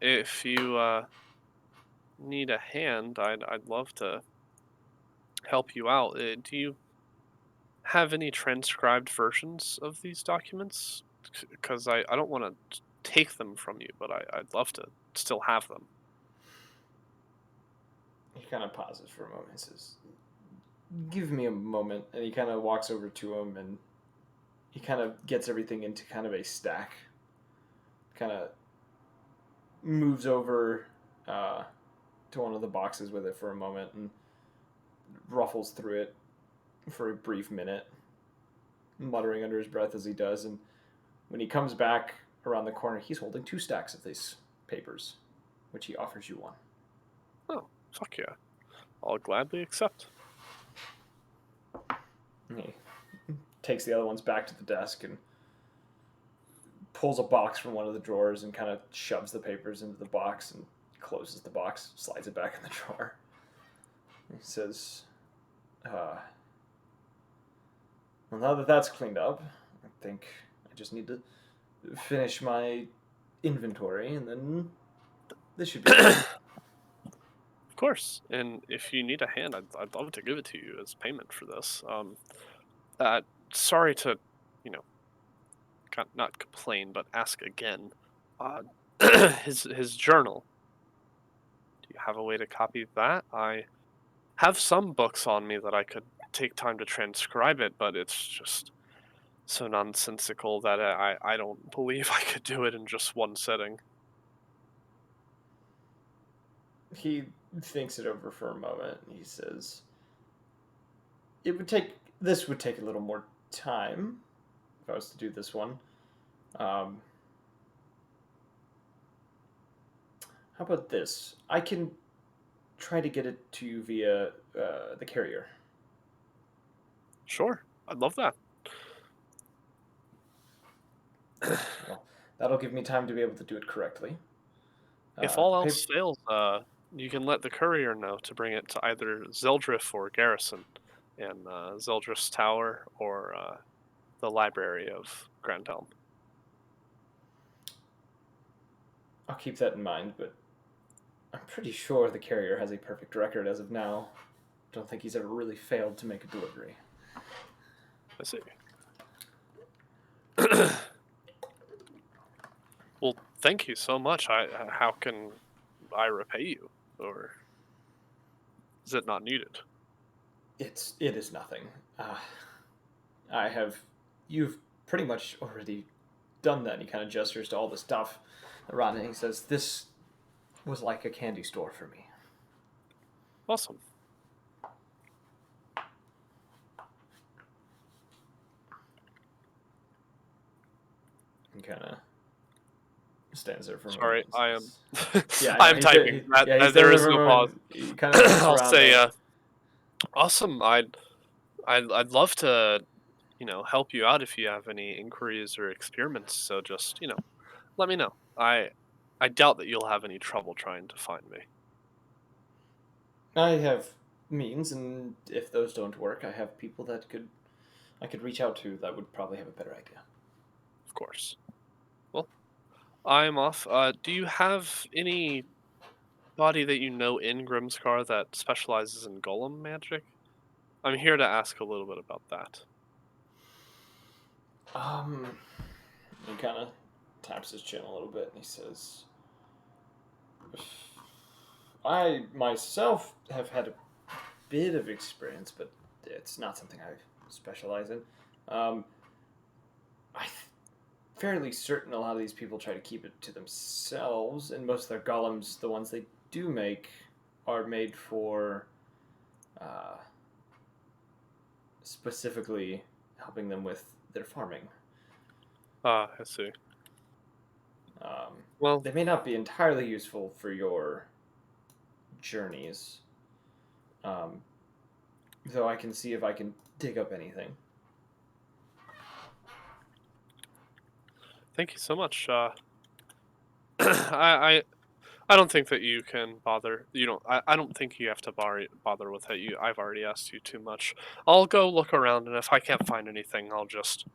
B: if you need a hand, I'd love to help you out. Do you have any transcribed versions of these documents? Because I don't want to take them from you, but I'd love to still have them.
A: He kind of pauses for a moment and says, "Give me a moment." And he kind of walks over to him and he kind of gets everything into kind of a stack. Kind of moves over uh, to one of the boxes with it for a moment and ruffles through it for a brief minute, muttering under his breath as he does. And when he comes back around the corner, he's holding two stacks of these papers, which he offers you one.
B: Oh, fuck yeah. I'll gladly accept.
A: And he takes the other ones back to the desk and pulls a box from one of the drawers and kind of shoves the papers into the box and closes the box, slides it back in the drawer. He says, "Well, now that that's cleaned up, I think I just need to finish my inventory, and then this should be good."
B: Of course, and if you need a hand, I'd love to give it to you as payment for this. Uh, Sorry to, you know, not complain, but ask again. Uh, his journal. Do you have a way to copy that? I have some books on me that I could take time to transcribe it, but it's just so nonsensical that I don't believe I could do it in just one sitting.
A: He thinks it over for a moment. And he says, "It would take this would take a little more time if I was to do this one. Um, how about this? I can try to get it to you via the carrier."
B: Sure, I'd love that.
A: Well, That'll give me time to be able to do it correctly.
B: If
A: The
B: all
A: paper.
B: else fails, you can let the courier know to bring it to either Zeldrif or Garrison in Zeldrif's Tower or the Library of Grand Helm.
A: I'll keep that in mind, but I'm pretty sure the carrier has a perfect record as of now. Don't think he's ever really failed to make a delivery.
B: I see. Well, thank you so much. How can I repay you, or is it not needed?
A: It is nothing. Uh, I have. You've pretty much already done that. And he kind of gestures to all the stuff around it. And he says, "This was like a candy store for me."
B: Awesome.
A: And kind of stands there for a
B: Sorry,
A: moment.
B: I am.
A: Yeah, I know.
B: I'm typing.
A: Yeah, he
B: There
A: stands there
B: is
A: for a
B: no pause.
A: moment. He kind of looks
B: I'll
A: around.
B: say, awesome. I'd love to, help you out if you have any inquiries or experiments. So just, let me know. I doubt that you'll have any trouble trying to find me.
A: I have means, and if those don't work, I have people that I could reach out to that would probably have a better idea.
B: Of course. Well, I'm off. Do you have anybody that you know in Grimscar that specializes in golem magic? I'm here to ask a little bit about that.
A: Um, he kind of taps his chin a little bit and he says, "I myself have had a bit of experience, but it's not something I specialize in. Um, I'm fairly certain a lot of these people try to keep it to themselves, and most of their golems, the ones they do make, are made for uh, specifically helping them with their farming.
B: Ah, I see.
A: Um,
B: Well,
A: they may not be entirely useful for your journeys, um, though I can see if I can dig up anything."
B: thank you so much. I I don't think that you can bother. You know, I don't think you have to bother with it. I've already asked you too much. I'll go look around, and if I can't find anything, I'll just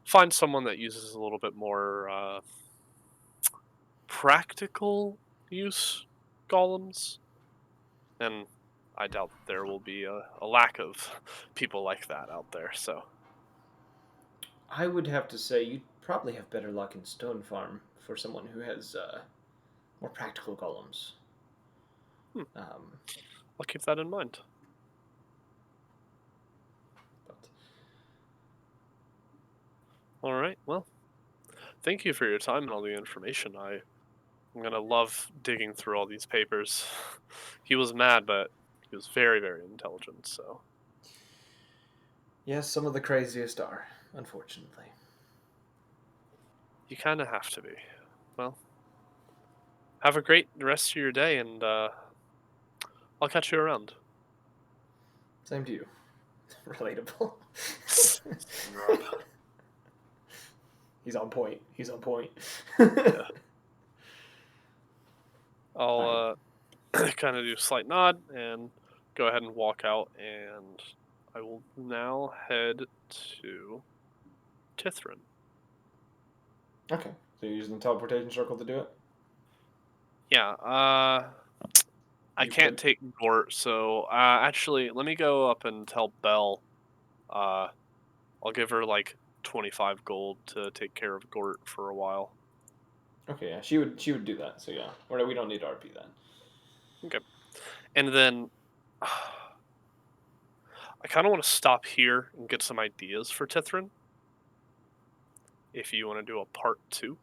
B: find someone that uses a little bit more practical use golems. And I doubt that there will be a lack of people like that out there. So
A: I would have to say you'd probably have better luck in Stone Farm for someone who has more practical golems.
B: hmm,
A: Um,
B: I'll keep that in mind.
A: but
B: All right. Well, thank you for your time and all the information. I'm gonna love digging through all these papers. He was mad, but he was very, very intelligent. So
A: yes, some of the craziest are, unfortunately.
B: you kind of have to be. Well, have a great rest of your day, and I'll catch you around.
A: Same to you. Relatable.
B: Rob.
A: He's on point. He's on point.
B: Yeah.
A: I
B: I'll kind of do a slight nod and go ahead and walk out, and I will now head to Tithrin.
A: okay. So you're using the teleportation circle to do it.
B: Yeah, I
A: You
B: can't
A: could.
B: take Gort, so actually, let me go up and tell Belle. Uh, I'll give her like 25 gold to take care of Gort for a while.
A: Okay, yeah, she would do that. So yeah, or we don't need RP then.
B: Okay, and then I kind of want to stop here and get some ideas for Tithrin. If you want to do a part two,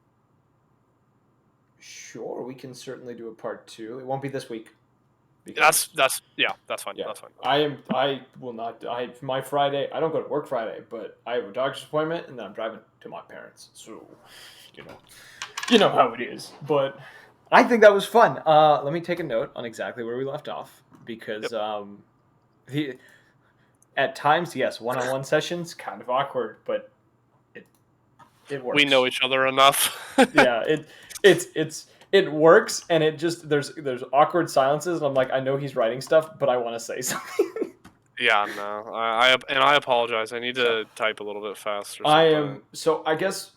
A: Sure, we can certainly do a part two. It won't be this week
B: that's
A: because
B: that's yeah, that's fine.
A: yeah,
B: That's fine. That's
A: I
B: fine.
A: am. I will not. My Friday. I don't go to work Friday, but I have a doctor's appointment, and then I'm driving to my parents. So, you know, you know how it is. But I think that was fun. Let me take a note on exactly where we left off because
B: Yep.
A: the at times, yes, one-on-one sessions kind of awkward, but it it works.
B: We know each other enough.
A: Yeah, it works, and it just there's awkward silences, and I'm like, I know he's writing stuff, but I want to say something.
B: Yeah, no, I apologize. I need
A: So
B: to type a little bit fast or
A: I
B: something.
A: am. So I guess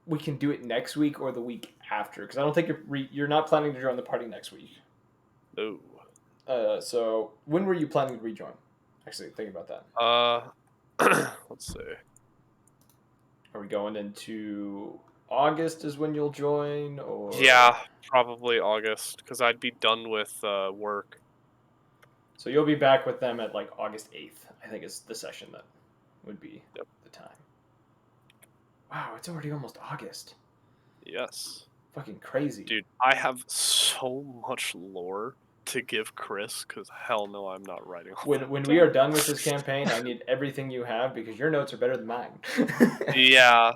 A: we can do it next week or the week after, because I don't think you're not planning to join the party next week.
B: No.
A: So when were you planning to rejoin? Actually, think about that.
B: Let's see.
A: Are we going into August? Is when you'll join, or
B: Yeah, probably August, because I'd be done with work.
A: So you'll be back with them at like August 8th. I think is the session that would be
B: Yep.
A: the time. Wow, it's already almost August.
B: Yes.
A: Fucking crazy.
B: Dude, I have so much lore to give Chris, because hell no, I'm not writing all that
A: When we
B: down.
A: are done with this campaign, I need everything you have because your notes are better than mine.
B: Yeah,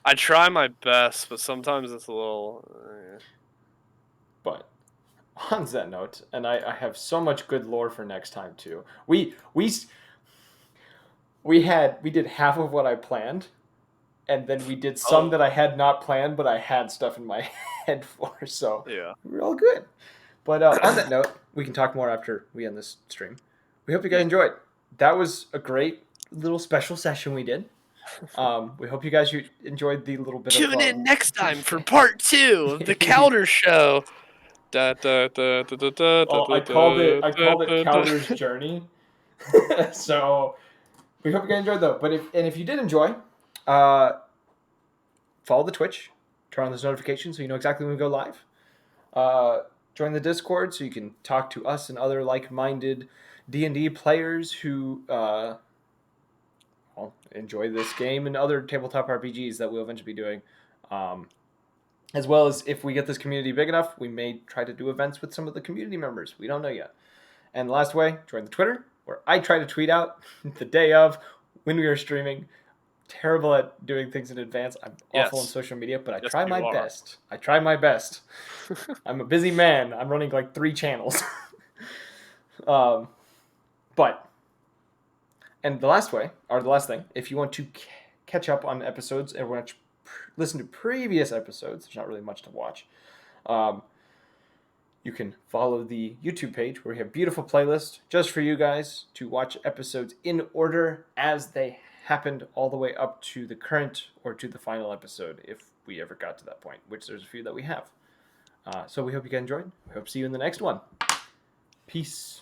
B: I try my best, but sometimes it's a little.
A: But on that note, and I have so much good lore for next time too. We did half of what I planned, and then we did some
B: Oh,
A: that I had not planned, but I had stuff in my head for. So
B: yeah.
A: we're all good. But on that note, we can talk more after we end this stream. We hope you guys
B: Yeah.
A: enjoyed. That was a great little special session we did. We hope you guys enjoyed the little bit
B: Tune
A: of.
B: in next time for part 2 of the Calder Show. Da, da, da, da, da, da, da,
A: Well,
B: da,
A: I
B: da,
A: called it
B: da, da.
A: Calder's Journey. So we hope you guys enjoyed though. But if you did enjoy, uh, follow the Twitch, turn on those notifications so you know exactly when we go live. Join the Discord so you can talk to us and other like-minded D&D players who enjoy this game and other tabletop RPGs that we'll eventually be doing. As well as if we get this community big enough, we may try to do events with some of the community members. We don't know yet. And the last way, join the Twitter, where I try to tweet out the day of when we are streaming. Terrible at doing things in advance. I'm awful on
B: Yes.
A: social media, but I
B: Yes,
A: try my
B: you are.
A: best. I'm a busy man. I'm running like 3 channels. But and the last way, or the last thing, if you want to catch up on episodes and want to listen to previous episodes, there's not really much to watch. You can follow the YouTube page where we have beautiful playlists just for you guys to watch episodes in order as they happened all the way up to the current or to the final episode if we ever got to that point, which there's a few that we have. So we hope you guys enjoyed. We hope to see you in the next one. Peace.